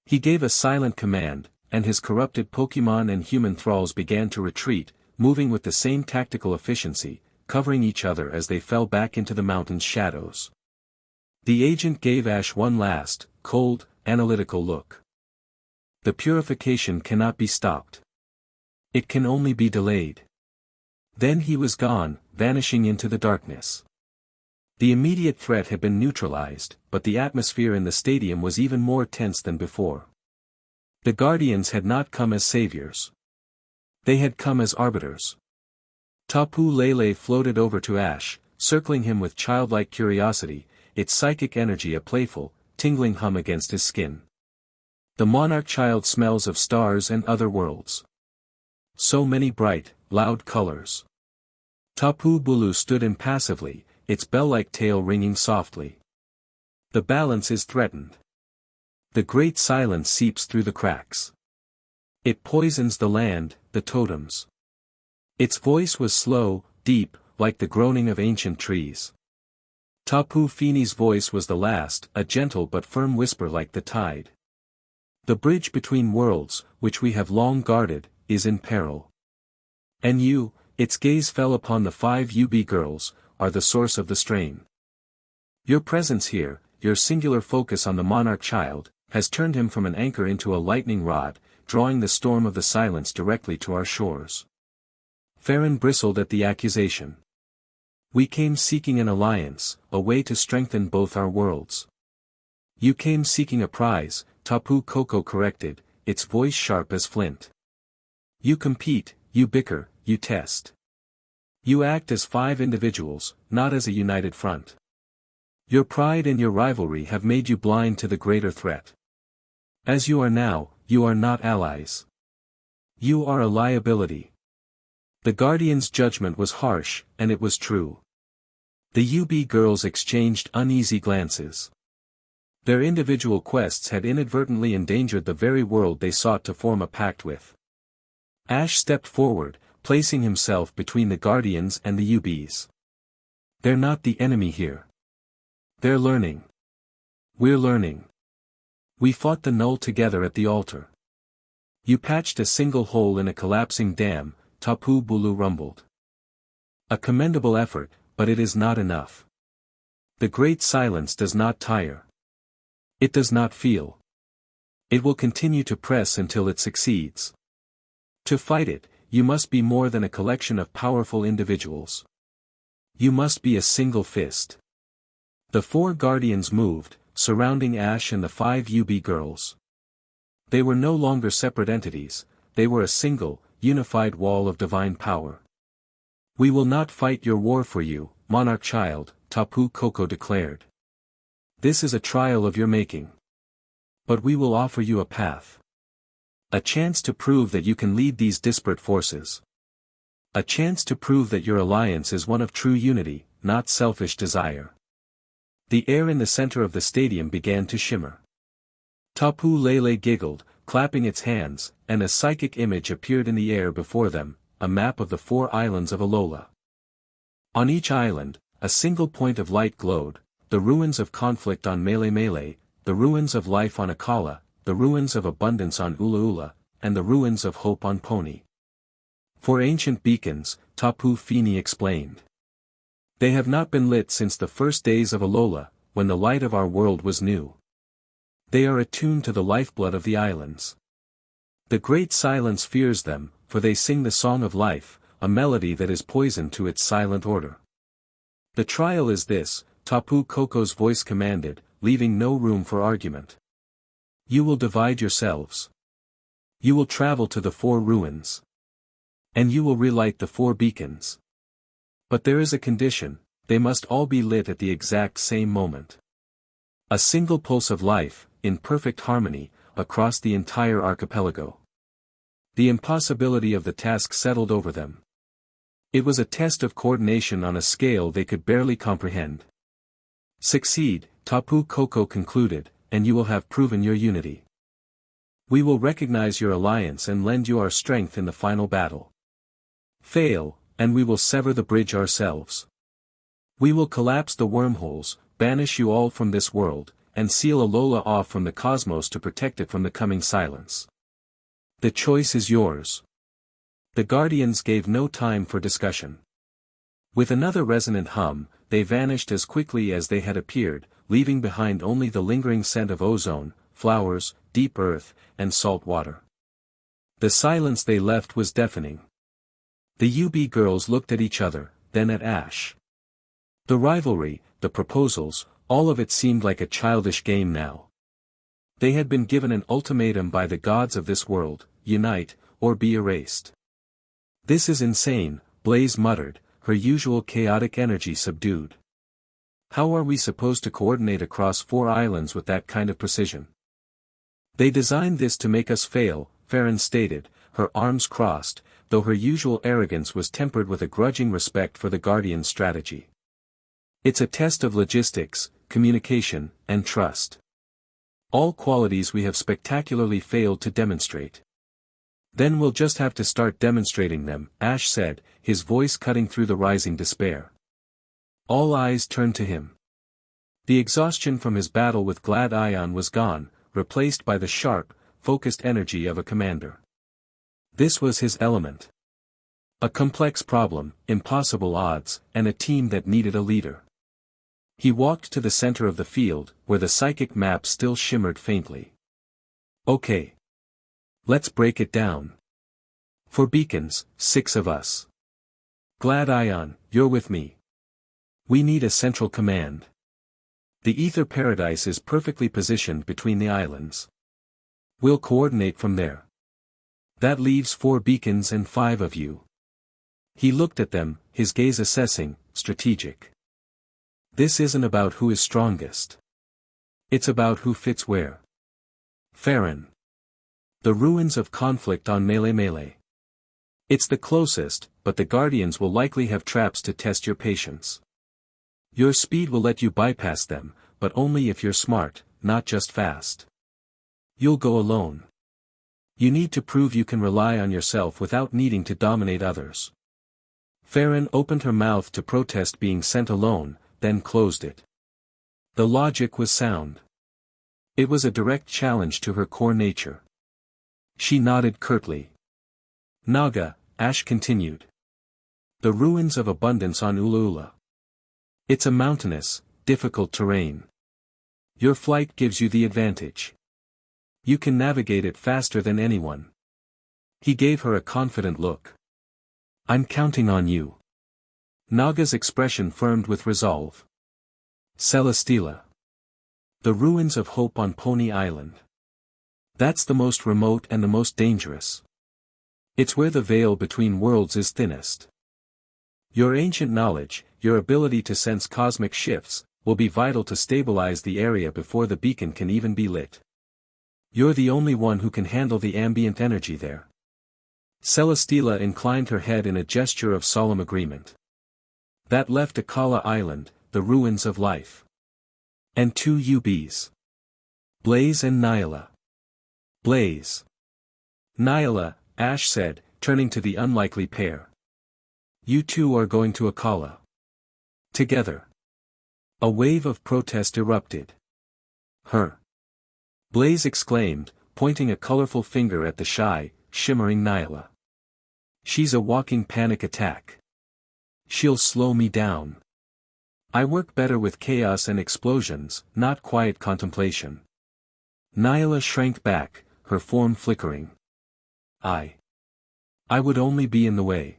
Speaker 1: He gave a silent command, and his corrupted Pokémon and human thralls began to retreat, moving with the same tactical efficiency, covering each other as they fell back into the mountain's shadows. The agent gave Ash one last, cold, analytical look. The purification cannot be stopped. It can only be delayed. Then he was gone, vanishing into the darkness. The immediate threat had been neutralized, but the atmosphere in the stadium was even more tense than before. The Guardians had not come as saviors. They had come as arbiters. Tapu Lele floated over to Ash, circling him with childlike curiosity, its psychic energy a playful, tingling hum against his skin. The monarch child smells of stars and other worlds. So many bright, loud colors. Tapu Bulu stood impassively, its bell-like tail ringing softly. The balance is threatened. The great silence seeps through the cracks. It poisons the land, the totems. Its voice was slow, deep, like the groaning of ancient trees. Tapu Fini's voice was the last, a gentle but firm whisper like the tide. The bridge between worlds, which we have long guarded, is in peril. And you, its gaze fell upon the 5 UB girls, are the source of the strain. Your presence here, your singular focus on the monarch child, has turned him from an anchor into a lightning rod, drawing the storm of the silence directly to our shores. Farron bristled at the accusation. We came seeking an alliance, a way to strengthen both our worlds. You came seeking a prize, Tapu Koko corrected, its voice sharp as flint. You compete, you bicker, you test. You act as 5 individuals, not as a united front. Your pride and your rivalry have made you blind to the greater threat. As you are now, you are not allies. You are a liability. The Guardian's judgment was harsh, and it was true. The UB girls exchanged uneasy glances. Their individual quests had inadvertently endangered the very world they sought to form a pact with. Ash stepped forward, placing himself between the Guardians and the UBs. They're not the enemy here. They're learning. We're learning. We fought the null together at the altar. You patched a single hole in a collapsing dam, Tapu Bulu rumbled. A commendable effort, but it is not enough. The great silence does not tire. It does not feel. It will continue to press until it succeeds. To fight it, you must be more than a collection of powerful individuals. You must be a single fist. The 4 Guardians moved, surrounding Ash and the 5 UB girls. They were no longer separate entities, they were a single, unified wall of divine power. We will not fight your war for you, monarch child, Tapu Koko declared. This is a trial of your making. But we will offer you a path. A chance to prove that you can lead these disparate forces. A chance to prove that your alliance is one of true unity, not selfish desire. The air in the center of the stadium began to shimmer. Tapu Lele giggled, clapping its hands, and a psychic image appeared in the air before them, a map of the 4 islands of Alola. On each island, a single point of light glowed, the ruins of conflict on Mele Mele, the ruins of life on Akala, the ruins of abundance on Ula Ula, and the ruins of hope on Pony. 4 ancient beacons, Tapu Fini explained. They have not been lit since the first days of Alola, when the light of our world was new. They are attuned to the lifeblood of the islands. The great silence fears them, for they sing the song of life, a melody that is poison to its silent order. The trial is this, Tapu Koko's voice commanded, leaving no room for argument. You will divide yourselves. You will travel to the 4 ruins. And you will relight the 4 beacons. But there is a condition, they must all be lit at the exact same moment. A single pulse of life, in perfect harmony, across the entire archipelago. The impossibility of the task settled over them. It was a test of coordination on a scale they could barely comprehend. Succeed, Tapu Koko concluded, and you will have proven your unity. We will recognize your alliance and lend you our strength in the final battle. Fail, and we will sever the bridge ourselves. We will collapse the wormholes, banish you all from this world, and seal Alola off from the cosmos to protect it from the coming silence. The choice is yours. The Guardians gave no time for discussion. With another resonant hum, they vanished as quickly as they had appeared, leaving behind only the lingering scent of ozone, flowers, deep earth, and salt water. The silence they left was deafening. The UB girls looked at each other, then at Ash. The rivalry, the proposals, all of it seemed like a childish game now. They had been given an ultimatum by the gods of this world: unite, or be erased. This is insane, Blaze muttered, her usual chaotic energy subdued. How are we supposed to coordinate across 4 islands with that kind of precision? They designed this to make us fail, Farron stated, her arms crossed, though her usual arrogance was tempered with a grudging respect for the Guardian's strategy. It's a test of logistics, communication, and trust. All qualities we have spectacularly failed to demonstrate. Then we'll just have to start demonstrating them, Ash said, his voice cutting through the rising despair. All eyes turned to him. The exhaustion from his battle with Glad Ion was gone, replaced by the sharp, focused energy of a commander. This was his element. A complex problem, impossible odds, and a team that needed a leader. He walked to the center of the field, where the psychic map still shimmered faintly. Okay. Let's break it down. For beacons, 6 of us. Glad Ion, you're with me. We need a central command. The Ether Paradise is perfectly positioned between the islands. We'll coordinate from there. That leaves 4 beacons and 5 of you. He looked at them, his gaze assessing, strategic. This isn't about who is strongest. It's about who fits where. Farron. The ruins of conflict on Melee. It's the closest, but the Guardians will likely have traps to test your patience. Your speed will let you bypass them, but only if you're smart, not just fast. You'll go alone. You need to prove you can rely on yourself without needing to dominate others. Farron opened her mouth to protest being sent alone, then closed it. The logic was sound. It was a direct challenge to her core nature. She nodded curtly. Naga, Ash continued. The ruins of abundance on Alola. It's a mountainous, difficult terrain. Your flight gives you the advantage. You can navigate it faster than anyone. He gave her a confident look. I'm counting on you. Naga's expression firmed with resolve. Celesteela. The ruins of hope on Pony Island. That's the most remote and the most dangerous. It's where the veil between worlds is thinnest. Your ancient knowledge, your ability to sense cosmic shifts, will be vital to stabilize the area before the beacon can even be lit. You're the only one who can handle the ambient energy there. Celesteela inclined her head in a gesture of solemn agreement. That left Akala Island, the ruins of life. And 2 UBs. Blaze and Nyla. Blaze. Nyla, Ash said, turning to the unlikely pair. You 2 are going to Akala. Together. A wave of protest erupted. Her. Blaze exclaimed, pointing a colorful finger at the shy, shimmering Nyla. She's a walking panic attack. She'll slow me down. I work better with chaos and explosions, not quiet contemplation. Nyla shrank back, her form flickering. I would only be in the way.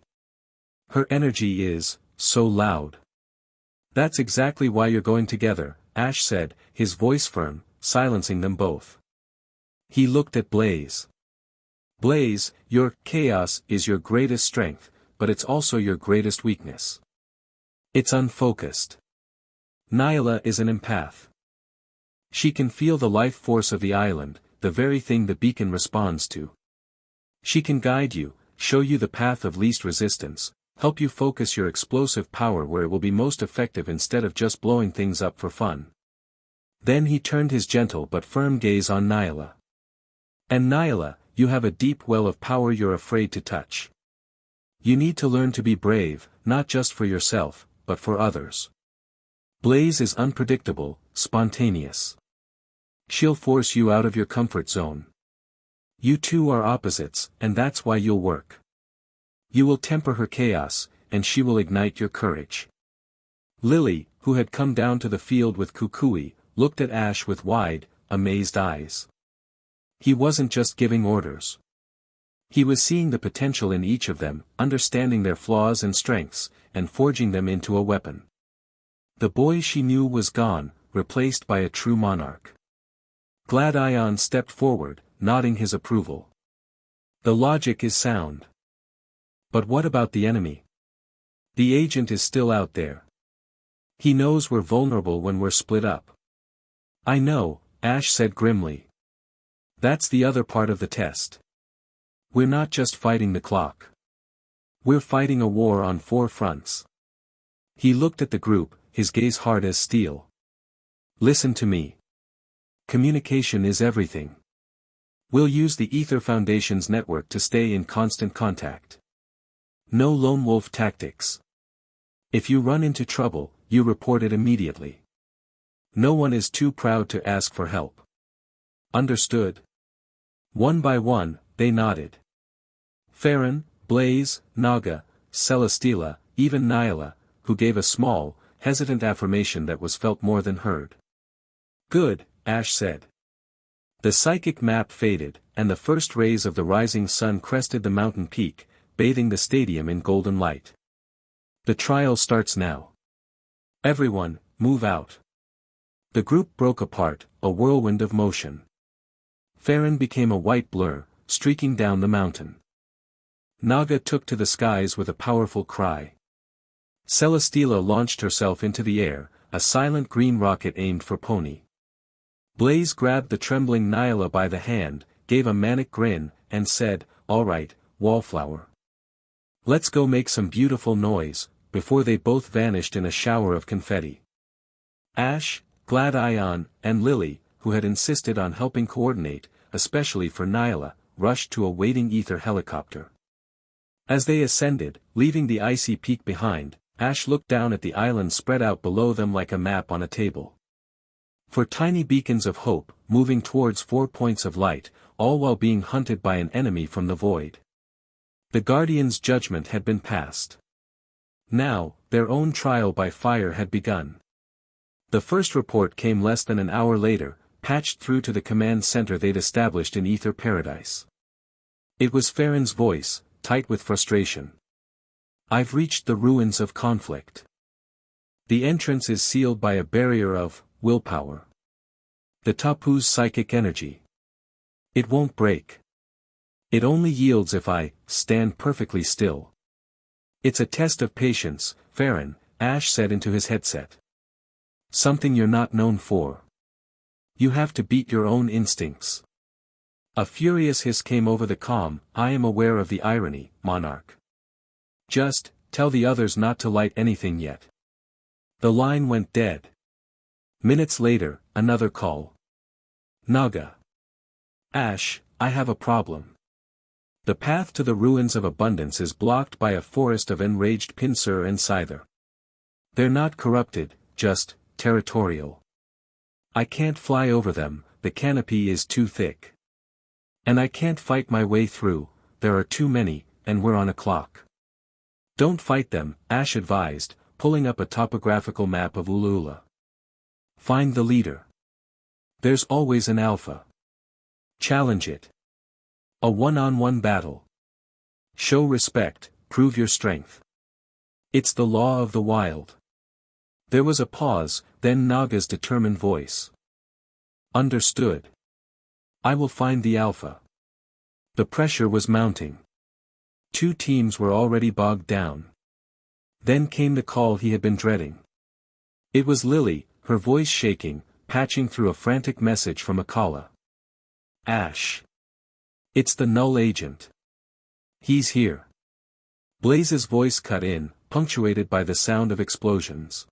Speaker 1: Her energy is so loud. That's exactly why you're going together, Ash said, his voice firm, silencing them both. He looked at Blaze. Blaze, your chaos is your greatest strength, but it's also your greatest weakness. It's unfocused. Nyla is an empath. She can feel the life force of the island, the very thing the beacon responds to. She can guide you, show you the path of least resistance, help you focus your explosive power where it will be most effective instead of just blowing things up for fun. Then he turned his gentle but firm gaze on Nyla. And Nyla, you have a deep well of power you're afraid to touch. You need to learn to be brave, not just for yourself, but for others. Blaze is unpredictable, spontaneous. She'll force you out of your comfort zone. You two are opposites, and that's why you'll work. You will temper her chaos, and she will ignite your courage. Lily, who had come down to the field with Kukui, looked at Ash with wide, amazed eyes. He wasn't just giving orders. He was seeing the potential in each of them, understanding their flaws and strengths, and forging them into a weapon. The boy she knew was gone, replaced by a true monarch. Gladion stepped forward, nodding his approval. The logic is sound. But what about the enemy? The agent is still out there. He knows we're vulnerable when we're split up. I know, Ash said grimly. That's the other part of the test. We're not just fighting the clock. We're fighting a war on 4 fronts. He looked at the group, his gaze hard as steel. Listen to me. Communication is everything. We'll use the Ether Foundation's network to stay in constant contact. No lone wolf tactics. If you run into trouble, you report it immediately. No one is too proud to ask for help. Understood? One by one, they nodded. Farron, Blaze, Naga, Celesteela, even Nyla, who gave a small, hesitant affirmation that was felt more than heard. Good, Ash said. The psychic map faded, and the first rays of the rising sun crested the mountain peak, bathing the stadium in golden light. The trial starts now. Everyone, move out. The group broke apart, a whirlwind of motion. Farron became a white blur, streaking down the mountain. Naga took to the skies with a powerful cry. Celesteela launched herself into the air, a silent green rocket aimed for Pony. Blaze grabbed the trembling Nyla by the hand, gave a manic grin, and said, "All right, Wallflower. Let's go make some beautiful noise," before they both vanished in a shower of confetti. Ash, Gladion, and Lily, who had insisted on helping coordinate, especially for Nyla, rushed to a waiting ether helicopter. As they ascended, leaving the icy peak behind, Ash looked down at the island spread out below them like a map on a table. 4 tiny beacons of hope, moving towards 4 points of light, all while being hunted by an enemy from the void. The Guardian's judgment had been passed. Now, their own trial by fire had begun. The first report came less than an hour later, patched through to the command center they'd established in Ether Paradise. It was Farron's voice, tight with frustration. "I've reached the ruins of conflict. The entrance is sealed by a barrier of willpower. The Tapu's psychic energy. It won't break. It only yields if I stand perfectly still. It's a test of patience, Farron," Ash said into his headset. "Something you're not known for. You have to beat your own instincts." A furious hiss came over the comm. "I am aware of the irony, Monarch. Just, tell the others not to light anything yet." The line went dead. Minutes later, another call. "Naga. Ash, I have a problem. The path to the ruins of abundance is blocked by a forest of enraged Pinsir and Scyther. They're not corrupted, just territorial. I can't fly over them, the canopy is too thick. And I can't fight my way through, there are too many, and we're on a clock." "Don't fight them," Ash advised, pulling up a topographical map of Ulula. "Find the leader. There's always an alpha. Challenge it. A one-on-one battle. Show respect, prove your strength. It's the law of the wild." There was a pause, then Naga's determined voice. "Understood. I will find the alpha." The pressure was mounting. 2 teams were already bogged down. Then came the call he had been dreading. It was Lily, her voice shaking, patching through a frantic message from Akala. "Ash. It's the Null Agent. He's here." Blaze's voice cut in, punctuated by the sound of explosions.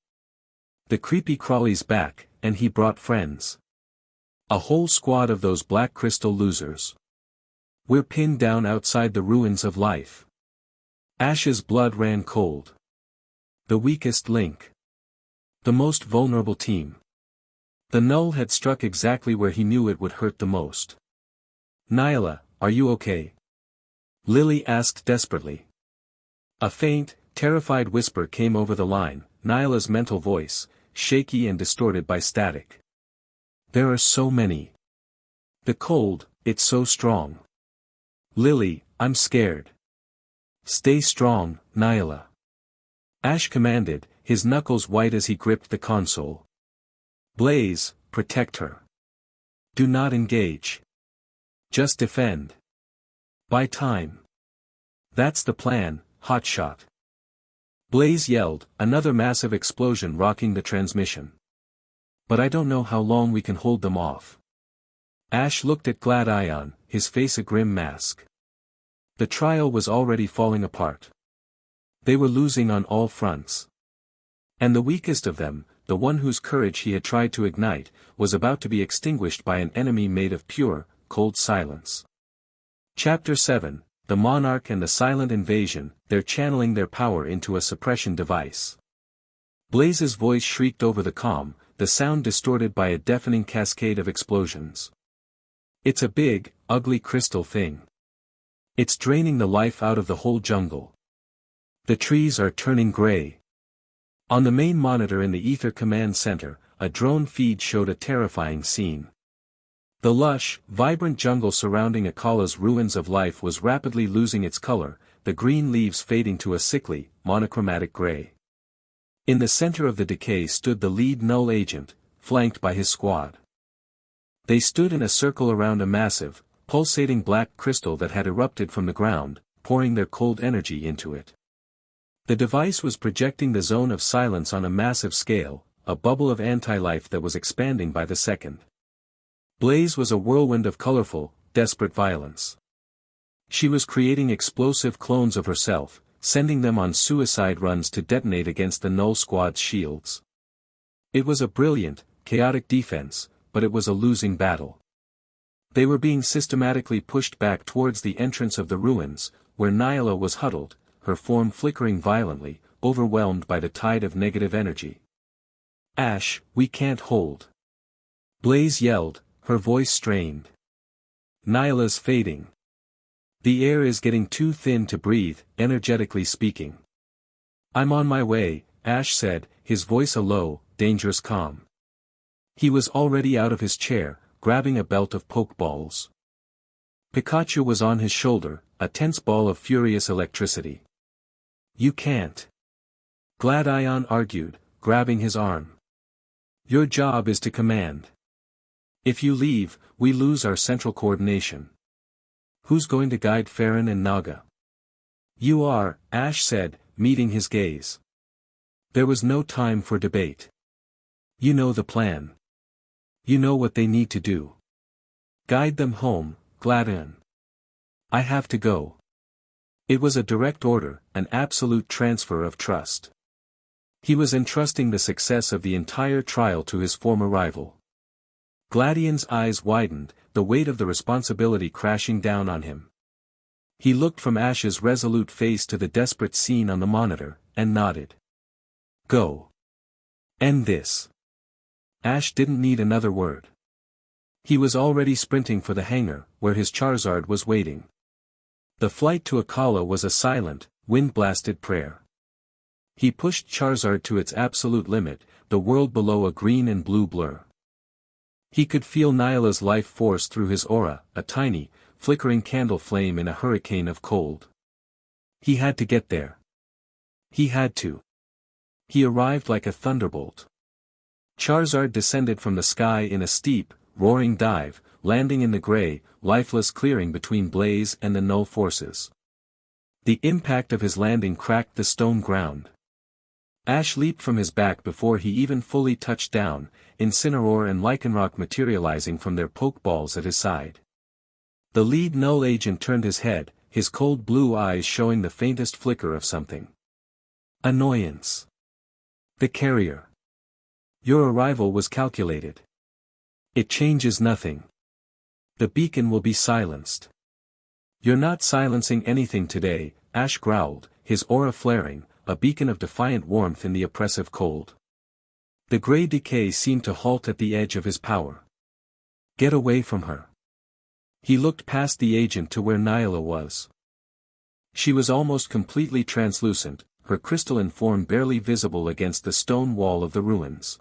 Speaker 1: The creepy crawly's back, and he brought friends. A whole squad of those black crystal losers. We're pinned down outside the ruins of life. Ash's blood ran cold. The weakest link. The most vulnerable team. The null had struck exactly where he knew it would hurt the most. Nyla, are you okay? Lily asked desperately. A faint, terrified whisper came over the line, Nyla's mental voice, shaky and distorted by static. There are so many. The cold, it's so strong. Lily, I'm scared. Stay strong, Nyla. Ash commanded, his knuckles white as he gripped the console. Blaze, protect her. Do not engage. Just defend. Buy time. That's the plan, hotshot. Blaze yelled, another massive explosion rocking the transmission. But I don't know how long we can hold them off. Ash looked at Gladion, his face a grim mask. The trial was already falling apart. They were losing on all fronts. And the weakest of them, the one whose courage he had tried to ignite, was about to be extinguished by an enemy made of pure, cold silence. Chapter 7, The Monarch and the Silent Invasion. They're channeling their power into a suppression device. Blaze's voice shrieked over the comm, the sound distorted by a deafening cascade of explosions. It's a big, ugly crystal thing. It's draining the life out of the whole jungle. The trees are turning gray. On the main monitor in the Ether Command Center, a drone feed showed a terrifying scene. The lush, vibrant jungle surrounding Akala's ruins of life was rapidly losing its color, the green leaves fading to a sickly, monochromatic gray. In the center of the decay stood the lead null agent, flanked by his squad. They stood in a circle around a massive, pulsating black crystal that had erupted from the ground, pouring their cold energy into it. The device was projecting the zone of silence on a massive scale, a bubble of anti-life that was expanding by the second. Blaze was a whirlwind of colorful, desperate violence. She was creating explosive clones of herself, sending them on suicide runs to detonate against the Null Squad's shields. It was a brilliant, chaotic defense, but it was a losing battle. They were being systematically pushed back towards the entrance of the ruins, where Nyla was huddled, her form flickering violently, overwhelmed by the tide of negative energy. Ash, we can't hold. Blaze yelled, her voice strained. Nyla's fading. The air is getting too thin to breathe, energetically speaking. I'm on my way, Ash said, his voice a low, dangerous calm. He was already out of his chair, grabbing a belt of pokeballs. Pikachu was on his shoulder, a tense ball of furious electricity. You can't. Gladion argued, grabbing his arm. Your job is to command. If you leave, we lose our central coordination. Who's going to guide Farron and Naga? You are, Ash said, meeting his gaze. There was no time for debate. You know the plan. You know what they need to do. Guide them home, Gladion. I have to go. It was a direct order, an absolute transfer of trust. He was entrusting the success of the entire trial to his former rival. Gladion's eyes widened, the weight of the responsibility crashing down on him. He looked from Ash's resolute face to the desperate scene on the monitor, and nodded. Go. End this. Ash didn't need another word. He was already sprinting for the hangar, where his Charizard was waiting. The flight to Akala was a silent, wind-blasted prayer. He pushed Charizard to its absolute limit, the world below a green and blue blur. He could feel Nyla's life force through his aura, a tiny, flickering candle flame in a hurricane of cold. He had to get there. He had to. He arrived like a thunderbolt. Charizard descended from the sky in a steep, roaring dive, landing in the gray, lifeless clearing between Blaze and the Null forces. The impact of his landing cracked the stone ground. Ash leaped from his back before he even fully touched down, Incineroar and Lycanroc materializing from their pokeballs at his side. The lead Null agent turned his head, his cold blue eyes showing the faintest flicker of something. Annoyance. The carrier. Your arrival was calculated. It changes nothing. The beacon will be silenced. You're not silencing anything today, Ash growled, his aura flaring, a beacon of defiant warmth in the oppressive cold. The gray decay seemed to halt at the edge of his power. Get away from her. He looked past the agent to where Nyla was. She was almost completely translucent, her crystalline form barely visible against the stone wall of the ruins.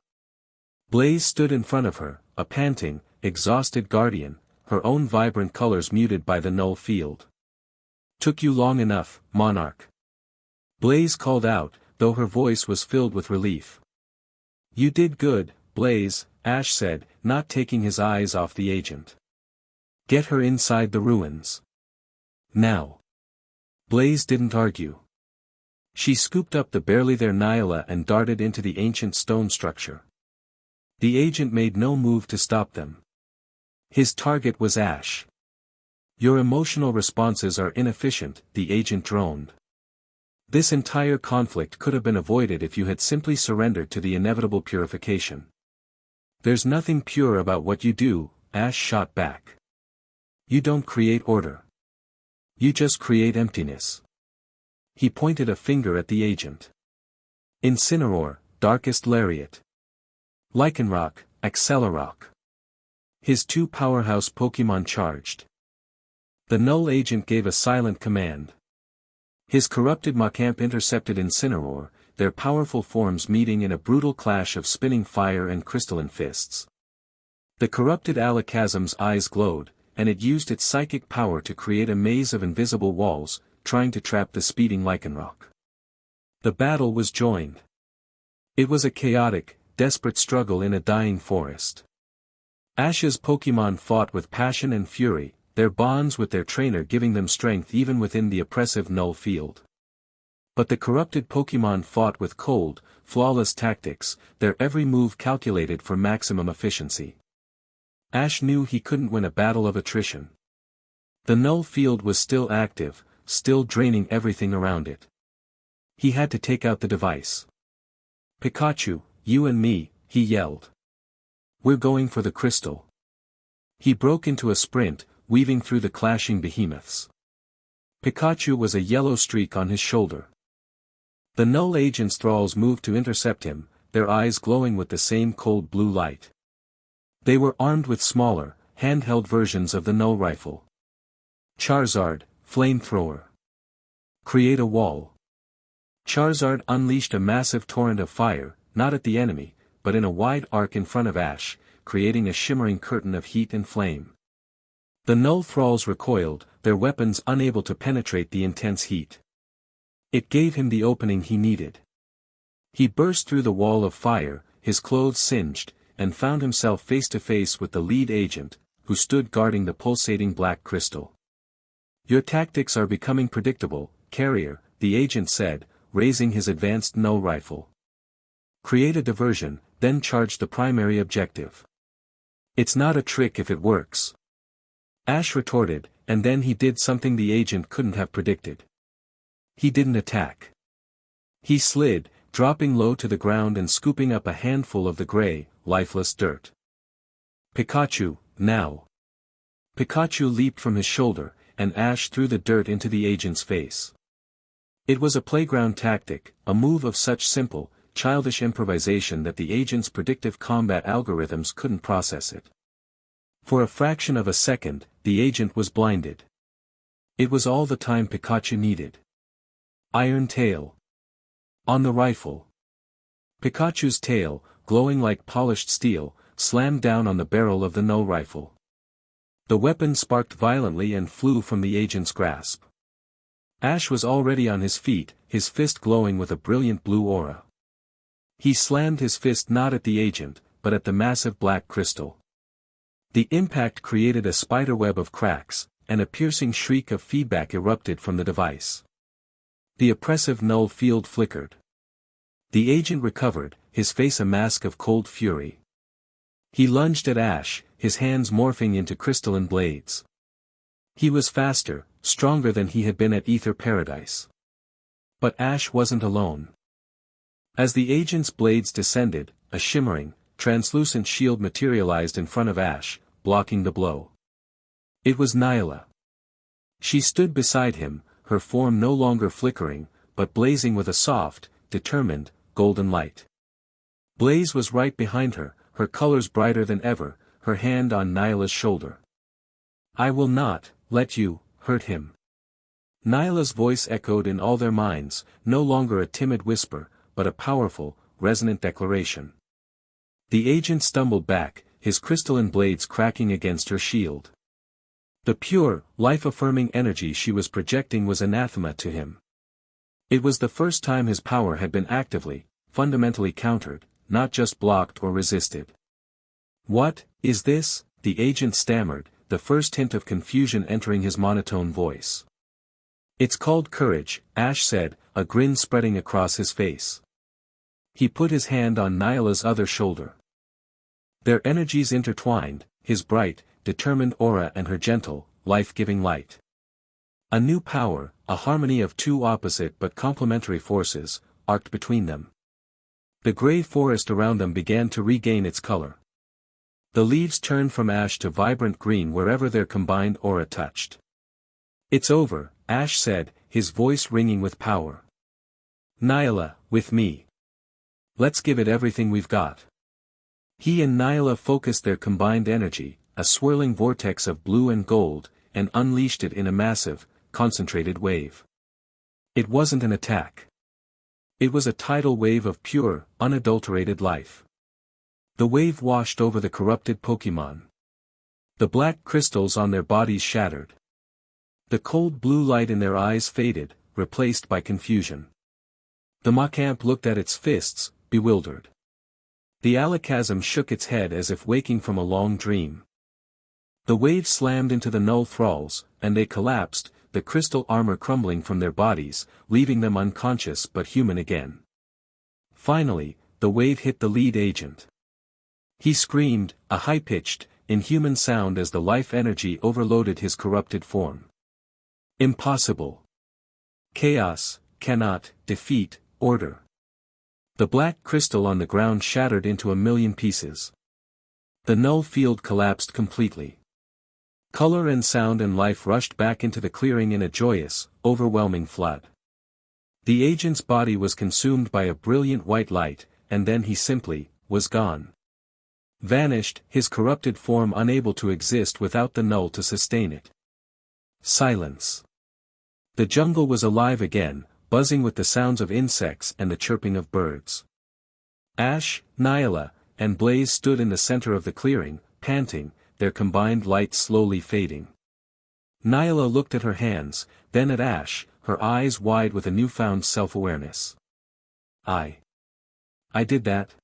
Speaker 1: Blaze stood in front of her, a panting, exhausted guardian, her own vibrant colors muted by the null field. Took you long enough, Monarch. Blaze called out, though her voice was filled with relief. You did good, Blaze, Ash said, not taking his eyes off the agent. Get her inside the ruins. Now. Blaze didn't argue. She scooped up the barely there Nyla and darted into the ancient stone structure. The agent made no move to stop them. His target was Ash. Your emotional responses are inefficient, the agent droned. This entire conflict could have been avoided if you had simply surrendered to the inevitable purification. There's nothing pure about what you do, Ash shot back. You don't create order. You just create emptiness. He pointed a finger at the agent. Incineroar, Darkest Lariat. Lycanroc, Accelerock. His two powerhouse Pokémon charged. The null agent gave a silent command. His corrupted Machamp intercepted Incineroar, their powerful forms meeting in a brutal clash of spinning fire and crystalline fists. The corrupted Alakazam's eyes glowed, and it used its psychic power to create a maze of invisible walls, trying to trap the speeding Lycanroc. The battle was joined. It was a chaotic, desperate struggle in a dying forest. Ash's Pokémon fought with passion and fury, their bonds with their trainer giving them strength even within the oppressive null field. But the corrupted Pokémon fought with cold, flawless tactics, their every move calculated for maximum efficiency. Ash knew he couldn't win a battle of attrition. The null field was still active, still draining everything around it. He had to take out the device. Pikachu, you and me, he yelled. We're going for the crystal. He broke into a sprint, weaving through the clashing behemoths. Pikachu was a yellow streak on his shoulder. The null agent's thralls moved to intercept him, their eyes glowing with the same cold blue light. They were armed with smaller, handheld versions of the null rifle. Charizard, Flamethrower. Create a wall. Charizard unleashed a massive torrent of fire, not at the enemy, but in a wide arc in front of Ash, creating a shimmering curtain of heat and flame. The null thralls recoiled, their weapons unable to penetrate the intense heat. It gave him the opening he needed. He burst through the wall of fire, his clothes singed, and found himself face to face with the lead agent, who stood guarding the pulsating black crystal. Your tactics are becoming predictable, Carrier, the agent said, raising his advanced null rifle. Create a diversion, then charge the primary objective. It's not a trick if it works. Ash retorted, and then he did something the agent couldn't have predicted. He didn't attack. He slid, dropping low to the ground and scooping up a handful of the gray, lifeless dirt. Pikachu, now. Pikachu leaped from his shoulder, and Ash threw the dirt into the agent's face. It was a playground tactic, a move of such simple, childish improvisation that the agent's predictive combat algorithms couldn't process it. For a fraction of a second, the agent was blinded. It was all the time Pikachu needed. Iron Tail. On the rifle. Pikachu's tail, glowing like polished steel, slammed down on the barrel of the null rifle. The weapon sparked violently and flew from the agent's grasp. Ash was already on his feet, his fist glowing with a brilliant blue aura. He slammed his fist not at the agent, but at the massive black crystal. The impact created a spiderweb of cracks, and a piercing shriek of feedback erupted from the device. The oppressive null field flickered. The agent recovered, his face a mask of cold fury. He lunged at Ash, his hands morphing into crystalline blades. He was faster, stronger than he had been at Ether Paradise. But Ash wasn't alone. As the agent's blades descended, a shimmering, translucent shield materialized in front of Ash, blocking the blow. It was Nyla. She stood beside him, her form no longer flickering, but blazing with a soft, determined, golden light. Blaze was right behind her, her colors brighter than ever, her hand on Nyla's shoulder. "I will not let you hurt him." Nyla's voice echoed in all their minds, no longer a timid whisper, but a powerful, resonant declaration. The agent stumbled back, his crystalline blades cracking against her shield. The pure, life-affirming energy she was projecting was anathema to him. It was the first time his power had been actively, fundamentally countered, not just blocked or resisted. "What is this?" the agent stammered, the first hint of confusion entering his monotone voice. "It's called courage," Ash said, a grin spreading across his face. He put his hand on Nyla's other shoulder. Their energies intertwined, his bright, determined aura and her gentle, life-giving light. A new power, a harmony of two opposite but complementary forces, arced between them. The gray forest around them began to regain its color. The leaves turned from ash to vibrant green wherever their combined aura touched. "It's over," Ash said, his voice ringing with power. "Nyla, with me. Let's give it everything we've got." He and Nyla focused their combined energy, a swirling vortex of blue and gold, and unleashed it in a massive, concentrated wave. It wasn't an attack. It was a tidal wave of pure, unadulterated life. The wave washed over the corrupted Pokémon. The black crystals on their bodies shattered. The cold blue light in their eyes faded, replaced by confusion. The Macamp looked at its fists, bewildered. The Alakazam shook its head as if waking from a long dream. The wave slammed into the Null Thralls, and they collapsed, the crystal armor crumbling from their bodies, leaving them unconscious but human again. Finally, the wave hit the lead agent. He screamed, a high-pitched, inhuman sound as the life energy overloaded his corrupted form. "Impossible. Chaos cannot defeat order." The black crystal on the ground shattered into a million pieces. The null field collapsed completely. Color and sound and life rushed back into the clearing in a joyous, overwhelming flood. The agent's body was consumed by a brilliant white light, and then he simply was gone. Vanished, his corrupted form unable to exist without the null to sustain it. Silence. The jungle was alive again, buzzing with the sounds of insects and the chirping of birds. Ash, Nyla, and Blaze stood in the center of the clearing, panting, their combined light slowly fading. Nyla looked at her hands, then at Ash, her eyes wide with a newfound self-awareness. I did that."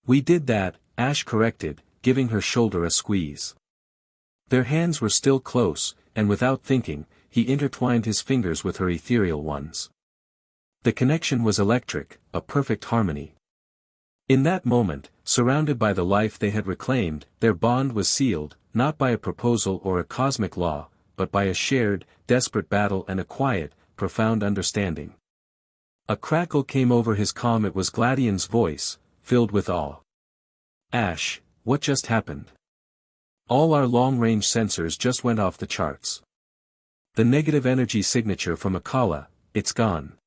Speaker 1: "We did that," Ash corrected, giving her shoulder a squeeze. Their hands were still close, and without thinking, he intertwined his fingers with her ethereal ones. The connection was electric, a perfect harmony. In that moment, surrounded by the life they had reclaimed, their bond was sealed, not by a proposal or a cosmic law, but by a shared, desperate battle and a quiet, profound understanding. A crackle came over his calm. It was Gladion's voice, filled with awe. "Ash, what just happened? All our long-range sensors just went off the charts. The negative energy signature from Akala, it's gone."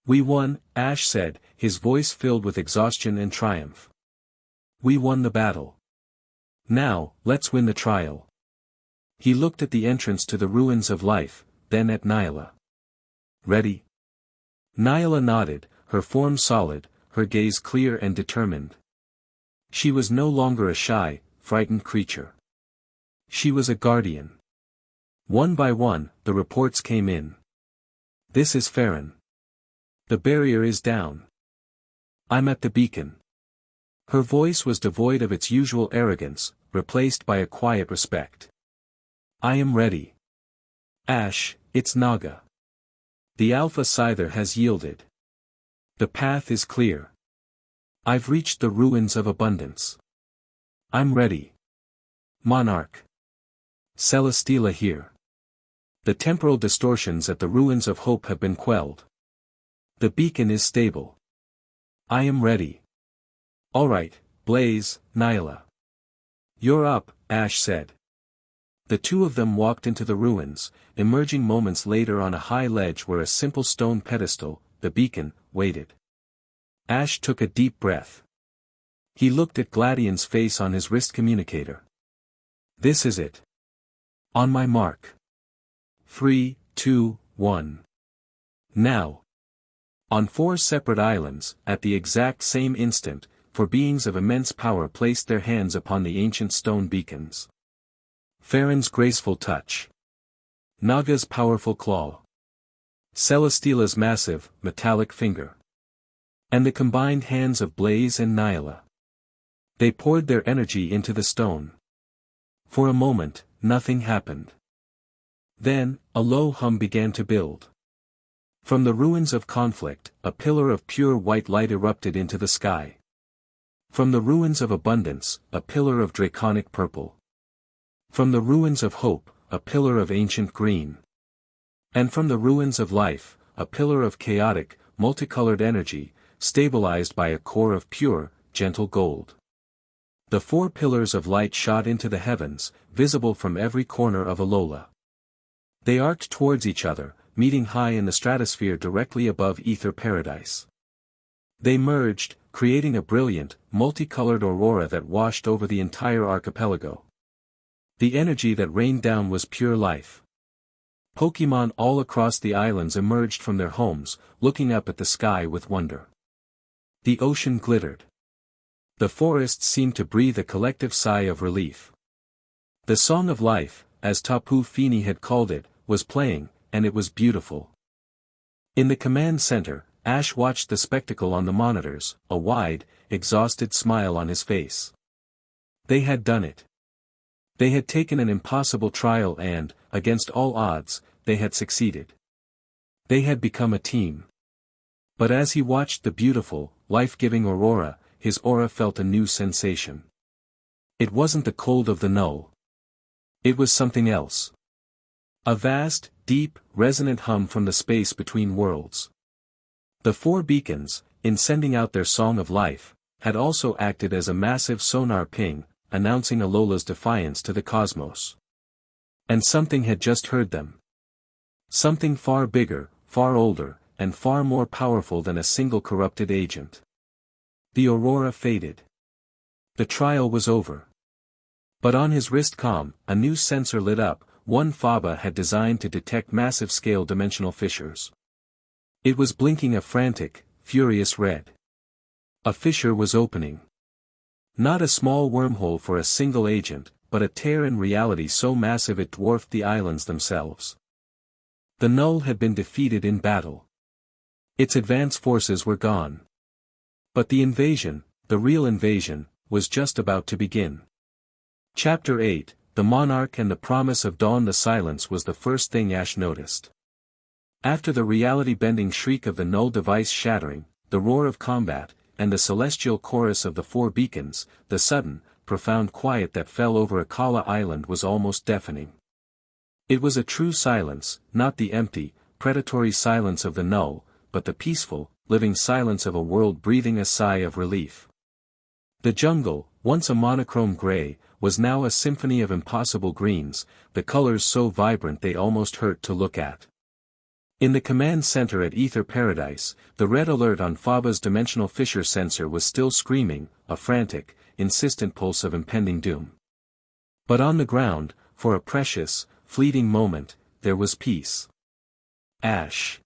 Speaker 1: "We won," Ash said, his voice filled with exhaustion and triumph. "We won the battle. Now, let's win the trial." He looked at the entrance to the ruins of life, then at Nyla. "Ready?" Nyla nodded, her form solid, her gaze clear and determined. She was no longer a shy, frightened creature. She was a guardian. One by one, the reports came in. "This is Farron. The barrier is down. I'm at the beacon." Her voice was devoid of its usual arrogance, replaced by a quiet respect. "I am ready. Ash, it's Naga. The Alpha Scyther has yielded. The path is clear. I've reached the ruins of abundance. I'm ready. Monarch. Celesteela here. The temporal distortions at the ruins of hope have been quelled. The beacon is stable. I am ready. Alright, Blaze, Nyla. You're up, Ash said. The two of them walked into the ruins, emerging moments later on a high ledge where a simple stone pedestal, the beacon, waited. Ash took a deep breath. He looked at Gladion's face on his wrist communicator. This is it. On my mark. 3, 2, 1. Now. On 4 separate islands, at the exact same instant, 4 beings of immense power placed their hands upon the ancient stone beacons. Farron's graceful touch. Naga's powerful claw. Celestila's massive, metallic finger. And the combined hands of Blaze and Nyla. They poured their energy into the stone. For a moment, nothing happened. Then, a low hum began to build. From the ruins of conflict, a pillar of pure white light erupted into the sky. From the ruins of abundance, a pillar of draconic purple. From the ruins of hope, a pillar of ancient green. And from the ruins of life, a pillar of chaotic, multicolored energy, stabilized by a core of pure, gentle gold. The 4 pillars of light shot into the heavens, visible from every corner of Alola. They arced towards each other, meeting high in the stratosphere directly above Ether Paradise. They merged, creating a brilliant, multicolored aurora that washed over the entire archipelago. The energy that rained down was pure life. Pokémon all across the islands emerged from their homes, looking up at the sky with wonder. The ocean glittered. The forests seemed to breathe a collective sigh of relief. The Song of Life, as Tapu Fini had called it, was playing, and it was beautiful. In the command center, Ash watched the spectacle on the monitors, a wide, exhausted smile on his face. They had done it. They had taken an impossible trial and, against all odds, they had succeeded. They had become a team. But as he watched the beautiful, life-giving aurora, his aura felt a new sensation. It wasn't the cold of the null. It was something else. A vast, deep, resonant hum from the space between worlds. The 4 beacons, in sending out their song of life, had also acted as a massive sonar ping, announcing Alola's defiance to the cosmos. And something had just heard them. Something far bigger, far older, and far more powerful than a single corrupted agent. The aurora faded. The trial was over. But on his wrist comm, a new sensor lit up, one Faba had designed to detect massive-scale dimensional fissures. It was blinking a frantic, furious red. A fissure was opening. Not a small wormhole for a single agent, but a tear in reality so massive it dwarfed the islands themselves. The Null had been defeated in battle. Its advance forces were gone. But the invasion, the real invasion, was just about to begin. Chapter 8, The Monarch and the Promise of Dawn. The silence was the first thing Ash noticed. After the reality-bending shriek of the Null device shattering, the roar of combat, and the celestial chorus of the 4 beacons, the sudden, profound quiet that fell over Akala Island was almost deafening. It was a true silence, not the empty, predatory silence of the Null, but the peaceful, living silence of a world breathing a sigh of relief. The jungle, once a monochrome gray, was now a symphony of impossible greens, the colors so vibrant they almost hurt to look at. In the command center at Ether Paradise, the red alert on Faba's dimensional fissure sensor was still screaming, a frantic, insistent pulse of impending doom. But on the ground, for a precious, fleeting moment, there was peace. Ash.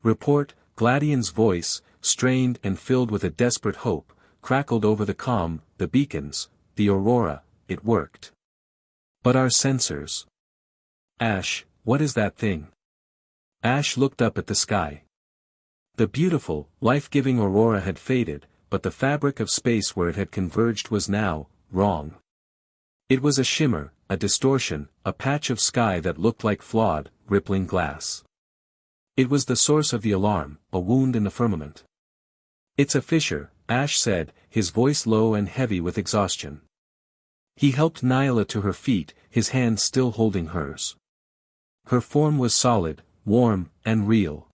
Speaker 1: Report, Gladion's voice, strained and filled with a desperate hope, crackled over the comm, the beacons, the aurora, it worked. But our sensors. Ash, what is that thing? Ash looked up at the sky. The beautiful, life-giving aurora had faded, but the fabric of space where it had converged was now, wrong. It was a shimmer, a distortion, a patch of sky that looked like flawed, rippling glass. It was the source of the alarm, a wound in the firmament. It's a fissure, Ash said, his voice low and heavy with exhaustion. He helped Nyla to her feet, his hand still holding hers. Her form was solid, warm, and real.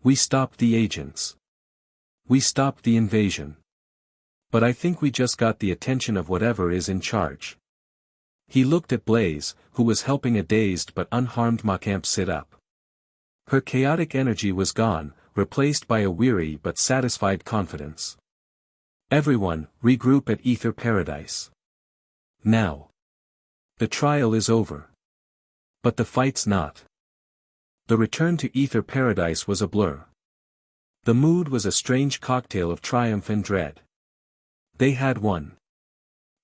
Speaker 1: We stopped the agents. We stopped the invasion. But I think we just got the attention of whatever is in charge. He looked at Blaze, who was helping a dazed but unharmed Macamp sit up. Her chaotic energy was gone, replaced by a weary but satisfied confidence. Everyone, regroup at Ether Paradise. Now. The trial is over. But the fight's not. The return to Ether Paradise was a blur. The mood was a strange cocktail of triumph and dread. They had won.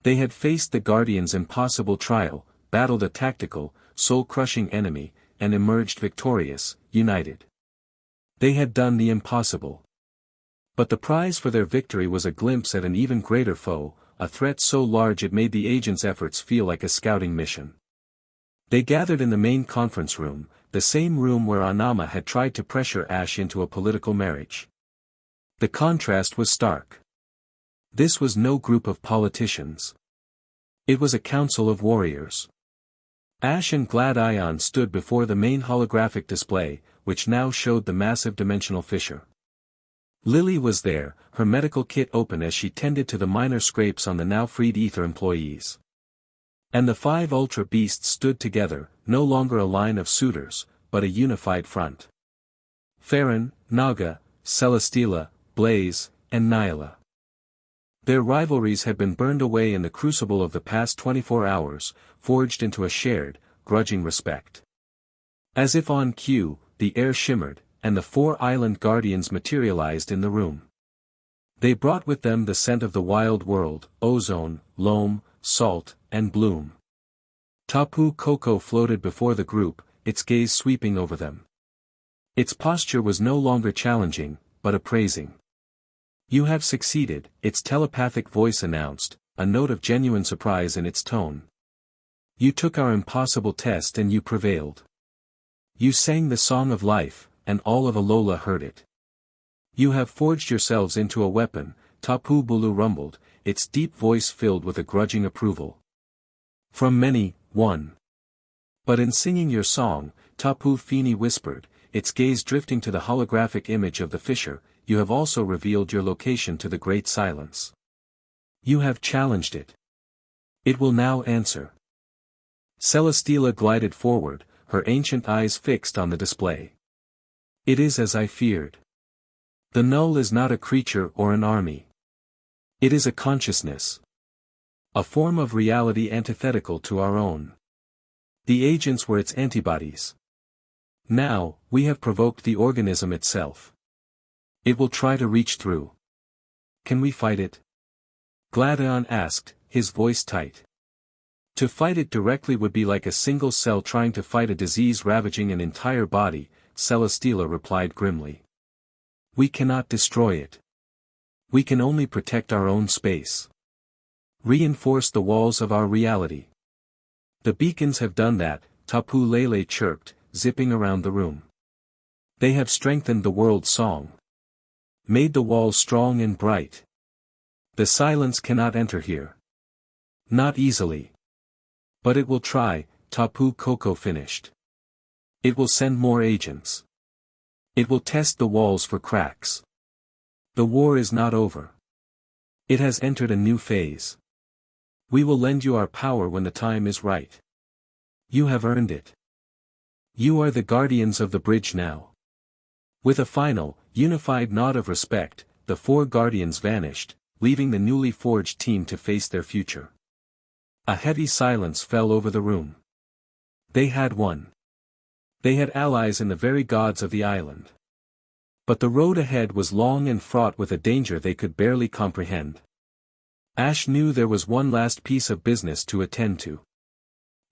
Speaker 1: They had faced the Guardian's impossible trial, battled a tactical, soul-crushing enemy, and emerged victorious, united. They had done the impossible. But the prize for their victory was a glimpse at an even greater foe, a threat so large it made the agents' efforts feel like a scouting mission. They gathered in the main conference room, the same room where Anama had tried to pressure Ash into a political marriage. The contrast was stark. This was no group of politicians. It was a council of warriors. Ash and Glad Ion stood before the main holographic display, which now showed the massive dimensional fissure. Lily was there, her medical kit open as she tended to the minor scrapes on the now freed Ether employees. And the 5 Ultra Beasts stood together, no longer a line of suitors, but a unified front. Farron, Naga, Celesteela, Blaze, and Nyla. Their rivalries had been burned away in the crucible of the past 24 hours, forged into a shared, grudging respect. As if on cue, the air shimmered, and the 4 island guardians materialized in the room. They brought with them the scent of the wild world, ozone, loam, salt, and bloom. Tapu Koko floated before the group, its gaze sweeping over them. Its posture was no longer challenging, but appraising. You have succeeded, its telepathic voice announced, a note of genuine surprise in its tone. You took our impossible test and you prevailed. You sang the song of life, and all of Alola heard it. You have forged yourselves into a weapon, Tapu Bulu rumbled, its deep voice filled with a grudging approval. From many, one. But in singing your song, Tapu Fini whispered, its gaze drifting to the holographic image of the fissure, you have also revealed your location to the great silence. You have challenged it. It will now answer. Celesteela glided forward, her ancient eyes fixed on the display. It is as I feared. The null is not a creature or an army. It is a consciousness. A form of reality antithetical to our own. The agents were its antibodies. Now, we have provoked the organism itself. It will try to reach through. Can we fight it? Gladion asked, his voice tight. To fight it directly would be like a single cell trying to fight a disease ravaging an entire body, Celesteela replied grimly. We cannot destroy it. We can only protect our own space. Reinforce the walls of our reality. The beacons have done that, Tapu Lele chirped, zipping around the room. They have strengthened the world's song. Made the walls strong and bright. The silence cannot enter here. Not easily. But it will try, Tapu Koko finished. It will send more agents. It will test the walls for cracks. The war is not over. It has entered a new phase. We will lend you our power when the time is right. You have earned it. You are the guardians of the bridge now. With a final, unified nod of respect, the 4 guardians vanished, leaving the newly forged team to face their future. A heavy silence fell over the room. They had won. They had allies in the very gods of the island. But the road ahead was long and fraught with a danger they could barely comprehend. Ash knew there was one last piece of business to attend to.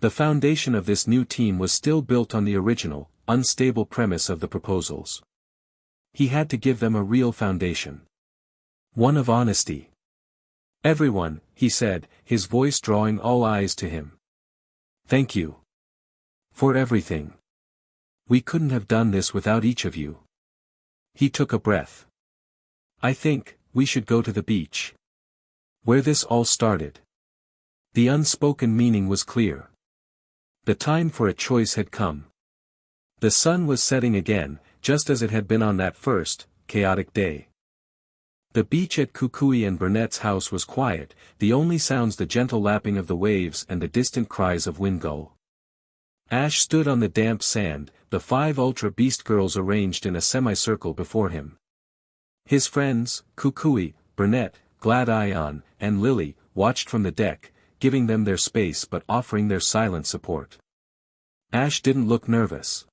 Speaker 1: The foundation of this new team was still built on the original, unstable premise of the proposals. He had to give them a real foundation. One of honesty. Everyone, he said, his voice drawing all eyes to him. Thank you. For everything. We couldn't have done this without each of you. He took a breath. I think, we should go to the beach. Where this all started. The unspoken meaning was clear. The time for a choice had come. The sun was setting again, just as it had been on that first, chaotic day. The beach at Kukui and Burnett's house was quiet, the only sounds the gentle lapping of the waves and the distant cries of wind gull. Ash stood on the damp sand, the 5 Ultra Beast girls arranged in a semicircle before him. His friends, Kukui, Burnett, Gladion, and Lily, watched from the deck, giving them their space but offering their silent support. Ash didn't look nervous.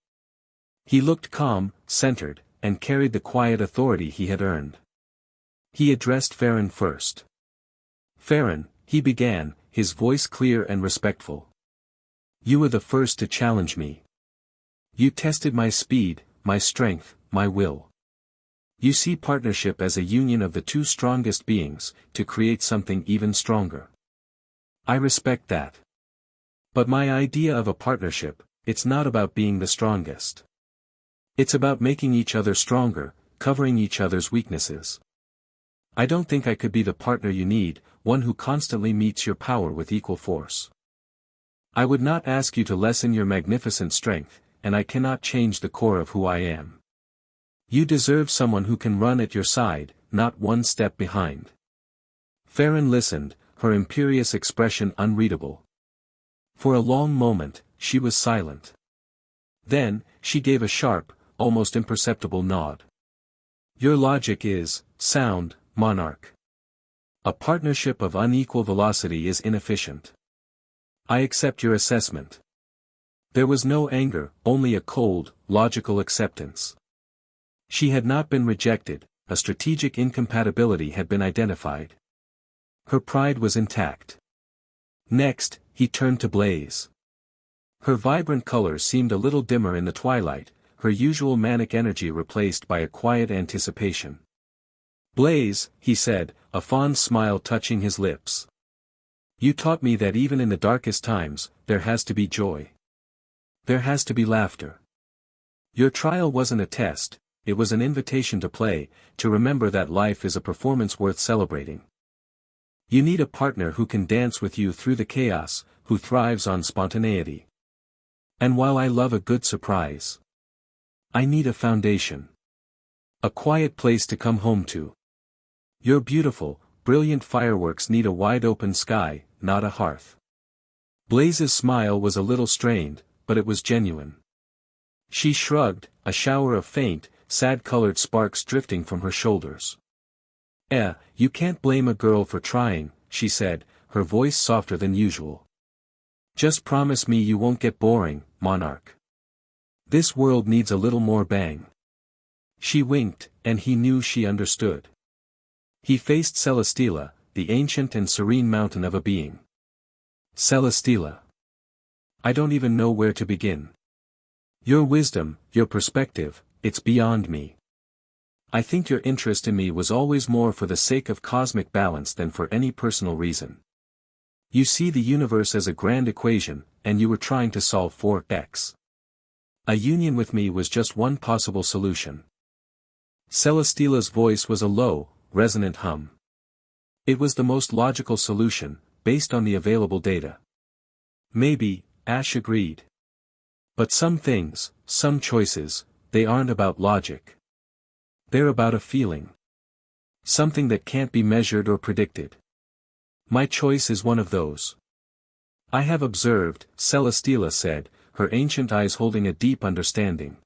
Speaker 1: He looked calm, centered, and carried the quiet authority he had earned. He addressed Farron first. "Farron," he began, his voice clear and respectful. "You were the first to challenge me. You tested my speed, my strength, my will. You see partnership as a union of the 2 strongest beings, to create something even stronger. I respect that. But my idea of a partnership, it's not about being the strongest. It's about making each other stronger, covering each other's weaknesses. I don't think I could be the partner you need, one who constantly meets your power with equal force. I would not ask you to lessen your magnificent strength, and I cannot change the core of who I am. You deserve someone who can run at your side, not one step behind." Farron listened, her imperious expression unreadable. For a long moment, she was silent. Then, she gave a sharp, almost imperceptible nod. "Your logic is sound, Monarch. A partnership of unequal velocity is inefficient. I accept your assessment." There was no anger, only a cold, logical acceptance. She had not been rejected, a strategic incompatibility had been identified. Her pride was intact. Next, he turned to Blaze. Her vibrant colors seemed a little dimmer in the twilight, her usual manic energy replaced by a quiet anticipation. "Blaze," he said, a fond smile touching his lips. "You taught me that even in the darkest times, there has to be joy. There has to be laughter. Your trial wasn't a test, it was an invitation to play, to remember that life is a performance worth celebrating. You need a partner who can dance with you through the chaos, who thrives on spontaneity. And while I love a good surprise, I need a foundation. A quiet place to come home to. Your beautiful, brilliant fireworks need a wide-open sky, not a hearth." Blaze's smile was a little strained, but it was genuine. She shrugged, a shower of faint, sad-colored sparks drifting from her shoulders. You can't blame a girl for trying," she said, her voice softer than usual. "Just promise me you won't get boring, Monarch. This world needs a little more bang." She winked, and he knew she understood. He faced Celesteela, the ancient and serene mountain of a being. "Celesteela. I don't even know where to begin. Your wisdom, your perspective, it's beyond me. I think your interest in me was always more for the sake of cosmic balance than for any personal reason. You see the universe as a grand equation, and you were trying to solve for x. A union with me was just one possible solution." Celesteela's voice was a low, resonant hum. It was the most logical solution, based on the available data. "Maybe," Ash agreed. "But some things, some choices, they aren't about logic. They're about a feeling. Something that can't be measured or predicted. My choice is one of those." "I have observed," Celesteela said, her ancient eyes holding a deep understanding.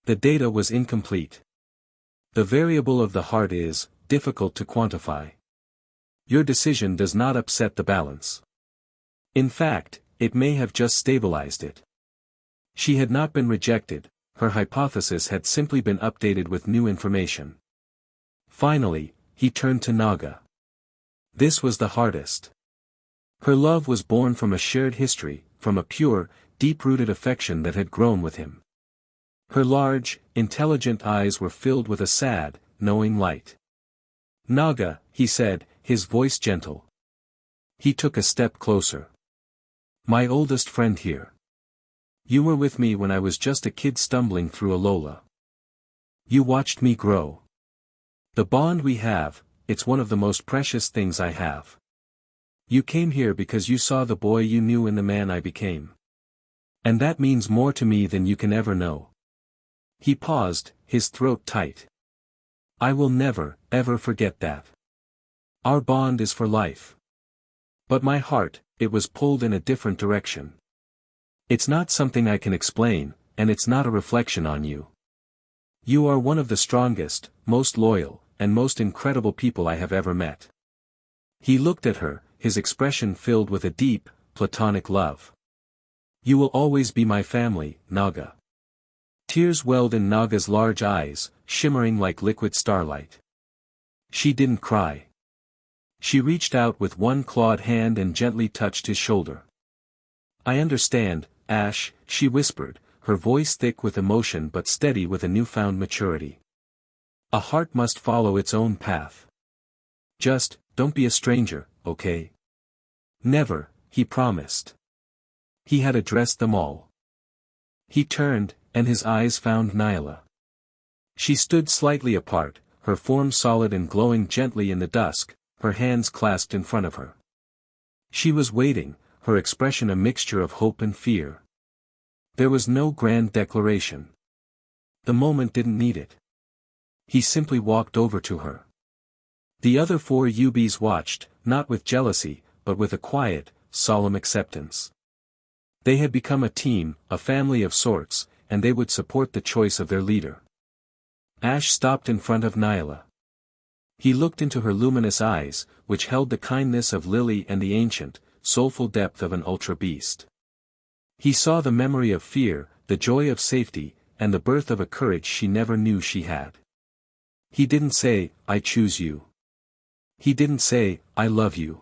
Speaker 1: "The data was incomplete. The variable of the heart is difficult to quantify. Your decision does not upset the balance. In fact, it may have just stabilized it." She had not been rejected, her hypothesis had simply been updated with new information. Finally, he turned to Naga. This was the hardest. Her love was born from a shared history, from a pure, deep-rooted affection that had grown with him. Her large, intelligent eyes were filled with a sad, knowing light. "Naga," he said, his voice gentle. He took a step closer. "My oldest friend here. You were with me when I was just a kid stumbling through Alola. You watched me grow. The bond we have, it's one of the most precious things I have. You came here because you saw the boy you knew in the man I became. And that means more to me than you can ever know. He paused, his throat tight. I will never, ever forget that. Our bond is for life. But my heart, it was pulled in a different direction. It's not something I can explain, and it's not a reflection on you. You are one of the strongest, most loyal, and most incredible people I have ever met. He looked at her, his expression filled with a deep, platonic love. You will always be my family, Naga. Tears welled in Naga's large eyes, shimmering like liquid starlight. She didn't cry. She reached out with one clawed hand and gently touched his shoulder. I understand, Ash, she whispered, her voice thick with emotion but steady with a newfound maturity. A heart must follow its own path. Just, don't be a stranger, okay? Never, he promised. He had addressed them all. He turned, and his eyes found Nyla. She stood slightly apart, her form solid and glowing gently in the dusk, her hands clasped in front of her. She was waiting, her expression a mixture of hope and fear. There was no grand declaration. The moment didn't need it. He simply walked over to her. The other four Ubis watched, not with jealousy, but with a quiet, solemn acceptance. They had become a team, a family of sorts, and they would support the choice of their leader. Ash stopped in front of Nyla. He looked into her luminous eyes, which held the kindness of Lily and the ancient, soulful depth of an ultra beast. He saw the memory of fear, the joy of safety, and the birth of a courage she never knew she had. He didn't say, I choose you. He didn't say, I love you.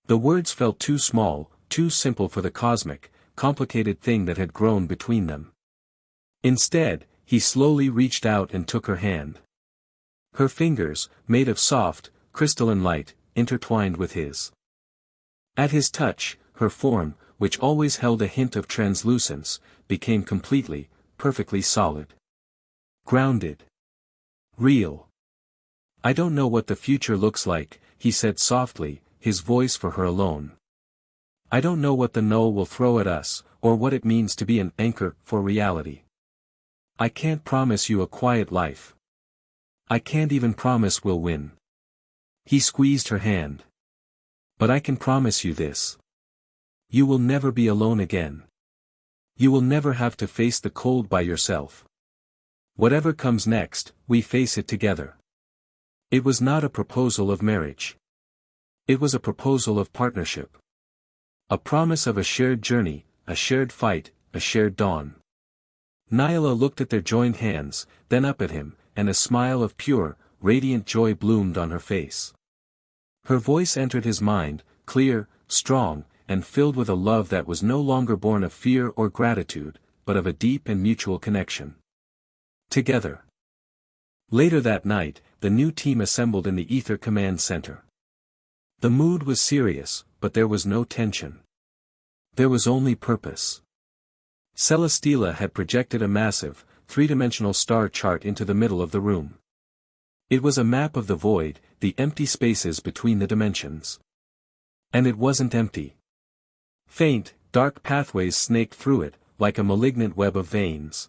Speaker 1: The words felt too small, too simple for the cosmic, complicated thing that had grown between them. Instead, he slowly reached out and took her hand. Her fingers, made of soft, crystalline light, intertwined with his. At his touch, her form, which always held a hint of translucence, became completely, perfectly solid. Grounded. Real. I don't know what the future looks like, he said softly, his voice for her alone. I don't know what the null will throw at us, or what it means to be an anchor for reality. I can't promise you a quiet life. I can't even promise we'll win. He squeezed her hand. But I can promise you this. You will never be alone again. You will never have to face the cold by yourself. Whatever comes next, we face it together. It was not a proposal of marriage. It was a proposal of partnership. A promise of a shared journey, a shared fight, a shared dawn. Nyla looked at their joined hands, then up at him, and a smile of pure, radiant joy bloomed on her face. Her voice entered his mind, clear, strong, and filled with a love that was no longer born of fear or gratitude, but of a deep and mutual connection. Together. Later that night, the new team assembled in the Ether Command Center. The mood was serious, but there was no tension. There was only purpose. Celesteela had projected a massive, three-dimensional star chart into the middle of the room. It was a map of the void, the empty spaces between the dimensions. And it wasn't empty. Faint, dark pathways snaked through it, like a malignant web of veins.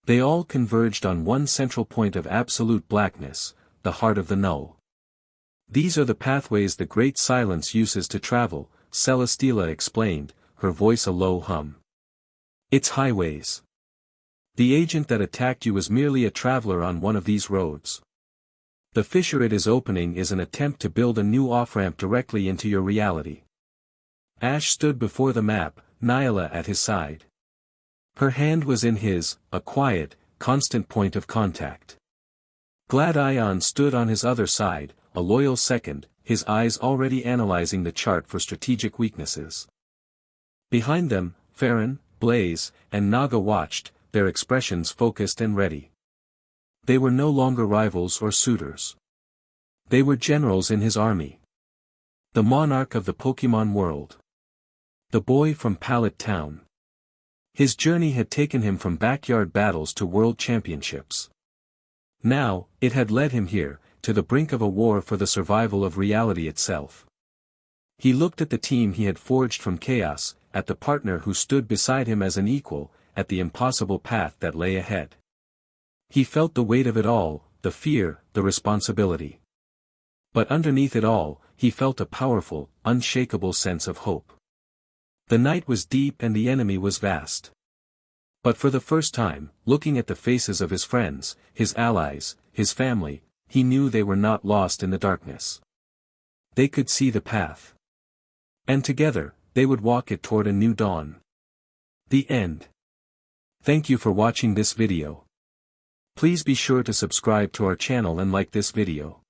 Speaker 1: They all converged on one central point of absolute blackness, the heart of the null. These are the pathways the Great Silence uses to travel, Celesteela explained, her voice a low hum. It's highways. The agent that attacked you was merely a traveler on one of these roads. The fissure it is opening is an attempt to build a new off-ramp directly into your reality. Ash stood before the map, Nyla at his side. Her hand was in his, a quiet, constant point of contact. Glad Ion stood on his other side, a loyal second, his eyes already analyzing the chart for strategic weaknesses. Behind them, Farron, Blaze, and Naga watched, their expressions focused and ready. They were no longer rivals or suitors. They were generals in his army. The monarch of the Pokemon world. The boy from Pallet Town. His journey had taken him from backyard battles to world championships. Now, it had led him here, to the brink of a war for the survival of reality itself. He looked at the team he had forged from chaos, at the partner who stood beside him as an equal, at the impossible path that lay ahead. He felt the weight of it all, the fear, the responsibility. But underneath it all, he felt a powerful, unshakable sense of hope. The night was deep and the enemy was vast. But for the first time, looking at the faces of his friends, his allies, his family, he knew they were not lost in the darkness. They could see the path. And together, they would walk it toward a new dawn. The end. Thank you for watching this video. Please be sure to subscribe to our channel and like this video.